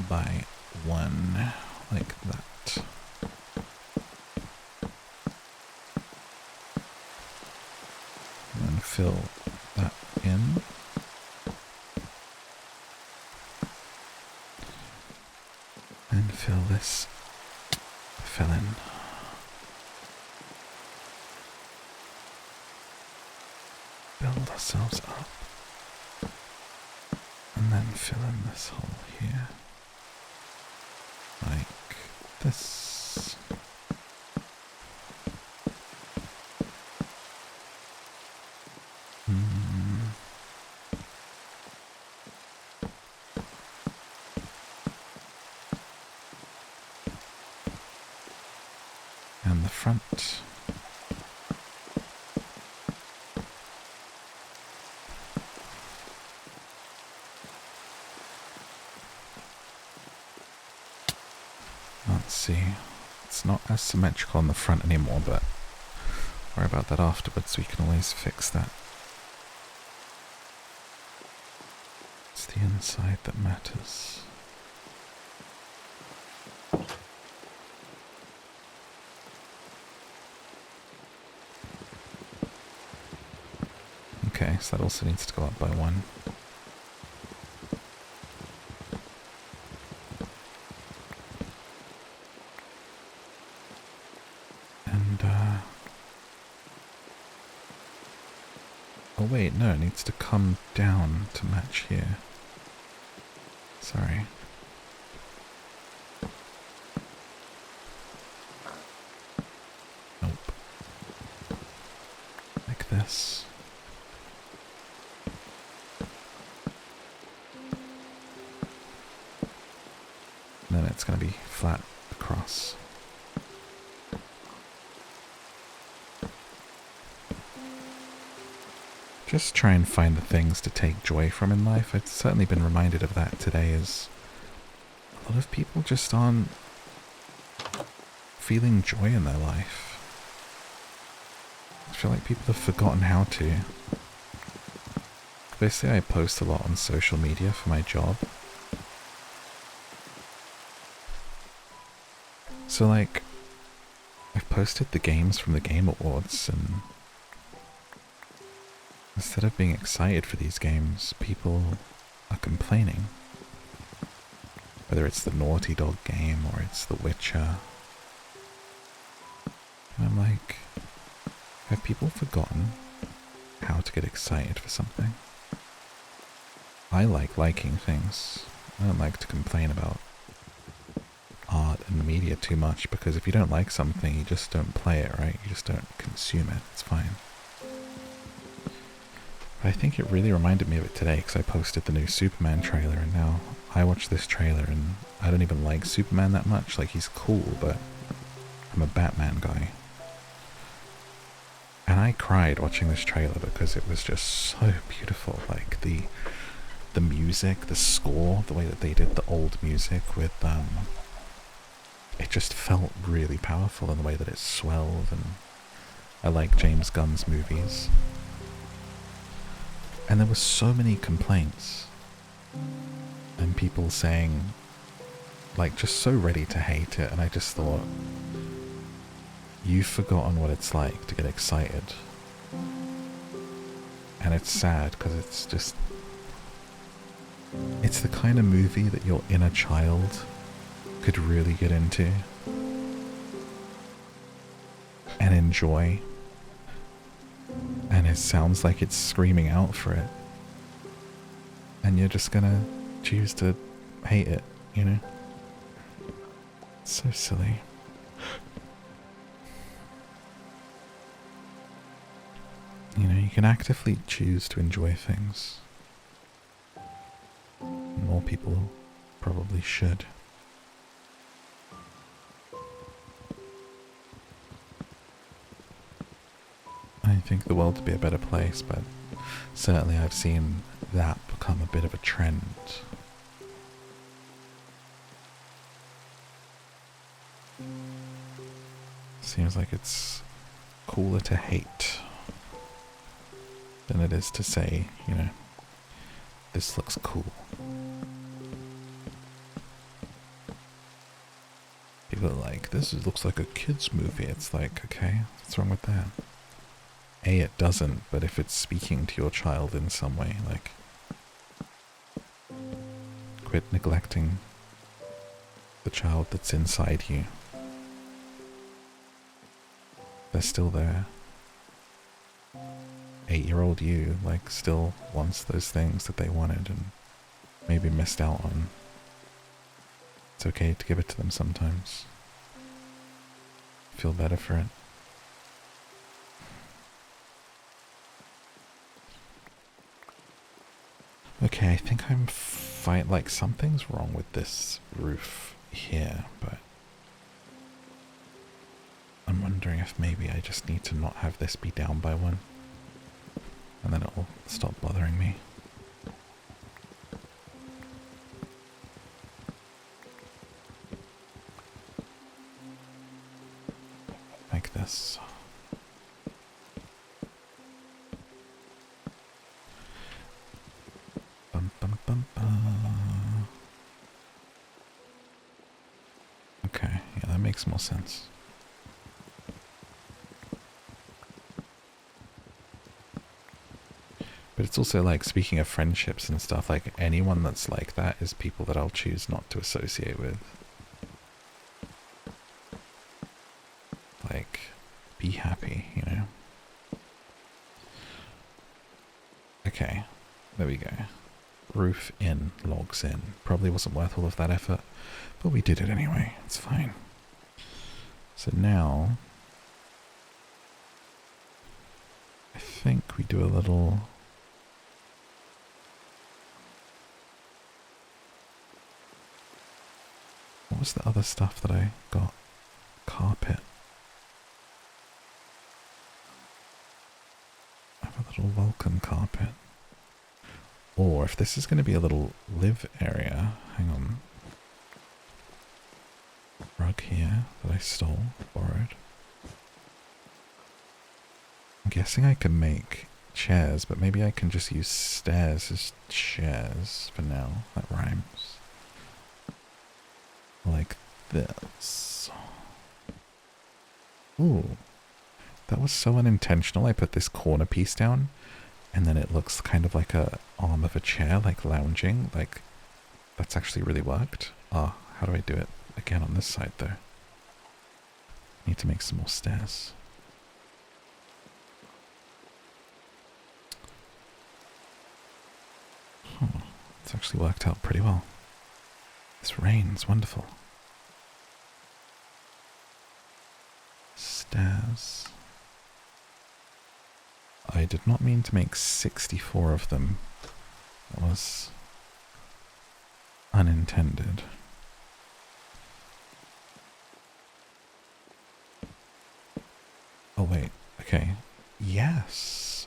by 1, like that. And then fill that in. And fill this fill in. Build ourselves up. And then fill in this hole here. Like this. And the front. Let's see. It's not as symmetrical on the front anymore, but worry about that afterwards. We can always fix that. It's the inside that matters. Okay, so that also needs to go up by 1. And, oh wait, no, it needs to come down to match here. Sorry. Nope. Like this. And then it's going to be flat across. Just try and find the things to take joy from in life. I've certainly been reminded of that today, as a lot of people just aren't feeling joy in their life. I feel like people have forgotten how to. Basically, I post a lot on social media for my job. So like, I've posted the games from the Game Awards, and instead of being excited for these games, people are complaining. Whether it's the Naughty Dog game or it's The Witcher. And I'm like, have people forgotten how to get excited for something? I like liking things. I don't like to complain about art and media too much, because if you don't like something, you just don't play it, right? You just don't consume it. It's fine. But I think it really reminded me of it today, because I posted the new Superman trailer, and now I watch this trailer and I don't even like Superman that much. Like, he's cool, but I'm a Batman guy. And I cried watching this trailer because it was just so beautiful. Like, the music, the score, the way that they did the old music with it just felt really powerful in the way that it swelled, and I like James Gunn's movies. And there were so many complaints, and people saying, like, just so ready to hate it, and I just thought, you've forgotten what it's like to get excited. And it's sad, because it's just, it's the kind of movie that your inner child could really get into and enjoy, and it sounds like it's screaming out for it, and you're just gonna choose to hate it, you know? It's so silly. You know, you can actively choose to enjoy things. More people probably should. I think the world to be a better place, but certainly I've seen that become a bit of a trend. Seems like it's cooler to hate than it is to say, you know, this looks cool. People are like, looks like a kid's movie. It's like, okay, what's wrong with that? A, it doesn't, but if it's speaking to your child in some way, like, quit neglecting the child that's inside you. They're still there. 8-year-old you, like, still wants those things that they wanted and maybe missed out on. It's okay to give it to them sometimes. Feel better for it. Okay, I think I'm fine. Like, something's wrong with this roof here, but I'm wondering if maybe I just need to not have this be down by one, and then it'll stop bothering me. Like this. Bum, bum, bum, bum. Okay, yeah, that makes more sense. But it's also like, speaking of friendships and stuff, like anyone that's like that is people that I'll choose not to associate with. Like, be happy, you know? Okay, there we go. Roof in, logs in. Probably wasn't worth all of that effort, but we did it anyway. It's fine. So now, I think we do a little... What was the other stuff that I got? Carpet. I have a little welcome carpet. Or if this is going to be a little live area, hang on. Rug here that I stole, borrowed. I'm guessing I can make chairs, but maybe I can just use stairs as chairs for now. That rhymes. Like this. Ooh. That was so unintentional. I put this corner piece down, and then it looks kind of like a arm of a chair, like lounging. Like, that's actually really worked. Ah, how do I do it again on this side, though? Need to make some more stairs. Huh. It's actually worked out pretty well. This rain's wonderful. Stairs. I did not mean to make 64 of them. That was unintended. Oh wait, okay. Yes!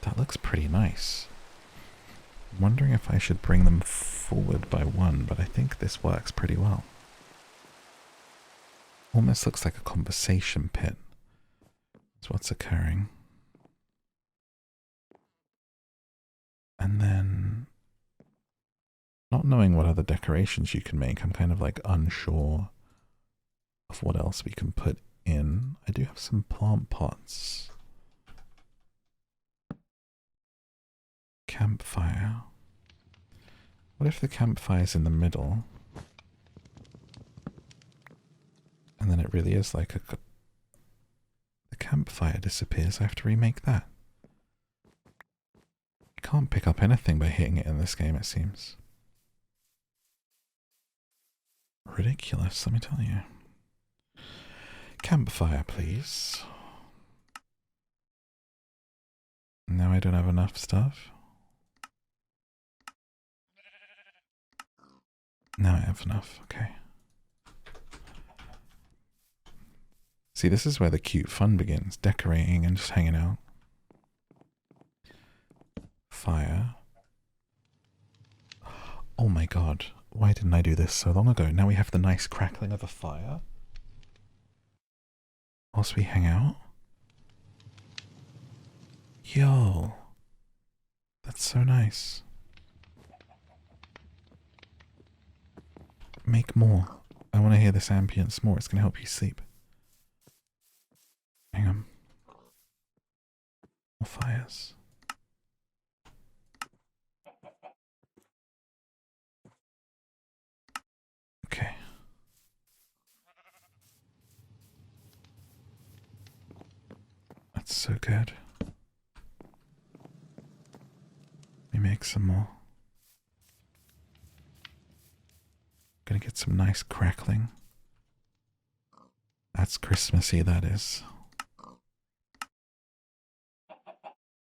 That looks pretty nice. I'm wondering if I should bring them forward by one, but I think this works pretty well. Almost looks like a conversation pit. That's what's occurring. And then, not knowing what other decorations you can make, I'm kind of like unsure of what else we can put in. I do have some plant pots. Campfire. What if the campfire's in the middle? And then it really is like a... The campfire disappears. I have to remake that. You can't pick up anything by hitting it in this game, it seems. Ridiculous, let me tell you. Campfire, please. Now I don't have enough stuff. Now I have enough, okay. See, this is where the cute fun begins. Decorating and just hanging out. Fire. Oh my god. Why didn't I do this so long ago? Now we have the nice crackling of a fire. Whilst we hang out. Yo. That's so nice. Make more. I want to hear this ambience more. It's going to help you sleep. Hang on. More fires. Okay. That's so good. Let me make some more. Gonna get some nice crackling. That's Christmassy, that is.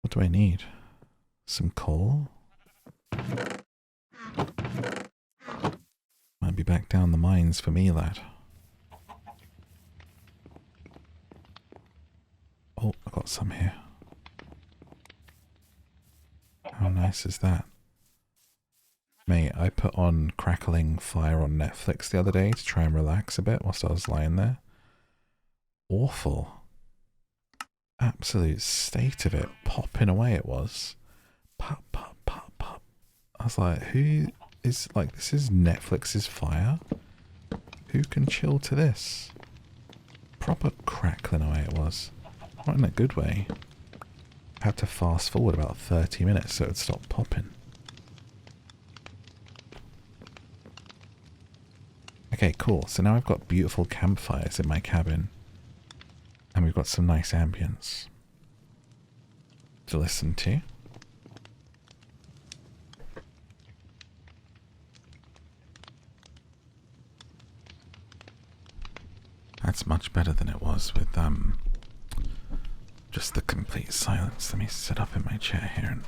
What do I need? Some coal? Might be back down the mines for me, lad. Oh, I got some here. How nice is that? Mate, I put on Crackling Fire on Netflix the other day to try and relax a bit whilst I was lying there. Awful. Absolute state of it. Popping away it was. Pop, pop, pop, pop. I was like, who is, like, this is Netflix's Fire? Who can chill to this? Proper crackling away it was. Not in a good way. I had to fast forward about 30 minutes so it would stop popping. Okay, cool. So now I've got beautiful campfires in my cabin. And we've got some nice ambience to listen to. That's much better than it was with just the complete silence. Let me sit up in my chair here and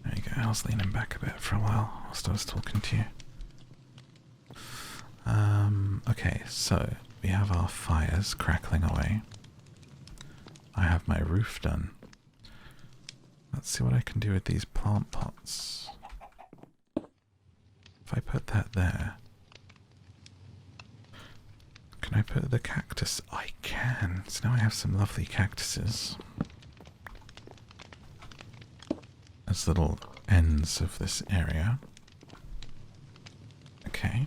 there you go. I was leaning back a bit for a while whilst I was talking to you. Okay, so we have our fires crackling away. I have my roof done. Let's see what I can do with these plant pots. If I put that there, can I put the cactus? I can. So now I have some lovely cactuses as little ends of this area. Okay.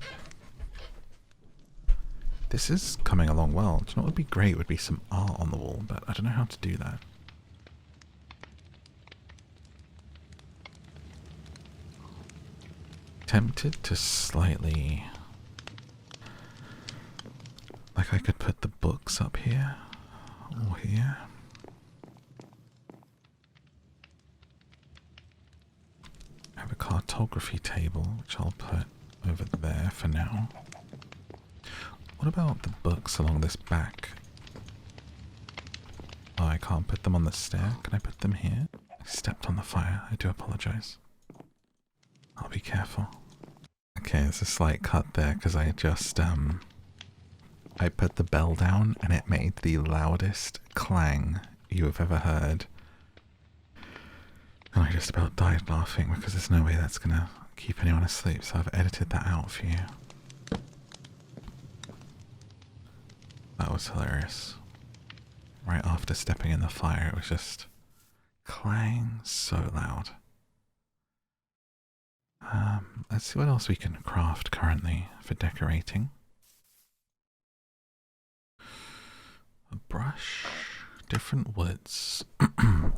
This is coming along well. Do you know what would be great? Would be some art on the wall, but I don't know how to do that. Tempted to slightly... Like I could put the books up here, or here. I have a cartography table, which I'll put over there for now. What about the books along this back? Oh, I can't put them on the stair. Can I put them here? I stepped on the fire. I do apologize. I'll be careful. Okay, there's a slight cut there because I just, I put the bell down and it made the loudest clang you have ever heard. And I just about died laughing because there's no way that's gonna keep anyone asleep, so I've edited that out for you. That was hilarious. Right after stepping in the fire, it was just clang so loud. Let's see what else we can craft currently for decorating. A brush, different woods,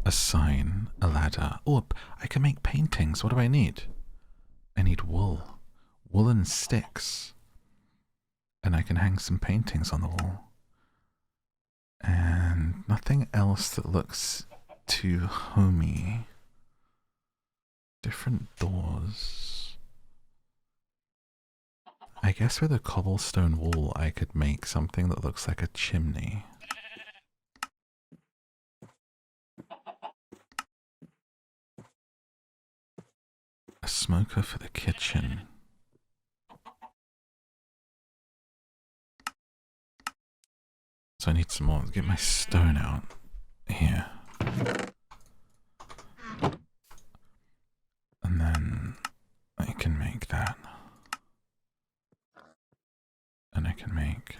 a sign, a ladder. Oh, I can make paintings. What do I need? I need wool. Woolen sticks. And I can hang some paintings on the wall. And nothing else that looks too homey. Different doors. I guess with a cobblestone wall I could make something that looks like a chimney. A smoker for the kitchen. So I need some more. Get my stone out here. And then I can make that. And I can make...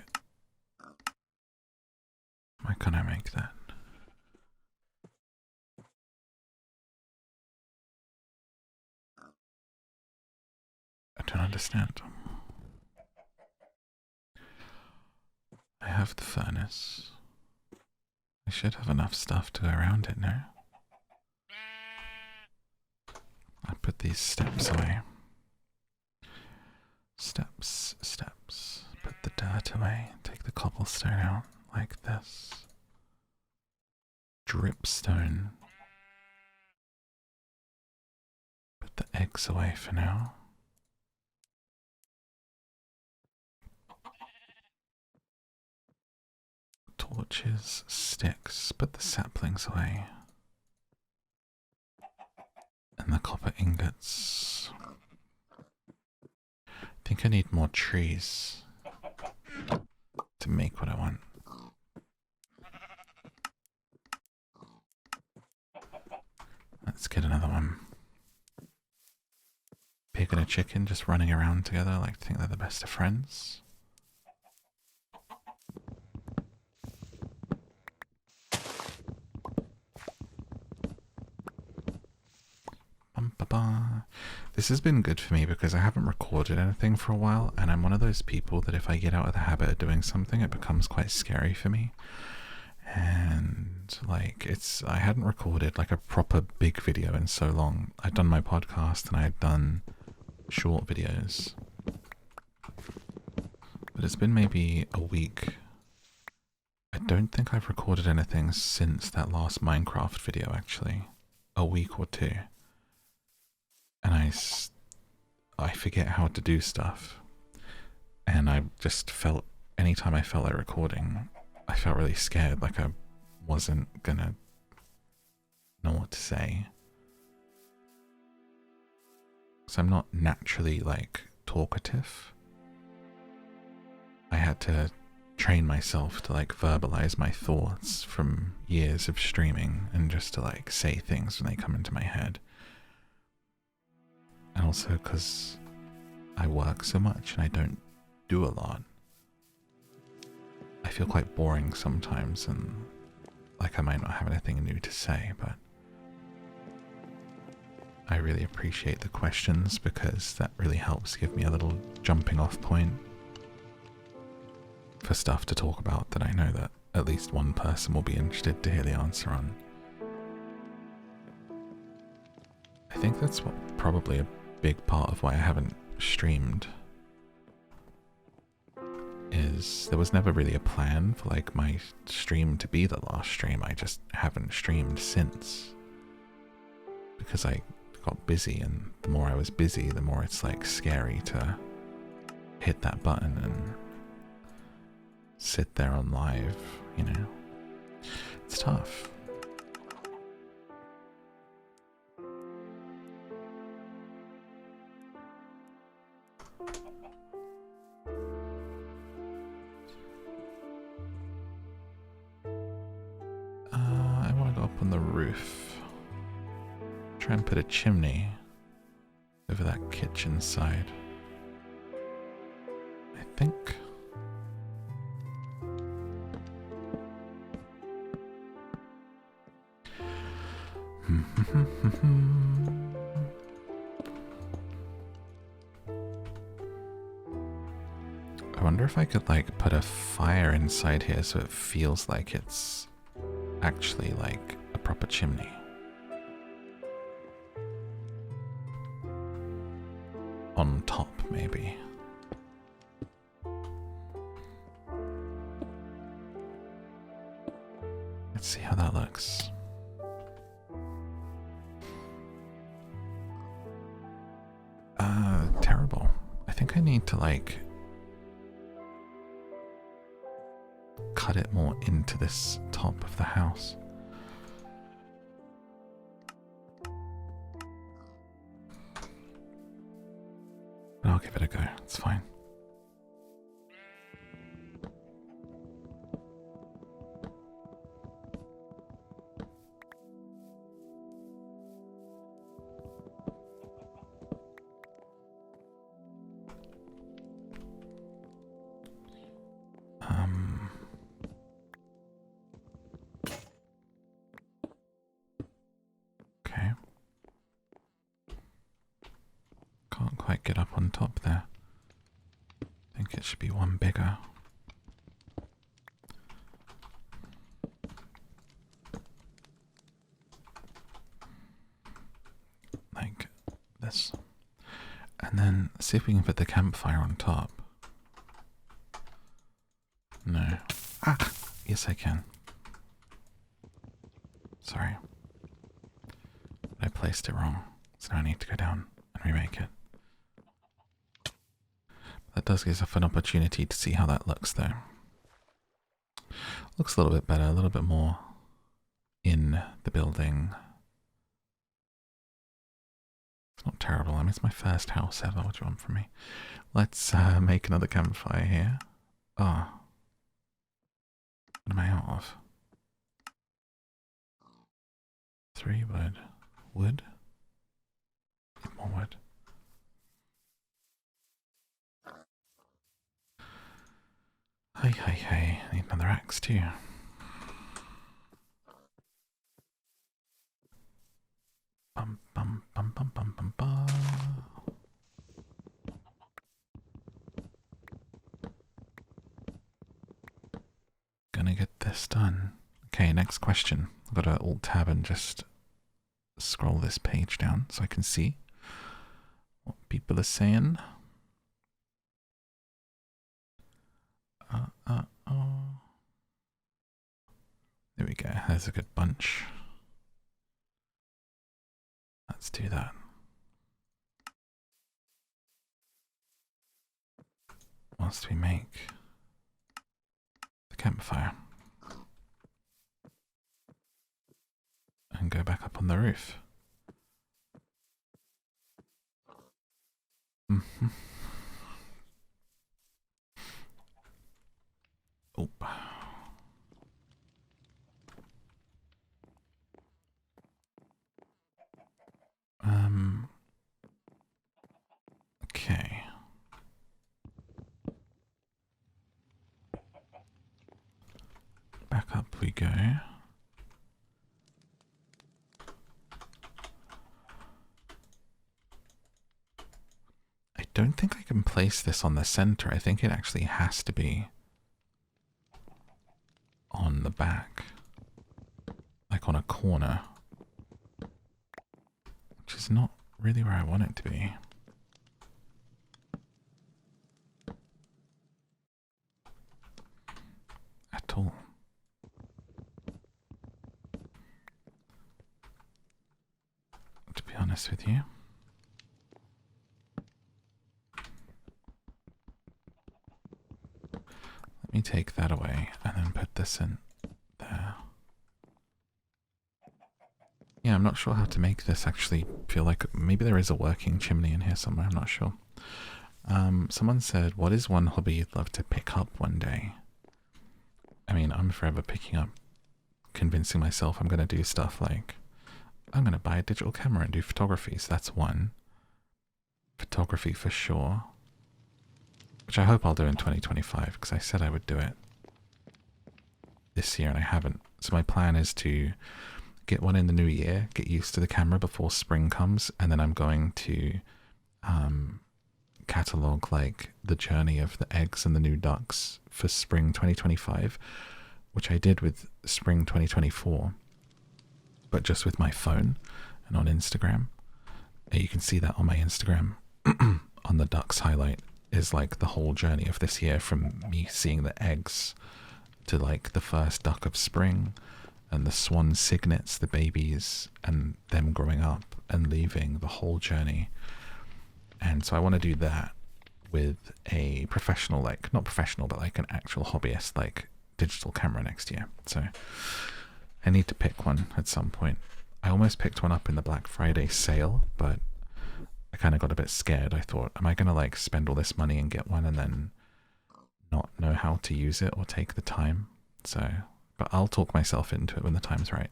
Why can't I make that? I don't understand. I have the furnace. I should have enough stuff to go around it now. I put these steps away. Steps, steps. Put the dirt away. Take the cobblestone out like this. Dripstone. Put the eggs away for now. Torches, sticks. Put the saplings away. And the copper ingots. I think I need more trees to make what I want. Let's get another one. Pig and a chicken just running around together like to think they're the best of friends. This has been good for me because I haven't recorded anything for a while, and I'm one of those people that if I get out of the habit of doing something, it becomes quite scary for me. And like I hadn't recorded like a proper big video in so long. I'd done my podcast and I had done short videos, but it's been maybe a week. I don't think I've recorded anything since that last Minecraft video, actually. A week or two. And I forget how to do stuff. And I just felt, anytime I felt like recording, I felt really scared, like I wasn't gonna know what to say. So I'm not naturally like talkative. I had to train myself to like verbalize my thoughts from years of streaming and just to like say things when they come into my head. And also because I work so much and I don't do a lot, I feel quite boring sometimes and like I might not have anything new to say, but I really appreciate the questions because that really helps give me a little jumping off point for stuff to talk about that I know that at least one person will be interested to hear the answer on. I think that's probably a big part of why I haven't streamed, is there was never really a plan for like my stream to be the last stream. I just haven't streamed since because I got busy, and the more I was busy, the more it's like scary to hit that button and sit there on live, you know. It's tough. I want to go up on the roof. Try and put a chimney over that kitchen side. I think. I wonder if I could like put a fire inside here so it feels like it's actually like a proper chimney. On top, maybe. Let's see how that looks. Terrible. I think I need to like cut it more into this top of the house. But I'll give it a go, it's fine. Okay. Can't quite get up on top there. I think it should be one bigger. this. And then see if we can put the campfire on top. No. Ah! Yes, I can. Sorry. I placed it wrong. So now I need to go down and remake it. That does give us an opportunity to see how that looks, though. Looks a little bit better, a little bit more in the building. It's not terrible. I mean, it's my first house ever. What do you want from me? Let's make another campfire here. Oh. What am I out of? 3 wood. Wood? More wood. Hey. I need another axe too. Bum. Gonna get this done. Okay, next question. I've got to alt tab and just scroll this page down so I can see what people are saying. There we go. There's a good bunch. Let's do that. Whilst we make the campfire. And go back up on the roof. Oh. Okay. Back up we go. I don't think I can place this on the center. I think it actually has to be on the back. Like on a corner. Which is not really where I want it to be. At all. To be honest with you. Let me take that away and then put this in there. Yeah, I'm not sure how to make this actually feel like... Maybe there is a working chimney in here somewhere, I'm not sure. Someone said, what is one hobby you'd love to pick up one day? I mean, I'm forever picking up, convincing myself I'm going to do stuff like, I'm going to buy a digital camera and do photography, so that's one. Photography for sure. Which I hope I'll do in 2025, because I said I would do it this year and I haven't. So my plan is to get one in the new year, get used to the camera before spring comes, and then I'm going to catalog like the journey of the eggs and the new ducks for spring 2025, which I did with spring 2024, but just with my phone and on Instagram. And you can see that on my Instagram on the ducks highlight is like the whole journey of this year, from me seeing the eggs to like the first duck of spring and the swan cygnets, the babies, and them growing up and leaving, the whole journey. And so I want to do that with a professional, like, not professional, but like an actual hobbyist, like digital camera next year. So I need to pick one at some point. I almost picked one up in the Black Friday sale, but I kind of got a bit scared. I thought, am I going to like spend all this money and get one and then not know how to use it or take the time? So, but I'll talk myself into it when the time's right.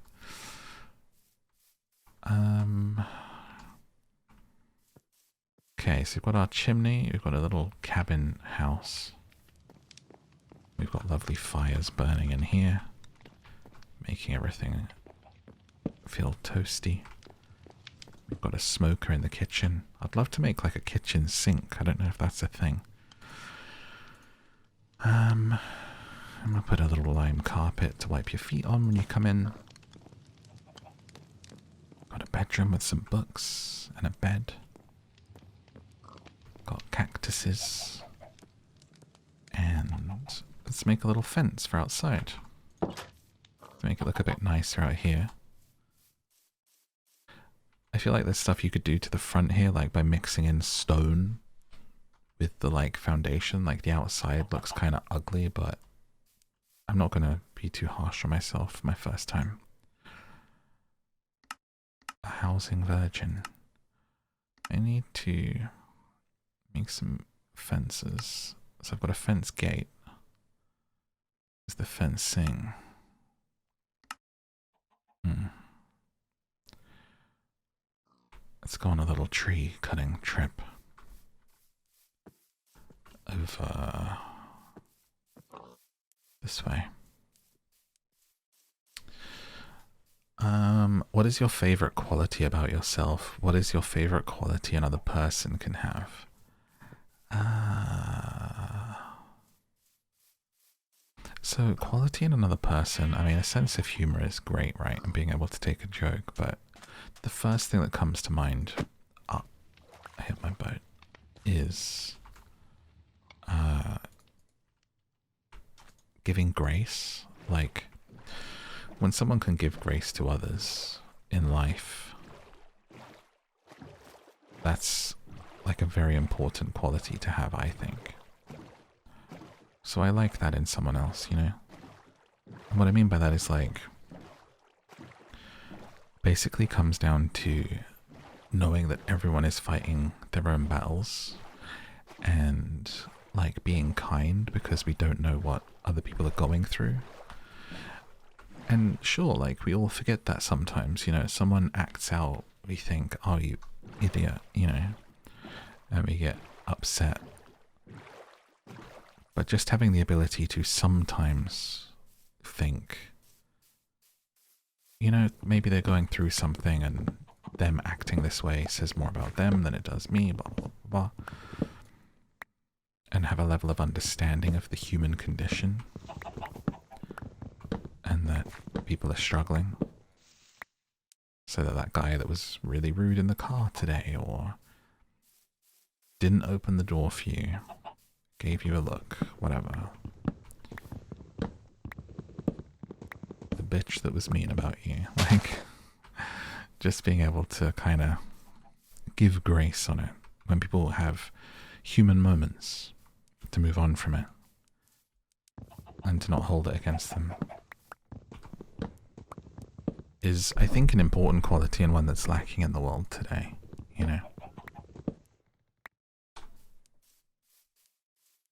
Okay, so we've got our chimney, we've got a little cabin house. We've got lovely fires burning in here, making everything feel toasty. We've got a smoker in the kitchen. I'd love to make like a kitchen sink. I don't know if that's a thing. I'm gonna put a little lime carpet to wipe your feet on when you come in. Got a bedroom with some books and a bed. crevices. And let's make a little fence for outside. To make it look a bit nicer out here. I feel like there's stuff you could do to the front here, like by mixing in stone with the like foundation. Like the outside looks kind of ugly, but I'm not gonna be too harsh on myself my first time. A housing virgin. I need to make some fences. So I've got a fence gate. Is the fencing? Let's go on a little tree cutting trip over this way. What is your favorite quality about yourself? What is your favorite quality another person can have? So quality in another person, I mean, a sense of humor is great, right? And being able to take a joke, but the first thing that comes to mind, I hit my boat, is giving grace. Like, when someone can give grace to others in life, that's like a very important quality to have, I think. So I like that in someone else, you know? And what I mean by that is like, basically comes down to knowing that everyone is fighting their own battles and like being kind because we don't know what other people are going through. And sure, like we all forget that sometimes, you know, someone acts out, we think, oh, you idiot, you know, and we get upset. But just having the ability to sometimes think, you know, maybe they're going through something and them acting this way says more about them than it does me, blah, blah, blah, blah. And have a level of understanding of the human condition and that people are struggling. So that guy that was really rude in the car today or didn't open the door for you, gave you a look, whatever. The bitch that was mean about you. Like, just being able to kind of give grace on it when people have human moments, to move on from it and to not hold it against them is, I think, an important quality and one that's lacking in the world today, you know?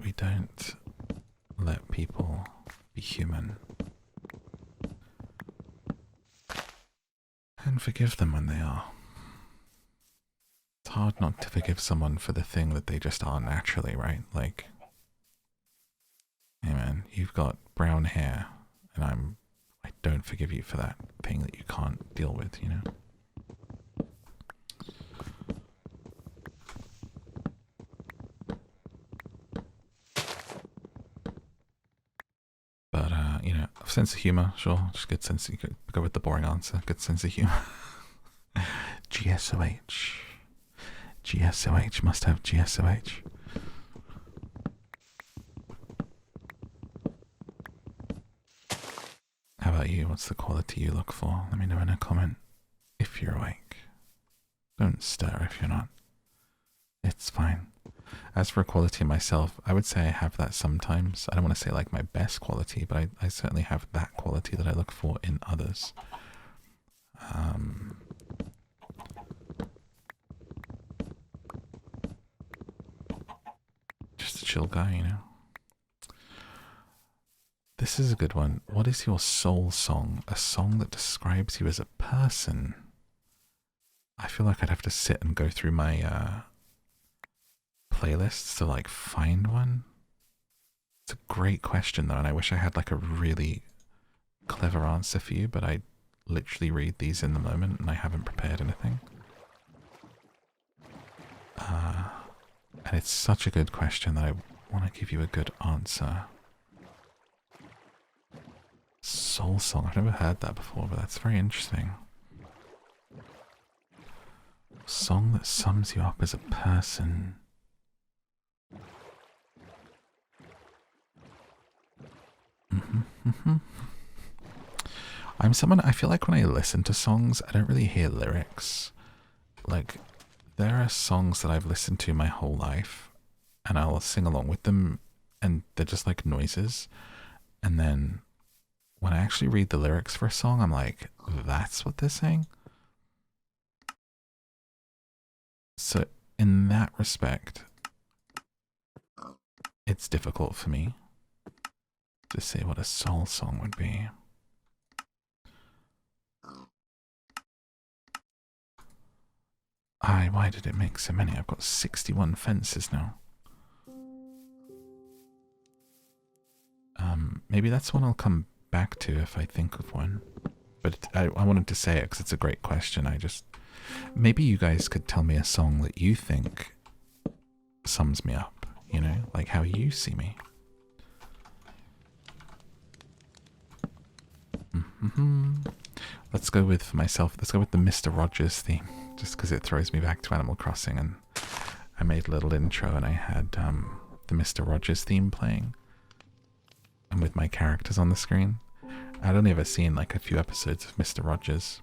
We don't let people be human and forgive them when they are. It's hard not to forgive someone for the thing that they just are naturally, right? Like, hey man, you've got brown hair and I don't forgive you for that thing that you can't deal with, you know? But, you know, sense of humor, sure. Just good sense. You could go with the boring answer. Good sense of humor. GSOH. GSOH. Must have GSOH. How about you? What's the quality you look for? Let me know in a comment if you're awake. Don't stir if you're not. It's fine. As for quality myself, I would say I have that sometimes. I don't want to say like my best quality, but I certainly have that quality that I look for in others. Just a chill guy, you know. This is a good one. What is your soul song? A song that describes you as a person. I feel like I'd have to sit and go through my playlists to like find one. It's a great question though, and I wish I had like a really clever answer for you, but I literally read these in the moment and I haven't prepared anything. And it's such a good question that I want to give you a good answer. Soul song, I've never heard that before, but that's very interesting. Song that sums you up as a person. I'm someone, I feel like when I listen to songs, I don't really hear lyrics. Like, there are songs that I've listened to my whole life, and I'll sing along with them, and they're just like noises. And then when I actually read the lyrics for a song, I'm like, that's what they're saying? So in that respect, it's difficult for me to say what a soul song would be. Why did it make so many? I've got 61 fences now. Maybe that's one I'll come back to if I think of one. But I wanted to say it because it's a great question. Maybe you guys could tell me a song that you think sums me up, you know, like how you see me. Let's go with, for myself, let's go with the Mr. Rogers theme, just because it throws me back to Animal Crossing, and I made a little intro and I had the Mr. Rogers theme playing, and with my characters on the screen. I'd only ever seen like a few episodes of Mr. Rogers.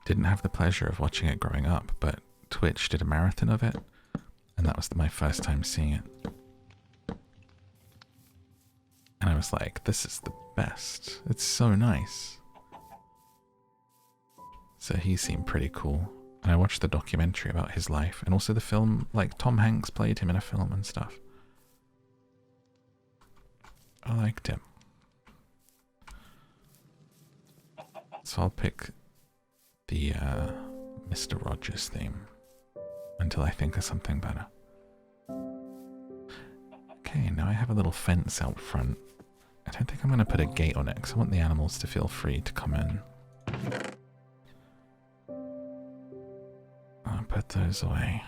Didn't have the pleasure of watching it growing up, but Twitch did a marathon of it, and that was my first time seeing it. And I was like, this is the best. It's so nice. So he seemed pretty cool. And I watched the documentary about his life, and also the film, like Tom Hanks played him in a film and stuff. I liked him. So I'll pick the Mr. Rogers theme until I think of something better. Okay, now I have a little fence out front. I don't think I'm going to put a gate on it because I want the animals to feel free to come in. I'll put those away.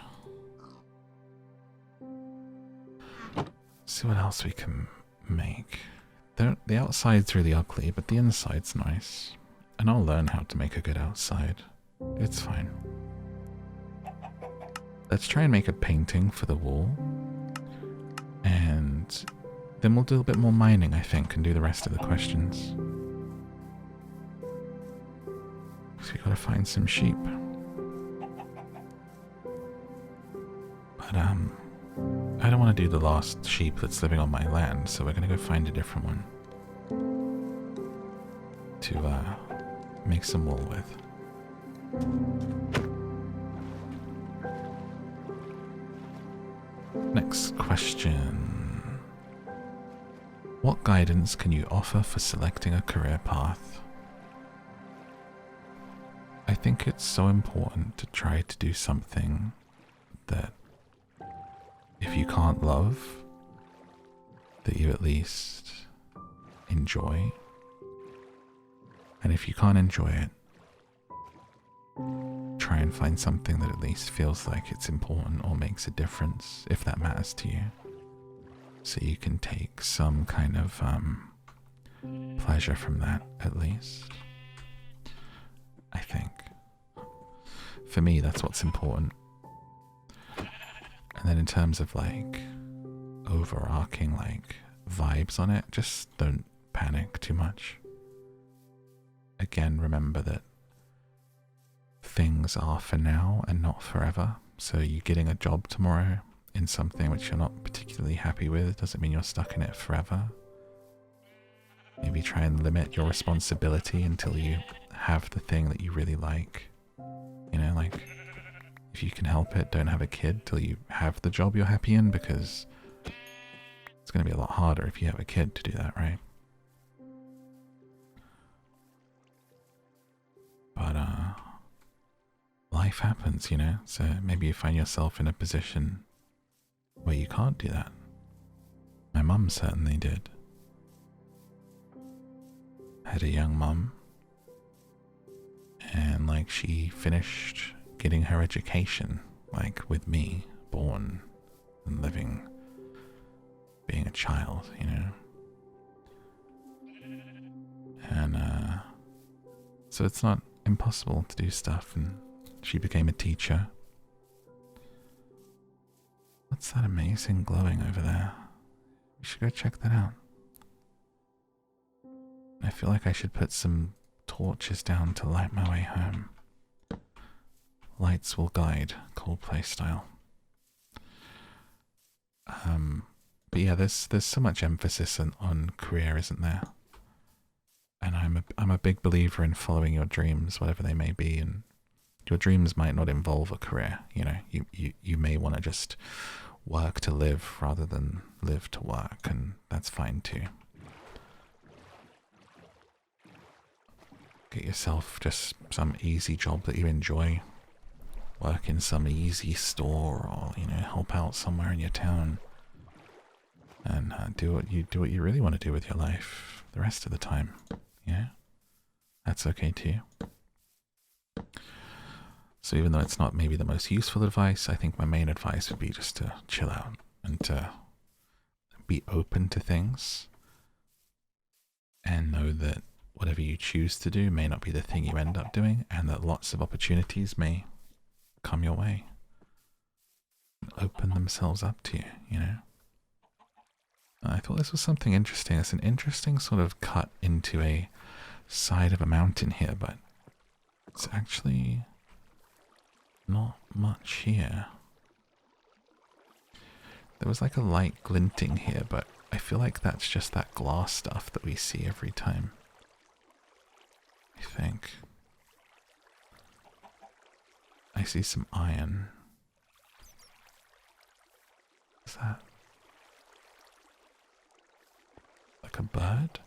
See what else we can make. The outside's really ugly, but the inside's nice. And I'll learn how to make a good outside. It's fine. Let's try and make a painting for the wall. And then we'll do a bit more mining, I think, and do the rest of the questions. So we gotta find some sheep. But I don't want to do the last sheep that's living on my land, so we're gonna go find a different one to make some wool with. Next question. What guidance can you offer for selecting a career path? I think it's so important to try to do something that, if you can't love, that you at least enjoy. And if you can't enjoy it, try and find something that at least feels like it's important or makes a difference, if that matters to you. So you can take some kind of pleasure from that, at least. I think. For me, that's what's important. And then in terms of like overarching like vibes on it, just don't panic too much. Again, remember that things are for now and not forever. So you getting a job tomorrow in something which you're not particularly happy with doesn't mean you're stuck in it forever. Maybe try and limit your responsibility until you have the thing that you really like. You know, like, if you can help it, don't have a kid till you have the job you're happy in, because it's going to be a lot harder if you have a kid to do that, right? But life happens, you know, so maybe you find yourself in a position where you can't do that. My mum certainly did. I had a young mum, and like she finished getting her education, like with me, born and living, being a child, you know. And so it's not impossible to do stuff, and she became a teacher. What's that amazing glowing over there? We should go check that out. I feel like I should put some torches down to light my way home. Lights will guide, Coldplay style. But yeah, there's so much emphasis on career, isn't there? And I'm a big believer in following your dreams, whatever they may be, and your dreams might not involve a career. You know, you may want to just work to live rather than live to work, and that's fine too. Get yourself just some easy job that you enjoy. Work in some easy store, or you know, help out somewhere in your town, and do what you really want to do with your life the rest of the time. Yeah, that's okay too. So even though it's not maybe the most useful advice, I think my main advice would be just to chill out and to be open to things, and know that whatever you choose to do may not be the thing you end up doing, and that lots of opportunities may come your way, open themselves up to you, you know. I thought this was something interesting. It's an interesting sort of cut into a side of a mountain here, but it's actually not much here. There was like a light glinting here, but I feel like that's just that glass stuff that we see every time, I think. I see some iron. Is that like a bird?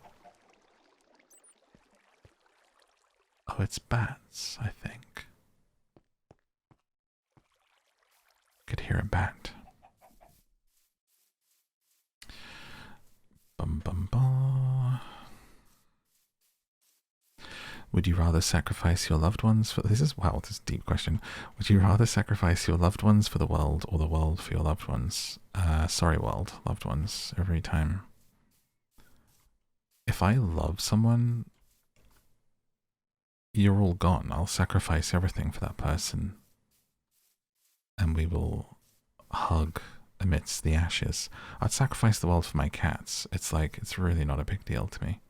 Oh, it's bats, I think. Could hear a bat. Bum bum bum. Would you rather sacrifice your loved ones for... This is a deep question. Would you rather sacrifice your loved ones for the world, or the world for your loved ones? Sorry, world. Loved ones every time. If I love someone, you're all gone. I'll sacrifice everything for that person, and we will hug amidst the ashes. I'd sacrifice the world for my cats. It's like, it's really not a big deal to me.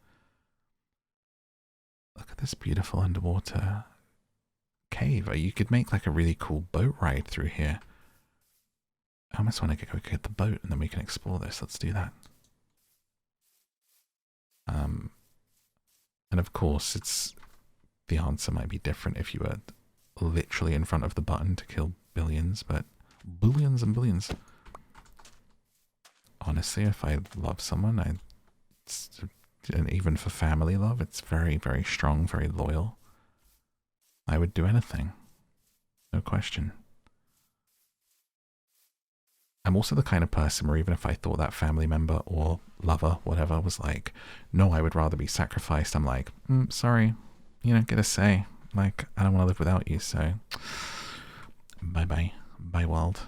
Look at this beautiful underwater cave. You could make like a really cool boat ride through here. I almost want to go get the boat and then we can explore this. Let's do that. And of course, the answer might be different if you were literally in front of the button to kill billions, but billions and billions. Honestly, if I love someone, and even for family love, it's very, very strong, very loyal. I would do anything. No question. I'm also the kind of person where even if I thought that family member or lover, whatever, was like, no, I would rather be sacrificed, I'm like, sorry, you don't get a say. Like, I don't want to live without you, so bye-bye, bye world.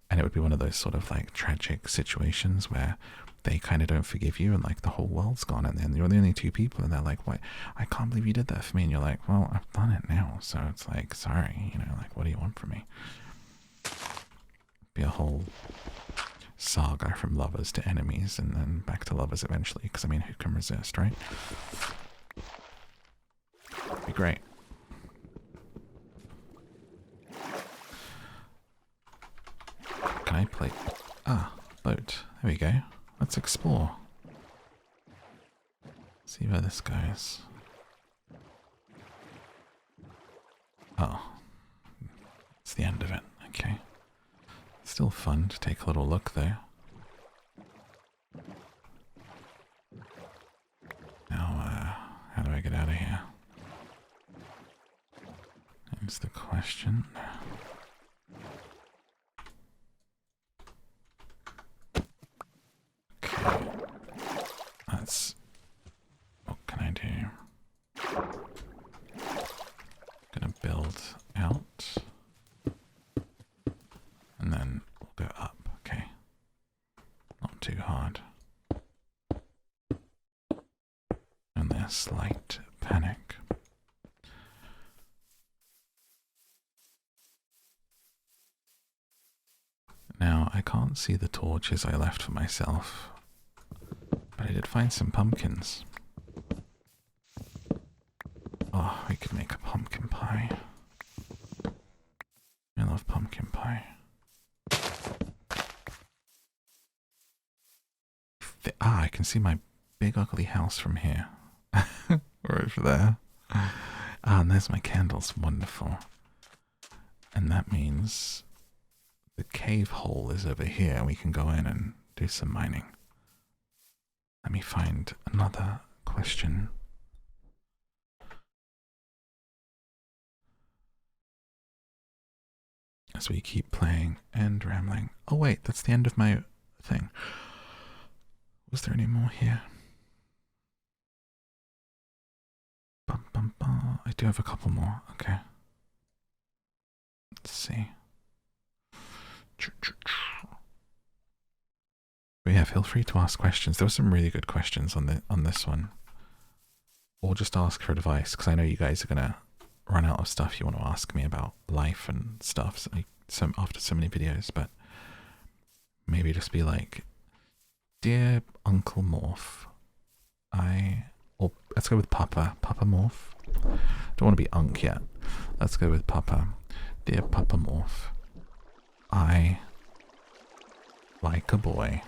And it would be one of those sort of like tragic situations where they kind of don't forgive you and like the whole world's gone, and then you're the only two people and they're like, what? I can't believe you did that for me. And you're like, well, I've done it now. So it's like, sorry, you know, like, what do you want from me? Be a whole saga from lovers to enemies and then back to lovers eventually, because I mean, who can resist, right? Be great. Can I play? Boat. There we go. Let's explore. See where this goes. Oh. It's the end of it. Okay. Still fun to take a little look though. Now, how do I get out of here? That's the question. Okay. What can I do? Gonna build out. And then we'll go up, okay. Not too hard. And there's slight panic. Now, I can't see the torches I left for myself, but I did find some pumpkins. could make a pumpkin pie. I love pumpkin pie. I can see my big ugly house from here. Or over there. And there's my candles. Wonderful. And that means the cave hole is over here. We can go in and do some mining. Let me find another question. As we keep playing and rambling. Oh wait, that's the end of my thing. Was there any more here? Bum, bum, bum. I do have a couple more. Okay. Let's see. But yeah, feel free to ask questions. There were some really good questions on this one. Or just ask for advice, because I know you guys are gonna run out of stuff you want to ask me about life and stuff. So after so many videos, but maybe just be like, dear Uncle Morph, or let's go with Papa Morph. Don't want to be Unc yet. Let's go with Papa. Dear Papa Morph, I like a boy.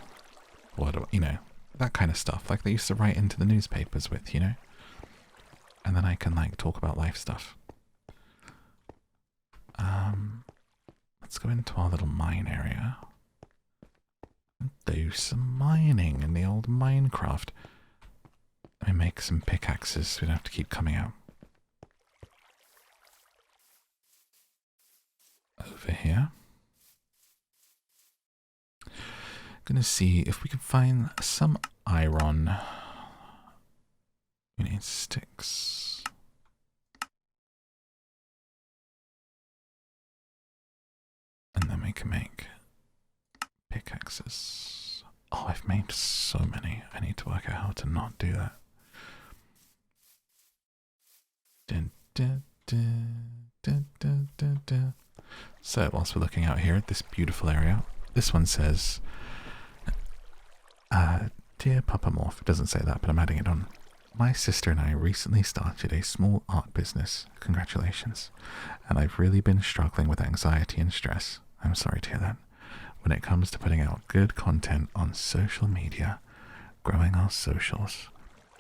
What do you know? That kind of stuff, like they used to write into the newspapers with, you know. And then I can like talk about life stuff. Let's go into our little mine area and do some mining in the old Minecraft. Let me make some pickaxes so we don't have to keep coming out. Over here. Gonna see if we can find some iron. We need sticks. And then we can make pickaxes. Oh, I've made so many. I need to work out how to not do that. So, whilst we're looking out here at this beautiful area, this one says, Dear Papa Morph, it doesn't say that, but I'm adding it on. My sister and I recently started a small art business. Congratulations. And I've really been struggling with anxiety and stress. I'm sorry to hear that. When it comes to putting out good content on social media, growing our socials,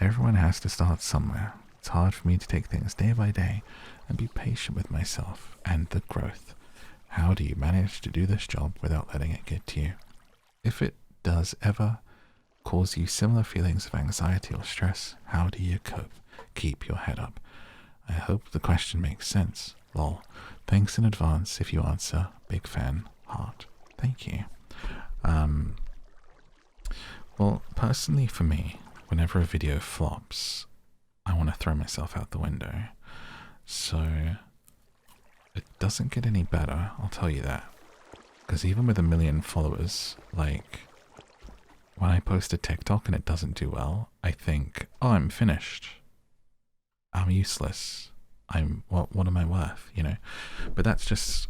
everyone has to start somewhere. It's hard for me to take things day by day and be patient with myself and the growth. How do you manage to do this job without letting it get to you? If it does ever cause you similar feelings of anxiety or stress, how do you cope? Keep your head up. I hope the question makes sense. Lol. Thanks in advance if you answer. Big fan. Heart. Thank you. Well, personally for me, whenever a video flops, I want to throw myself out the window. So it doesn't get any better, I'll tell you that. Because even with 1 million followers, like, when I post a TikTok and it doesn't do well, I think, oh, I'm finished. I'm useless. What am I worth, you know? But that's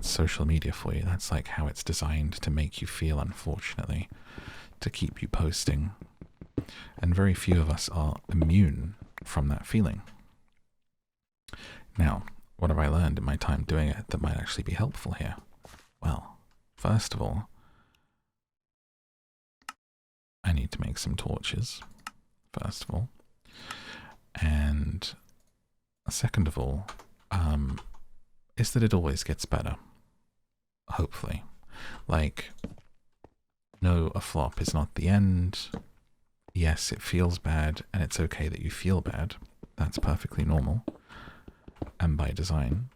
social media for you. That's like how it's designed to make you feel, unfortunately, to keep you posting. And very few of us are immune from that feeling. Now, what have I learned in my time doing it that might actually be helpful here? Well, first of all, I need to make some torches, first of all. And second of all, is that it always gets better. Hopefully. Like, no, a flop is not the end. Yes, it feels bad, and it's okay that you feel bad. That's perfectly normal. And by design.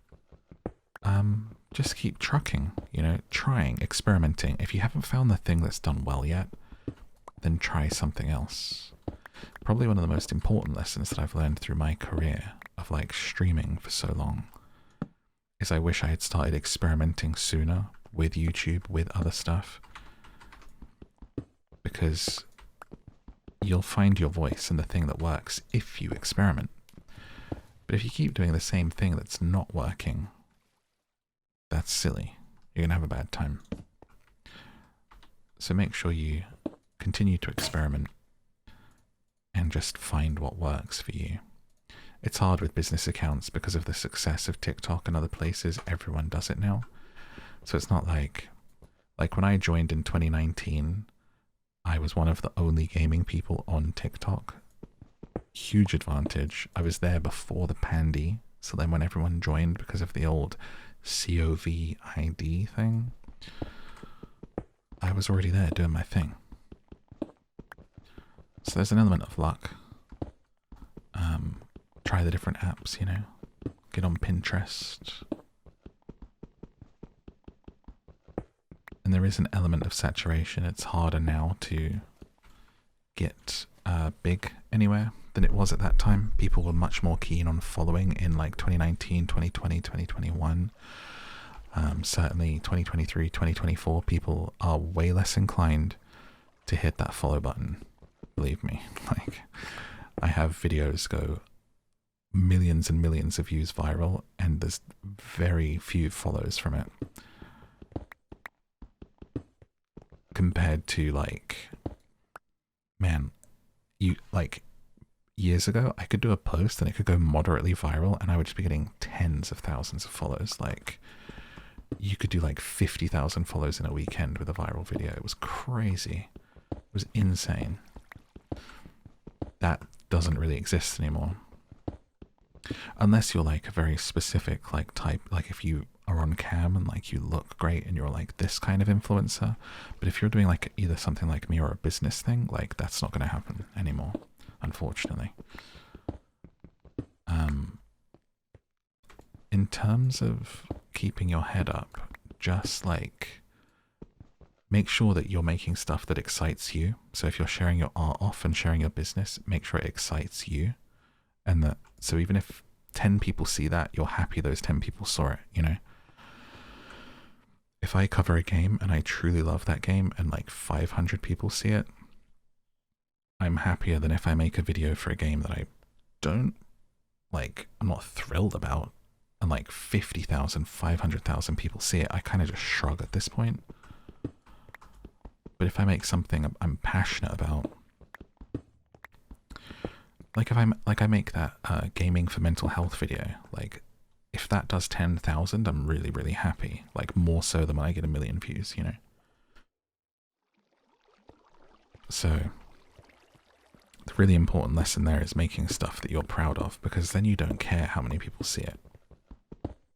Just keep trucking, you know, trying, experimenting. If you haven't found the thing that's done well yet, then try something else. Probably one of the most important lessons that I've learned through my career of like streaming for so long is I wish I had started experimenting sooner with YouTube, with other stuff. Because you'll find your voice and the thing that works if you experiment. But if you keep doing the same thing that's not working, that's silly. You're going to have a bad time. So make sure you continue to experiment and just find what works for you. it's hard with business accounts because of the success of TikTok and other places. Everyone does it now. So it's not like when I joined in 2019, I was one of the only gaming people on TikTok. Huge advantage. I was there before the pandy. So then when everyone joined because of the old COVID thing, I was already there doing my thing. So there's an element of luck. Try the different apps, you know. Get on Pinterest. And there is an element of saturation. It's harder now to get big anywhere than it was at that time. People were much more keen on following in like 2019, 2020, 2021. Certainly 2023, 2024, people are way less inclined to hit that follow button. Believe me. Like, I have videos go millions and millions of views viral, and there's very few follows from it. Compared to like, man, years ago, I could do a post and it could go moderately viral and I would just be getting tens of thousands of follows. Like, you could do like 50,000 follows in a weekend with a viral video. It was crazy. It was insane. That doesn't really exist anymore. Unless you're like a very specific like type, like if you are on cam and like you look great and you're like this kind of influencer. But if you're doing like either something like me or a business thing, like that's not going to happen anymore, unfortunately. In terms of keeping your head up, just like make sure that you're making stuff that excites you. So if you're sharing your art off and sharing your business, make sure it excites you. And that, so even if 10 people see that, you're happy those 10 people saw it, you know? If I cover a game and I truly love that game and like 500 people see it, I'm happier than if I make a video for a game that I don't like, I'm not thrilled about, and like 50,000, 500,000 people see it. I kind of just shrug at this point. But if I make something I'm passionate about, like if I make that gaming for mental health video, like if that does 10,000, I'm really, really happy. Like more so than when I get 1 million views, you know? So the really important lesson there is making stuff that you're proud of, because then you don't care how many people see it.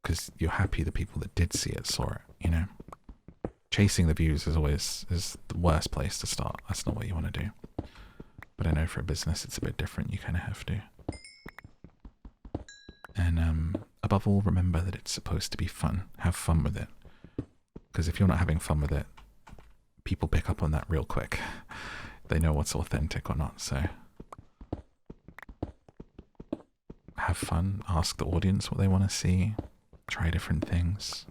Because you're happy the people that did see it saw it, you know? Chasing the views is the worst place to start. That's not what you want to do. But I know for a business it's a bit different. You kind of have to. And above all, remember that it's supposed to be fun. Have fun with it. Because if you're not having fun with it, people pick up on that real quick. They know what's authentic or not, so have fun. Ask the audience what they want to see. Try different things.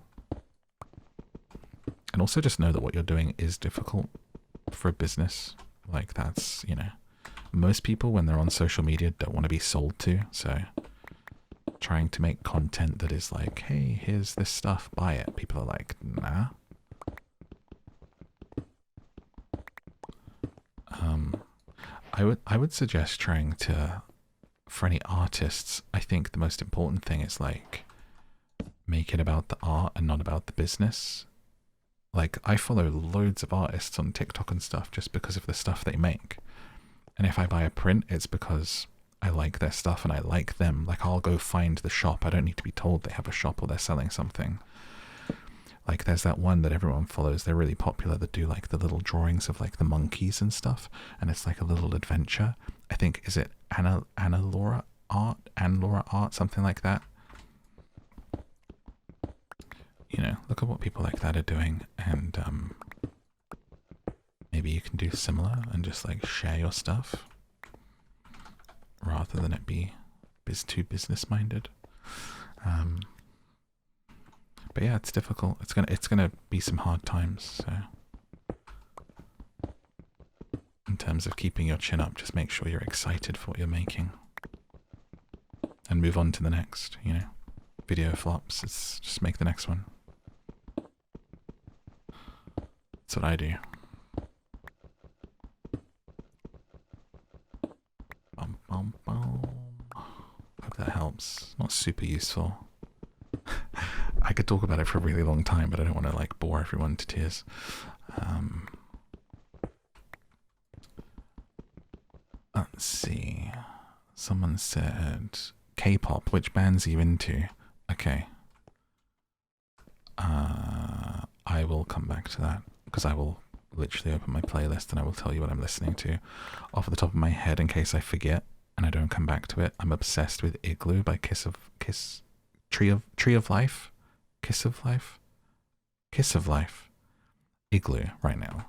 And also just know that what you're doing is difficult for a business. Like that's, you know, most people when they're on social media don't want to be sold to. So trying to make content that is like, hey, here's this stuff, buy it. People are like, nah. I would suggest trying to, for any artists, I think the most important thing is like, make it about the art and not about the business. Like, I follow loads of artists on TikTok and stuff just because of the stuff they make. And if I buy a print, it's because I like their stuff and I like them. Like, I'll go find the shop. I don't need to be told they have a shop or they're selling something. Like, there's that one that everyone follows. They're really popular that do, like, the little drawings of, like, the monkeys and stuff. And it's, like, a little adventure. I think, is it Anna Laura Art, something like that? You know, look at what people like that are doing. And maybe you can do similar and just, like, share your stuff. Rather than it be too business-minded. But yeah, it's difficult. It's gonna be some hard times. So, in terms of keeping your chin up, just make sure you're excited for what you're making, and move on to the next. You know, video flops. It's just make the next one. That's what I do. Hope that not super useful. I could talk about it for a really long time, but I don't want to like bore everyone to tears. Let's see. Someone said K-pop. Which bands are you into? Okay. I will come back to that because I will literally open my playlist and I will tell you what I'm listening to off the top of my head in case I forget and I don't come back to it. I'm obsessed with Igloo by Tree of Life. Kiss of Life. Igloo right now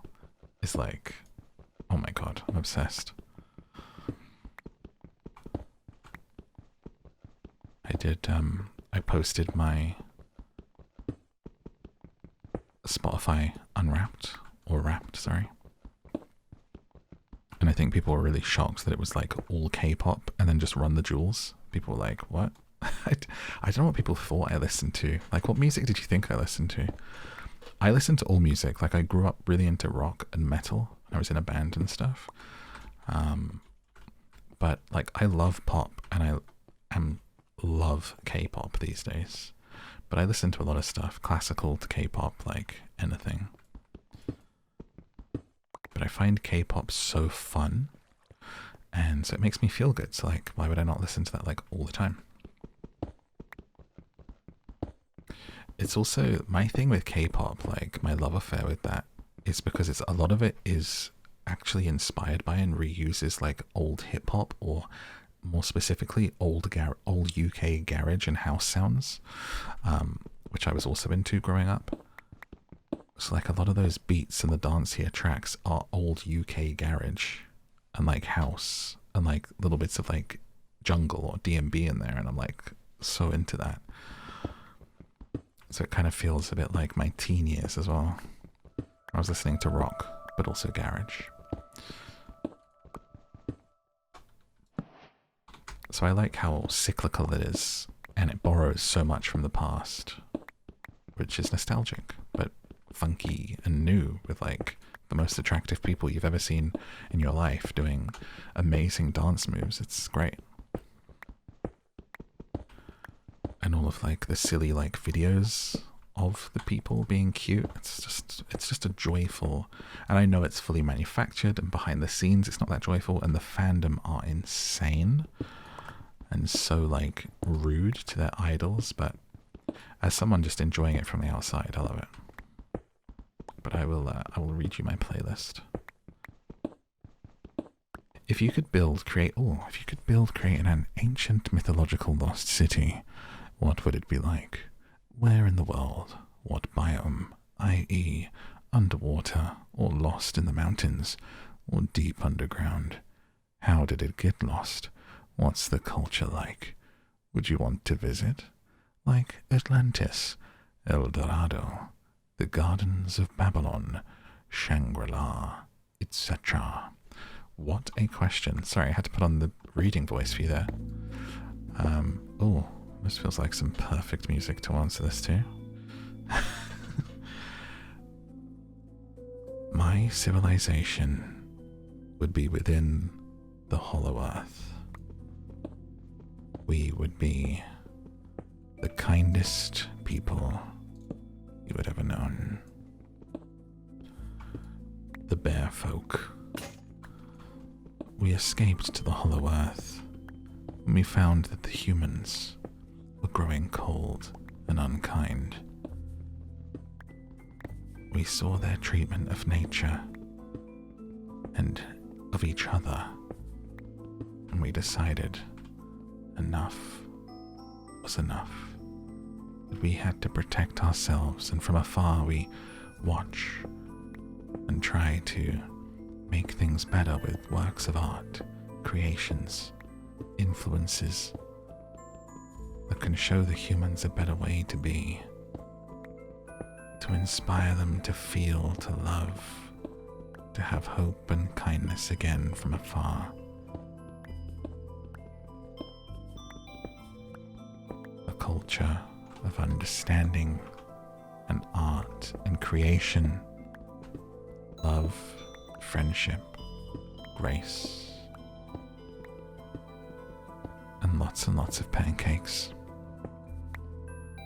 is like, oh my god, I'm obsessed. I posted my Spotify Unwrapped, or Wrapped, sorry. And I think people were really shocked that it was like all K-pop and then just Run the Jewels. People were like, what? I don't know what people thought I listened to. Like, what music did you think I listened to? I listened to all music. Like, I grew up really into rock and metal. I was in a band and stuff. But, like, I love pop and I love K-pop these days. But I listen to a lot of stuff, classical to K-pop, like anything. But I find K-pop so fun. And so it makes me feel good. So, like, why would I not listen to that, like, all the time? It's also my thing with K-pop, like my love affair with that is because a lot of it is actually inspired by and reuses like old hip hop, or more specifically old UK garage and house sounds, which I was also into growing up. So like a lot of those beats and the dance here tracks are old UK garage and like house and like little bits of like jungle or D&B in there, and I'm like so into that. So it kind of feels a bit like my teen years as well. I was listening to rock, but also garage. So I like how cyclical it is, and it borrows so much from the past, which is nostalgic, but funky and new, with like the most attractive people you've ever seen in your life doing amazing dance moves. It's great. And all of like the silly like videos of the people being cute. It's just a joyful, and I know it's fully manufactured and behind the scenes it's not that joyful, and the fandom are insane and so like rude to their idols, but as someone just enjoying it from the outside, I love it. But I will read you my playlist. If you could create an ancient mythological lost city, what would it be like? Where in the world? What biome? i.e., underwater, or lost in the mountains, or deep underground? How did it get lost? What's the culture like? Would you want to visit? Like Atlantis, El Dorado, the Gardens of Babylon, Shangri-La, etc. What a question. Sorry, I had to put on the reading voice for you there. This feels like some perfect music to answer this to. My civilization would be within the Hollow Earth. We would be the kindest people you had ever known. The Bear Folk. We escaped to the Hollow Earth when we found that the humans were growing cold and unkind. We saw their treatment of nature and of each other, and we decided enough was enough. That we had to protect ourselves, and from afar we watch and try to make things better with works of art, creations, influences that can show the humans a better way to be, to inspire them to feel, to love, to have hope and kindness again from afar. A culture of understanding and art and creation, love, friendship, grace, and lots of pancakes.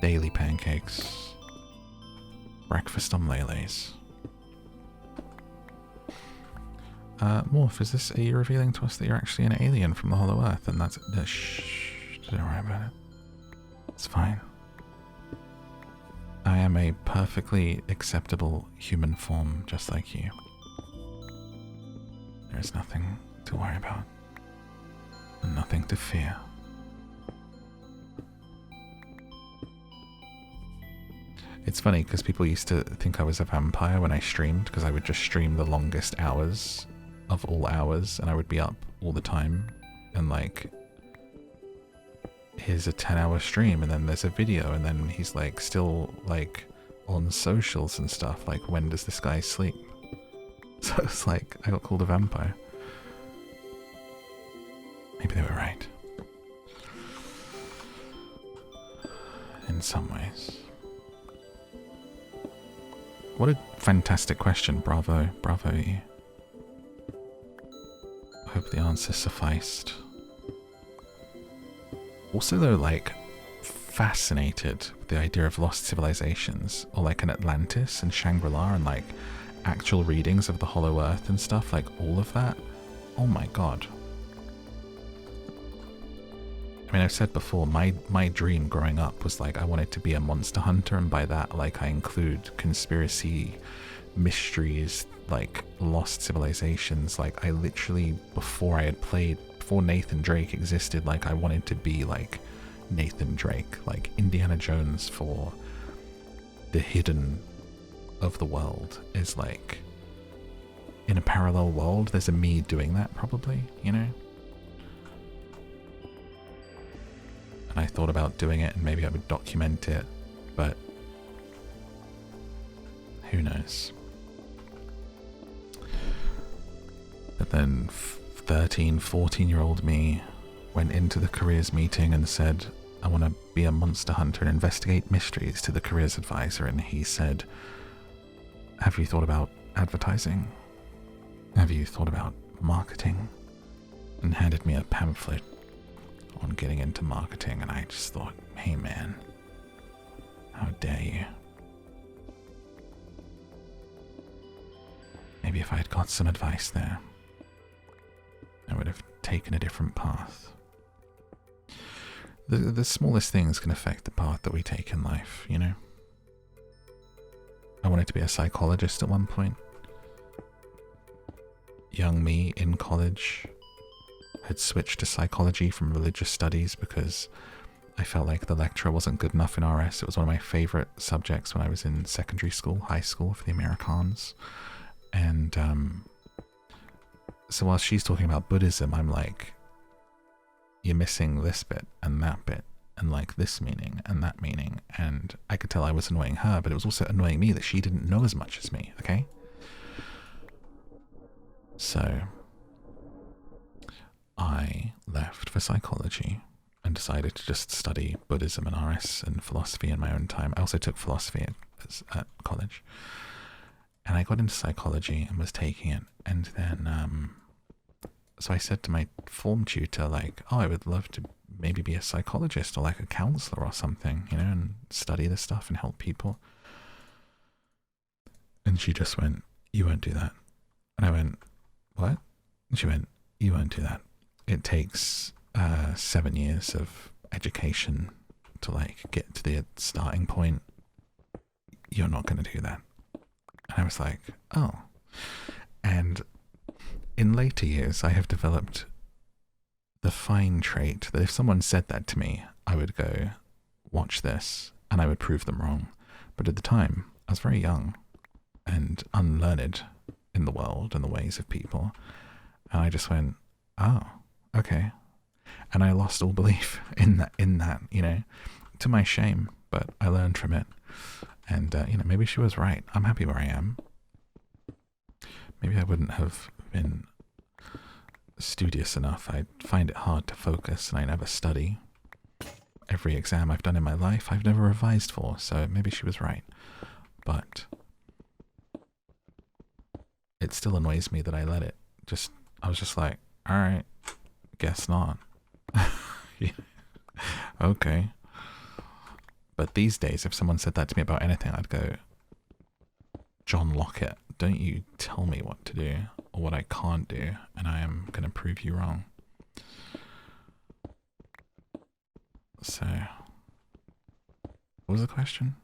Daily pancakes. Breakfast on Lele's. Morph, are you revealing to us that you're actually an alien from the Hollow Earth? And that's... shh, don't worry about it. It's fine. I am a perfectly acceptable human form, just like you. There is nothing to worry about. And nothing to fear. It's funny, because people used to think I was a vampire when I streamed, because I would just stream the longest hours of all hours, and I would be up all the time, and like, here's a 10-hour stream, and then there's a video, and then he's like, still like, on socials and stuff, like, when does this guy sleep? So it's like, I got called a vampire. Maybe they were right. In some ways. What a fantastic question. Bravo. Bravo you. I hope the answer sufficed. Also though, like, fascinated with the idea of lost civilizations, or like an Atlantis and Shangri-La, and like actual readings of the Hollow Earth and stuff, like all of that. Oh my god. I mean, I've said before, my dream growing up was like I wanted to be a monster hunter, and by that, like, I include conspiracy, mysteries, like lost civilizations. Like, I literally, before Nathan Drake existed, like, I wanted to be like Nathan Drake, like Indiana Jones for the hidden of the world is like, in a parallel world, there's a me doing that probably, you know? And I thought about doing it, and maybe I would document it, but who knows? But then 13, 14-year-old me went into the careers meeting and said, I want to be a monster hunter and investigate mysteries to the careers advisor, and he said, have you thought about advertising? Have you thought about marketing? And handed me a pamphlet on getting into marketing, and I just thought, hey man, how dare you? Maybe if I had got some advice there, I would have taken a different path. The smallest things can affect the path that we take in life, you know? I wanted to be a psychologist at one point. Young me in college had switched to psychology from religious studies because I felt like the lecturer wasn't good enough in RS. It was one of my favorite subjects when I was in secondary school, high school for the Americans. And so while she's talking about Buddhism, I'm like, you're missing this bit and that bit and like this meaning and that meaning. And I could tell I was annoying her, but it was also annoying me that she didn't know as much as me, okay? So I left for psychology and decided to just study Buddhism and RS and philosophy in my own time. I also took philosophy at college. And I got into psychology and was taking it. And then, so I said to my form tutor, like, oh, I would love to maybe be a psychologist or like a counselor or something, you know, and study this stuff and help people. And she just went, you won't do that. And I went, what? And she went, you won't do that. It takes 7 years of education to like get to the starting point. You're not going to do that. And I was like, oh. And in later years, I have developed the fine trait that if someone said that to me, I would go, watch this, and I would prove them wrong. But at the time, I was very young and unlearned in the world and the ways of people. And I just went, oh, okay. And I lost all belief in that, you know, to my shame, but I learned from it. And, you know, maybe she was right. I'm happy where I am. Maybe I wouldn't have been studious enough. I find it hard to focus, and I never study. Every exam I've done in my life, I've never revised for, so maybe she was right. But it still annoys me that I let it. I was just like, all right, guess not. Yeah. Okay. But these days, if someone said that to me about anything, I'd go, John Lockett, don't you tell me what to do or what I can't do, and I am going to prove you wrong. So, what was the question?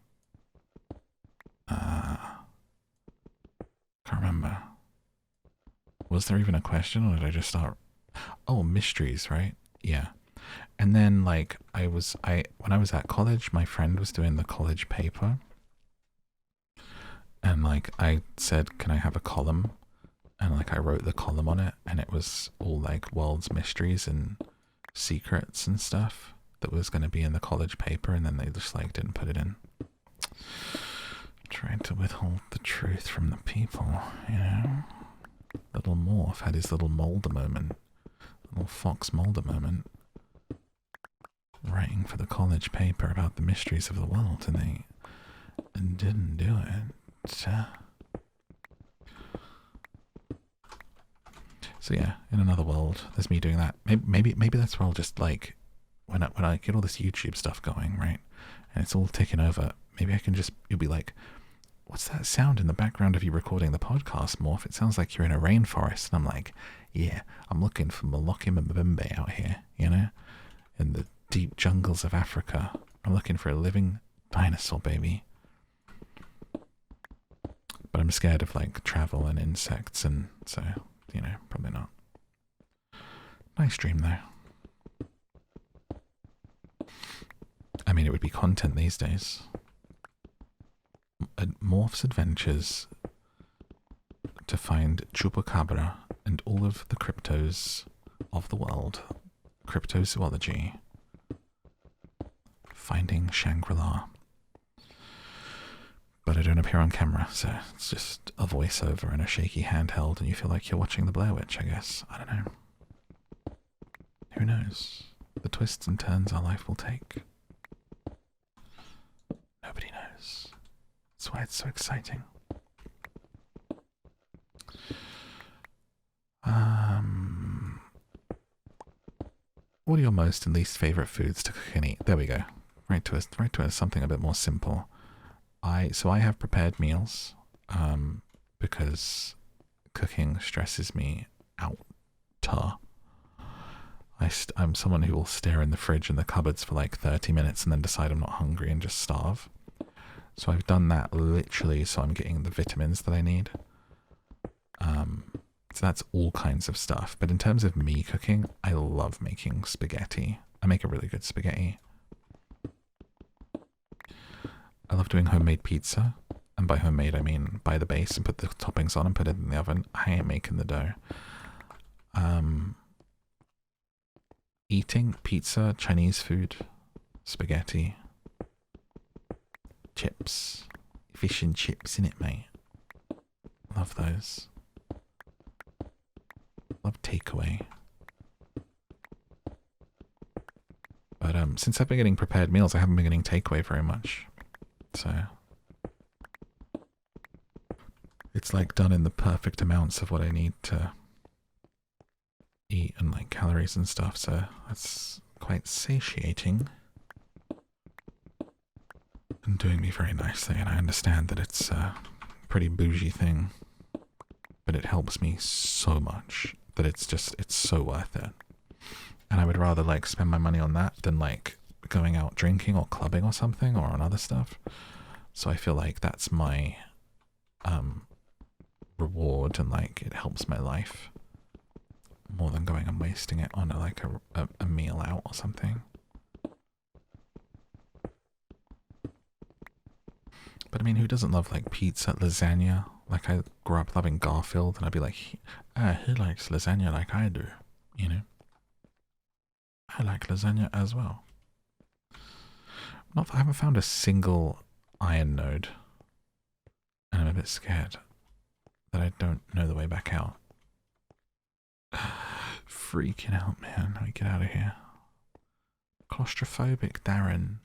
Can't remember. Was there even a question, or did I just start? Oh, mysteries, right? Yeah. And then, like, when I was at college, my friend was doing the college paper. And, like, I said, can I have a column? And, like, I wrote the column on it, and it was all, like, world's mysteries and secrets and stuff that was going to be in the college paper, and then they just, like, didn't put it in. Trying to withhold the truth from the people, you know? Little Morph had his little Mulder moment. Little Fox Mulder moment. Writing for the college paper about the mysteries of the world, and they didn't do it. So yeah, in another world, there's me doing that. Maybe that's where I'll just, like, when I get all this YouTube stuff going, right, and it's all taken over, maybe I can just, you'll be like, what's that sound in the background of you recording the podcast, Morph? It sounds like you're in a rainforest. And I'm like, yeah, I'm looking for Molokim and Mbembe out here, you know, in the deep jungles of Africa. I'm looking for a living dinosaur, baby. But I'm scared of, like, travel and insects, and so, you know, probably not. Nice dream, though. I mean, it would be content these days. Morph's adventures to find Chupacabra and all of the cryptos of the world. Cryptozoology. Finding Shangri-La. But I don't appear on camera, so it's just a voiceover and a shaky handheld, and you feel like you're watching the Blair Witch, I guess. I don't know. Who knows? The twists and turns our life will take. Nobody knows. That's why it's so exciting. What are your most and least favourite foods to cook and eat? There we go. Right to something a bit more simple. So I have prepared meals, because cooking stresses me out. I'm someone who will stare in the fridge and the cupboards for like 30 minutes and then decide I'm not hungry and just starve. So I've done that literally so I'm getting the vitamins that I need. So that's all kinds of stuff. But in terms of me cooking, I love making spaghetti. I make a really good spaghetti. I love doing homemade pizza. And by homemade, I mean buy the base and put the toppings on and put it in the oven. I ain't making the dough. Eating pizza, Chinese food, spaghetti, chips, fish and chips in it, mate. Love those. Love takeaway. But since I've been getting prepared meals, I haven't been getting takeaway very much. So it's like done in the perfect amounts of what I need to eat and like calories and stuff, so that's quite satiating and doing me very nicely. And I understand that it's a pretty bougie thing, but it helps me so much that it's so worth it. And I would rather like spend my money on that than like going out drinking or clubbing or something or on other stuff. So I feel like that's my reward, and like it helps my life more than going and wasting it on a meal out or something. But I mean, who doesn't love like pizza, lasagna? Like I grew up loving Garfield, and I'd be like, he likes lasagna like I do, you know? I like lasagna as well. I haven't found a single iron node, and I'm a bit scared that I don't know the way back out. Freaking out, man. Let me get out of here. Claustrophobic, Darren.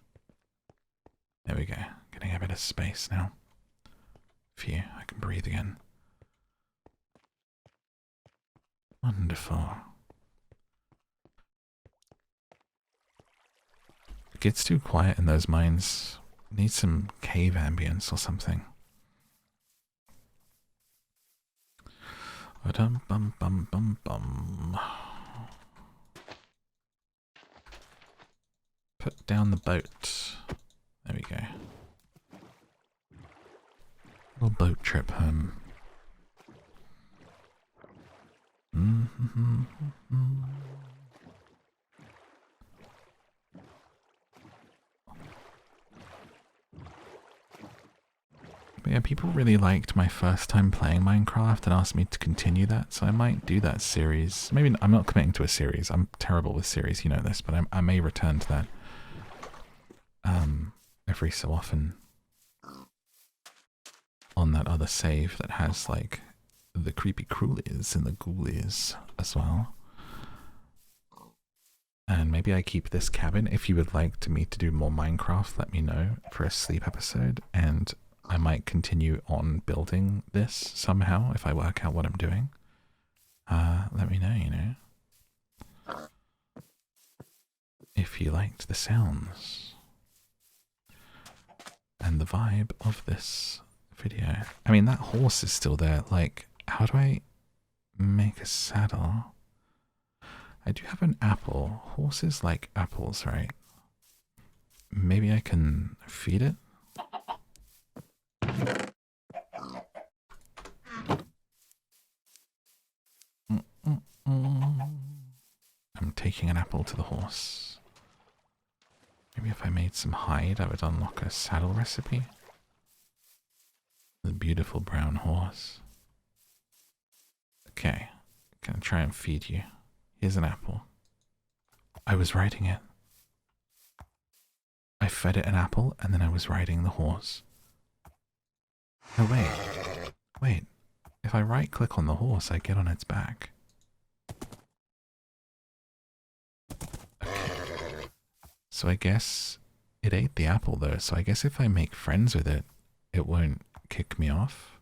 There we go. Getting a bit of space now. Phew, I can breathe again. Wonderful. gets too quiet in those mines. Need some cave ambience or something. Bum bum bum bum bum. Put down the boat. There we go. Little boat trip home. But yeah, people really liked my first time playing Minecraft and asked me to continue that, so I might do that series. Maybe I'm not committing to a series. I'm terrible with series, you know this, but I may return to that every so often on that other save that has like the creepy crawlies and the ghoulies as well. And maybe I keep this cabin. If you would like me to do more Minecraft, let me know for a sleep episode, and I might continue on building this somehow if I work out what I'm doing. Let me know, you know. If you liked the sounds and the vibe of this video. I mean, that horse is still there. Like, how do I make a saddle? I do have an apple. Horses like apples, right? Maybe I can feed it? I'm taking an apple to the horse. Maybe if I made some hide, I would unlock a saddle recipe. The beautiful brown horse. Okay, gonna try and feed you. Here's an apple. I was riding it. I fed it an apple and then I was riding the horse. No, wait. If I right click on the horse, I get on its back. Okay. So I guess it ate the apple though, so I guess if I make friends with it, it won't kick me off.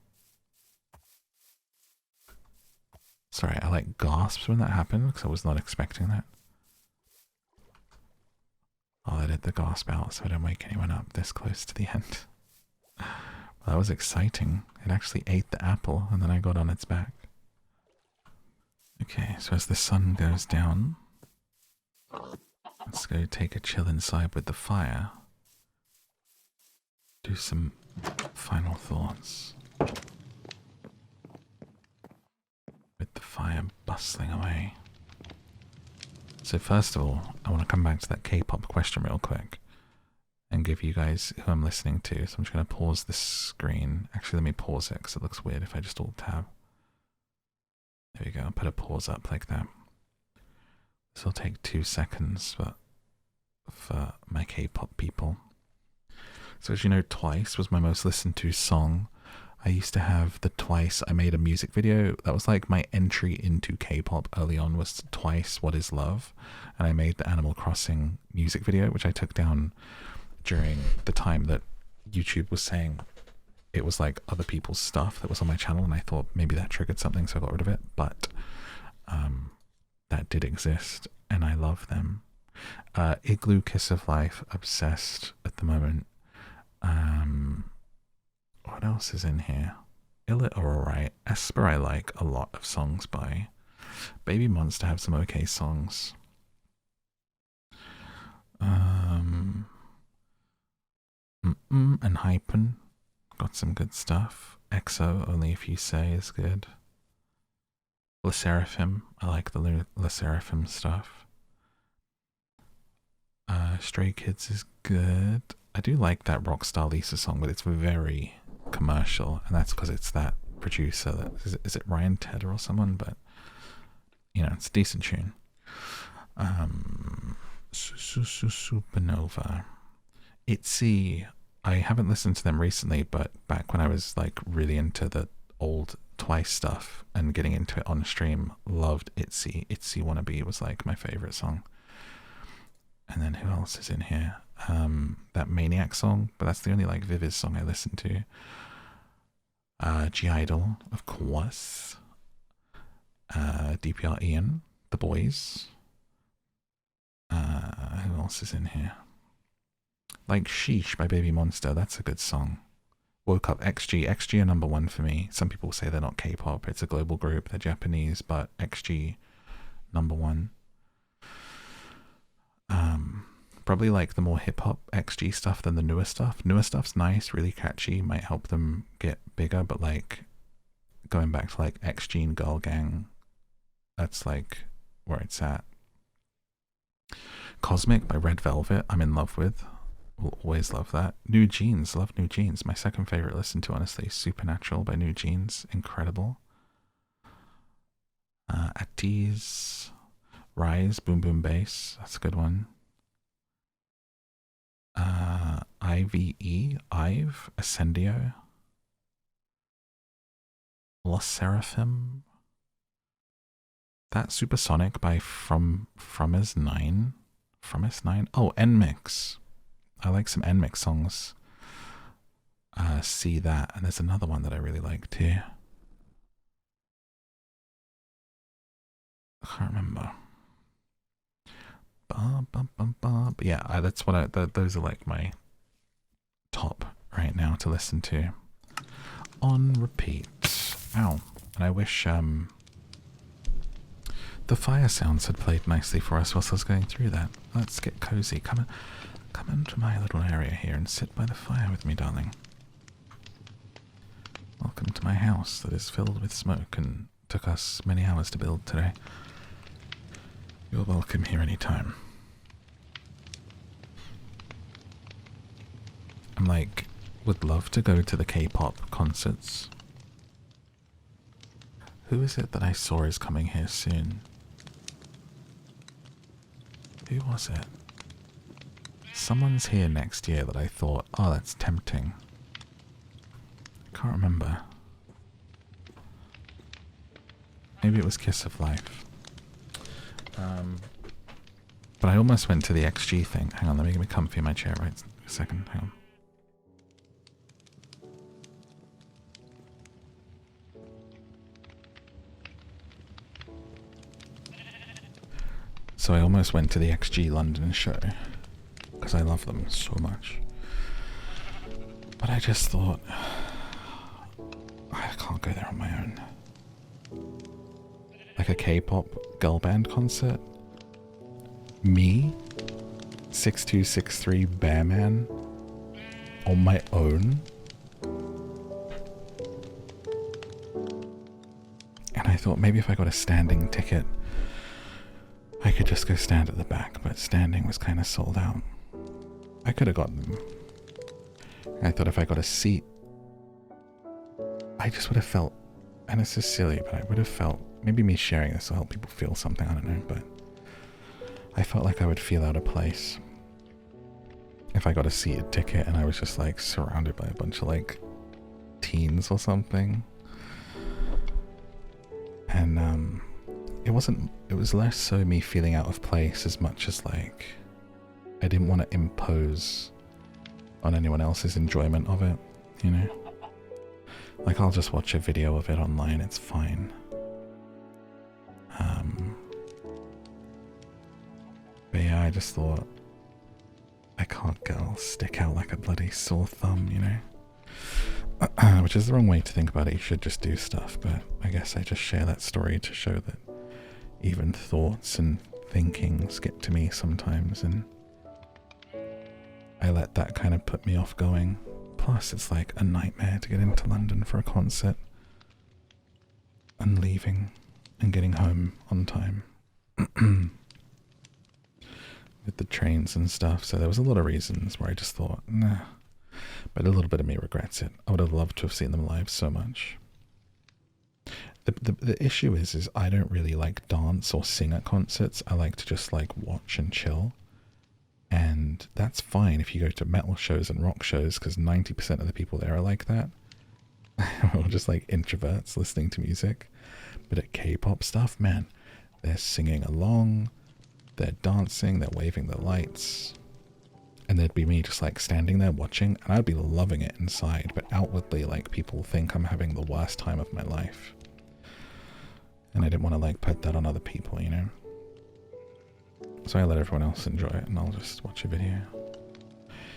Sorry, I like gasped when that happened because I was not expecting that. I'll edit the gasp out so I don't wake anyone up this close to the end. Well, that was exciting. It actually ate the apple and then I got on its back. Okay, so as the sun goes down, let's go take a chill inside with the fire. Do some final thoughts. With the fire bustling away. So first of all, I want to come back to that K-pop question real quick and give you guys who I'm listening to. So I'm just going to pause this screen. Actually, let me pause it because it looks weird if I just alt tab. There we go. I'll put a pause up like that. This will take 2 seconds for my K-pop people. So as you know, Twice was my most listened to song. I used to have the Twice, I made a music video. That was like my entry into K-pop early on, was Twice, What Is Love? And I made the Animal Crossing music video, which I took down during the time that YouTube was saying it was like other people's stuff that was on my channel, and I thought maybe that triggered something, so I got rid of it. But that did exist, and I love them. Igloo, Kiss of Life, obsessed at the moment. What else is in here? Illit or Alright. Esper I like a lot of songs by. Baby Monster have some okay songs. And Hypen got some good stuff. EXO, Only If You Say is good. Le Seraphim, I like the Le Seraphim stuff. Stray Kids is good. I do like that Rockstar Lisa song, but it's very commercial, and that's because it's that producer. That is it Ryan Tedder or someone? But you know, it's a decent tune. Supernova. ITZY. I haven't listened to them recently, but back when I was like really into the old Twice stuff and getting into it on stream, loved ITZY. ITZY Wannabe was like my favorite song. And then who else is in here? That Maniac song, but that's the only like Viviz song I listen to. G-Idol, of course. DPR Ian, The Boys. Who else is in here? Like Sheesh by Baby Monster, that's a good song. Woke Up, XG. XG are number one for me. Some people say they're not K-pop. It's a global group. They're Japanese, but XG, number one. Probably like the more hip-hop XG stuff than the newer stuff. Newer stuff's nice, really catchy, might help them get bigger, but like going back to like XG and Girl Gang, that's like where it's at. Cosmic by Red Velvet, I'm in love with. Will always love that. New Jeans, love New Jeans. My second favorite listen to, honestly, Supernatural by New Jeans, incredible. Atiz, Rise, Boom Boom Bass, that's a good one. IVE, Ascendio. Los Seraphim. That Supersonic by Frommer's 9. Frommer's 9? Oh, NMix. I like some NMix songs. See that. And there's another one that I really like too. I can't remember. But yeah, that's what those are like my top right now to listen to on repeat. Ow. And I wish the fire sounds had played nicely for us whilst I was going through that. Let's get cozy. Come into my little area here and sit by the fire with me, darling. Welcome to my house that is filled with smoke and took us many hours to build today. You're welcome here anytime. I'm like, would love to go to the K-pop concerts. Who is it that I saw is coming here soon? Who was it? Someone's here next year that I thought, oh, that's tempting. I can't remember. Maybe it was Kiss of Life. But I almost went to the XG thing. Hang on, let me get me comfy in my chair right a second. Hang on. So I almost went to the XG London show because I love them so much. But I just thought, I can't go there on my own. Like a K-pop girl band concert? Me? 6263 Bearman? On my own? And I thought maybe if I got a standing ticket, I could just go stand at the back, but standing was kind of sold out. I could have gotten them. I thought if I got a seat, I just would have felt, and this is silly, but I would have felt, maybe me sharing this will help people feel something, I don't know, but I felt like I would feel out of place if I got a seated ticket and I was just like surrounded by a bunch of like teens or something. And it was less so me feeling out of place as much as like I didn't want to impose on anyone else's enjoyment of it, you know? Like I'll just watch a video of it online, it's fine. But yeah, I just thought I can't go stick out like a bloody sore thumb, you know? Which is the wrong way to think about it. You should just do stuff, but I guess I just share that story to show that even thoughts and thinkings get to me sometimes, and I let that kind of put me off going. Plus, it's like a nightmare to get into London for a concert and leaving and getting home on time with the trains and stuff. So there was a lot of reasons where I just thought, nah. But a little bit of me regrets it. I would have loved to have seen them live so much. The issue is I don't really like dance or sing at concerts. I like to just like watch and chill. And that's fine if you go to metal shows and rock shows, because 90% of the people there are like that. Or just like introverts listening to music. But at K-pop stuff, man, they're singing along, they're dancing, they're waving the lights. And there'd be me just like standing there watching, and I'd be loving it inside, but outwardly like people think I'm having the worst time of my life. And I didn't want to like put that on other people, you know? So I let everyone else enjoy it, and I'll just watch a video.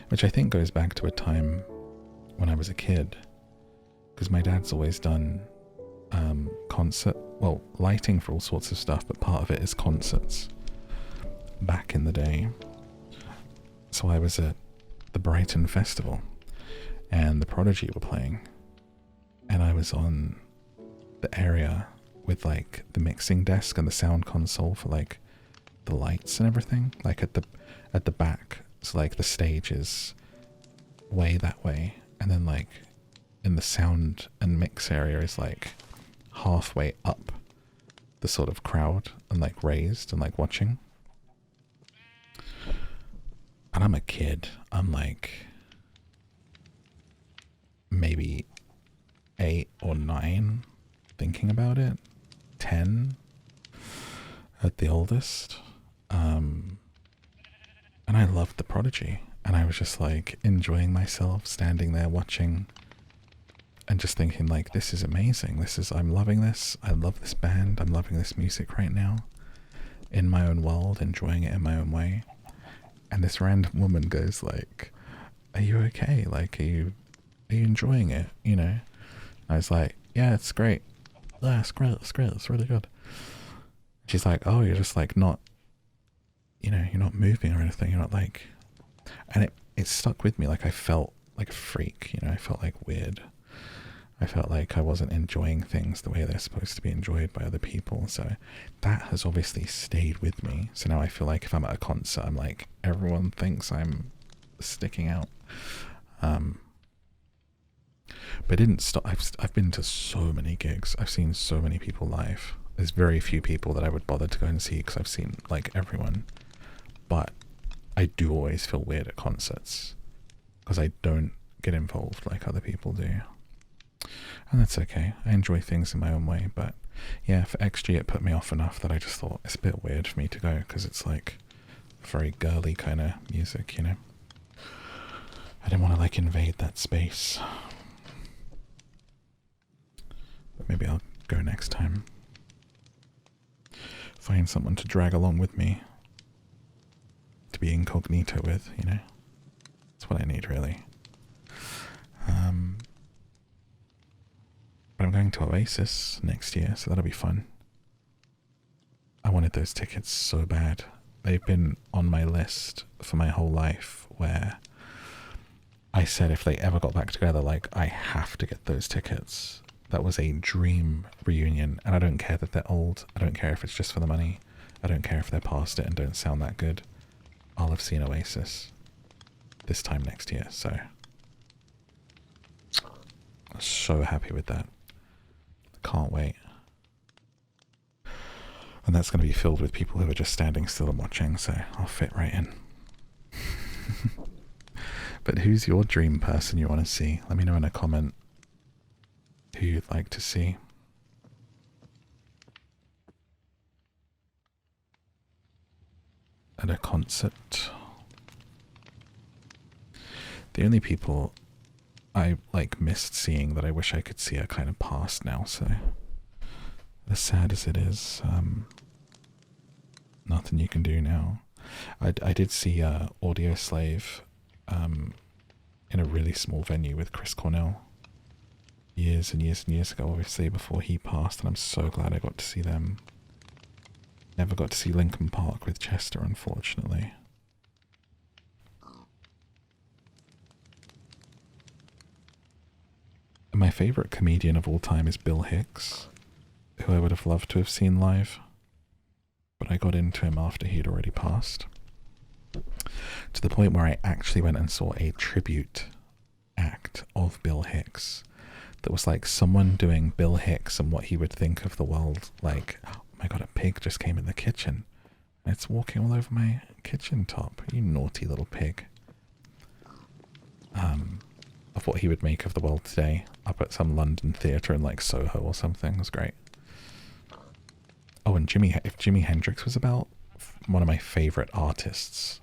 which I think goes back to a time when I was a kid, because my dad's always done lighting for all sorts of stuff, but part of it is concerts back in the day. So I was at the Brighton Festival and the Prodigy were playing, and I was on the area with like the mixing desk and the sound console for like the lights and everything, like at the back. So like the stage is way that way, and then like in the sound and mix area is like halfway up the sort of crowd and like raised and like watching. And I'm a kid. I'm like maybe 8 or 9 thinking about it. 10 at the oldest. And I loved the Prodigy. And I was just like enjoying myself, standing there watching and just thinking like, this is amazing. I'm loving this. I love this band. I'm loving this music right now. In my own world, enjoying it in my own way. And this random woman goes like, are you okay? Like, are you enjoying it? You know? I was like, yeah, it's great. Yeah, it's great. It's really good. She's like, oh, you're just like not, you know, you're not moving or anything. You're not like, and it stuck with me. Like I felt like a freak, you know, I felt like weird. I felt like I wasn't enjoying things the way they're supposed to be enjoyed by other people. So that has obviously stayed with me. So now I feel like if I'm at a concert, I'm like, everyone thinks I'm sticking out. But it didn't stop. I've been to so many gigs. I've seen so many people live. There's very few people that I would bother to go and see because I've seen like everyone. But I do always feel weird at concerts because I don't get involved like other people do. And that's okay. I enjoy things in my own way, but yeah, for XG it put me off enough that I just thought it's a bit weird for me to go because it's like very girly kind of music, you know. I didn't want to like invade that space. But maybe I'll go next time. Find someone to drag along with me. To be incognito with, you know. That's what I need really. But I'm going to Oasis next year, so that'll be fun. I wanted those tickets so bad. They've been on my list for my whole life, where I said if they ever got back together, like, I have to get those tickets. That was a dream reunion, and I don't care that they're old. I don't care if it's just for the money. I don't care if they're past it and don't sound that good. I'll have seen Oasis this time next year, so I'm so happy with that. Can't wait. And that's going to be filled with people who are just standing still and watching, so I'll fit right in. But who's your dream person you want to see? Let me know in a comment who you'd like to see. At a concert. The only people I like missed seeing that I wish I could see are kind of past now, so as sad as it is, nothing you can do now. I did see Audio Slave in a really small venue with Chris Cornell years and years and years ago, obviously, before he passed, and I'm so glad I got to see them. Never got to see Linkin Park with Chester, unfortunately. My favourite comedian of all time is Bill Hicks, who I would have loved to have seen live, but I got into him after he'd already passed. To the point where I actually went and saw a tribute act of Bill Hicks that was like someone doing Bill Hicks and what he would think of the world, like, oh my god, a pig just came in the kitchen and it's walking all over my kitchen top, you naughty little pig. Of what he would make of the world today up at some London theatre in like Soho or something. It was great. Oh, and if Jimi Hendrix was about, one of my favourite artists,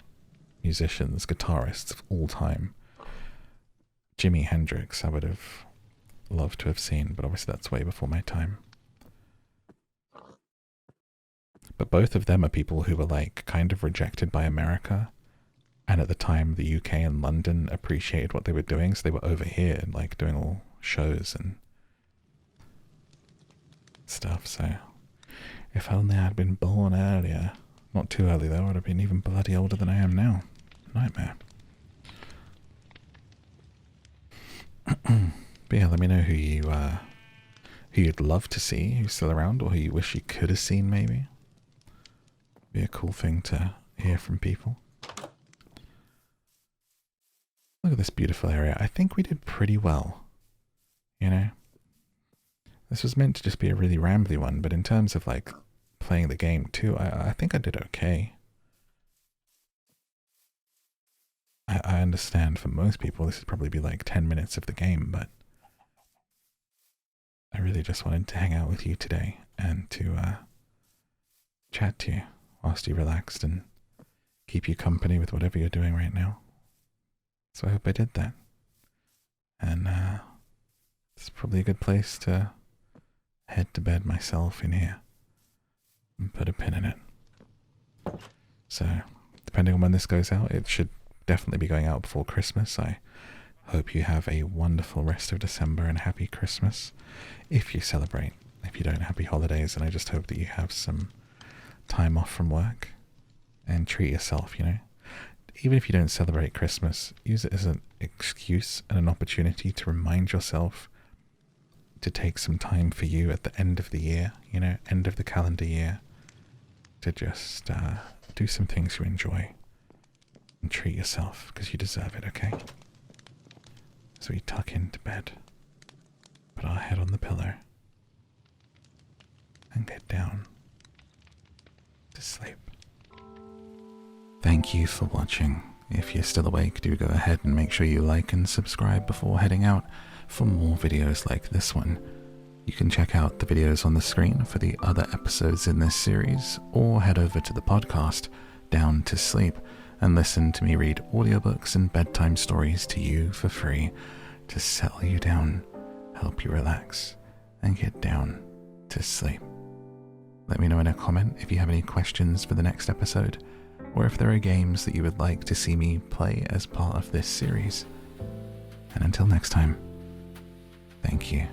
musicians, guitarists of all time, Jimi Hendrix I would have loved to have seen, but obviously that's way before my time. But both of them are people who were like kind of rejected by America And at the time, the UK and London appreciated what they were doing, so they were over here and like doing all shows and stuff. So if only I'd been born earlier. Not too early though, I'd have been even bloody older than I am now. Nightmare. But yeah, let me know who you'd love to see, who's still around, or who you wish you could have seen maybe. Be a cool thing to hear from people. Look at this beautiful area. I think we did pretty well. You know? This was meant to just be a really rambly one, but in terms of like playing the game too, I think I did okay. I understand for most people this would probably be like 10 minutes of the game, but I really just wanted to hang out with you today and to chat to you whilst you relaxed and keep you company with whatever you're doing right now. So I hope I did that. And it's probably a good place to head to bed myself in here and put a pin in it. So depending on when this goes out, it should definitely be going out before Christmas. I hope you have a wonderful rest of December and happy Christmas if you celebrate. If you don't, happy holidays, and I just hope that you have some time off from work and treat yourself, you know. Even if you don't celebrate Christmas, use it as an excuse and an opportunity to remind yourself to take some time for you at the end of the year, you know, end of the calendar year, to just do some things you enjoy and treat yourself, because you deserve it, okay? So we tuck into bed, put our head on the pillow, and get down to sleep. Thank you for watching. If you're still awake, do go ahead and make sure you like and subscribe before heading out for more videos like this one. You can check out the videos on the screen for the other episodes in this series, or head over to the podcast, Down to Sleep, and listen to me read audiobooks and bedtime stories to you for free to settle you down, help you relax, and get down to sleep. Let me know in a comment if you have any questions for the next episode, or if there are games that you would like to see me play as part of this series. And until next time, thank you.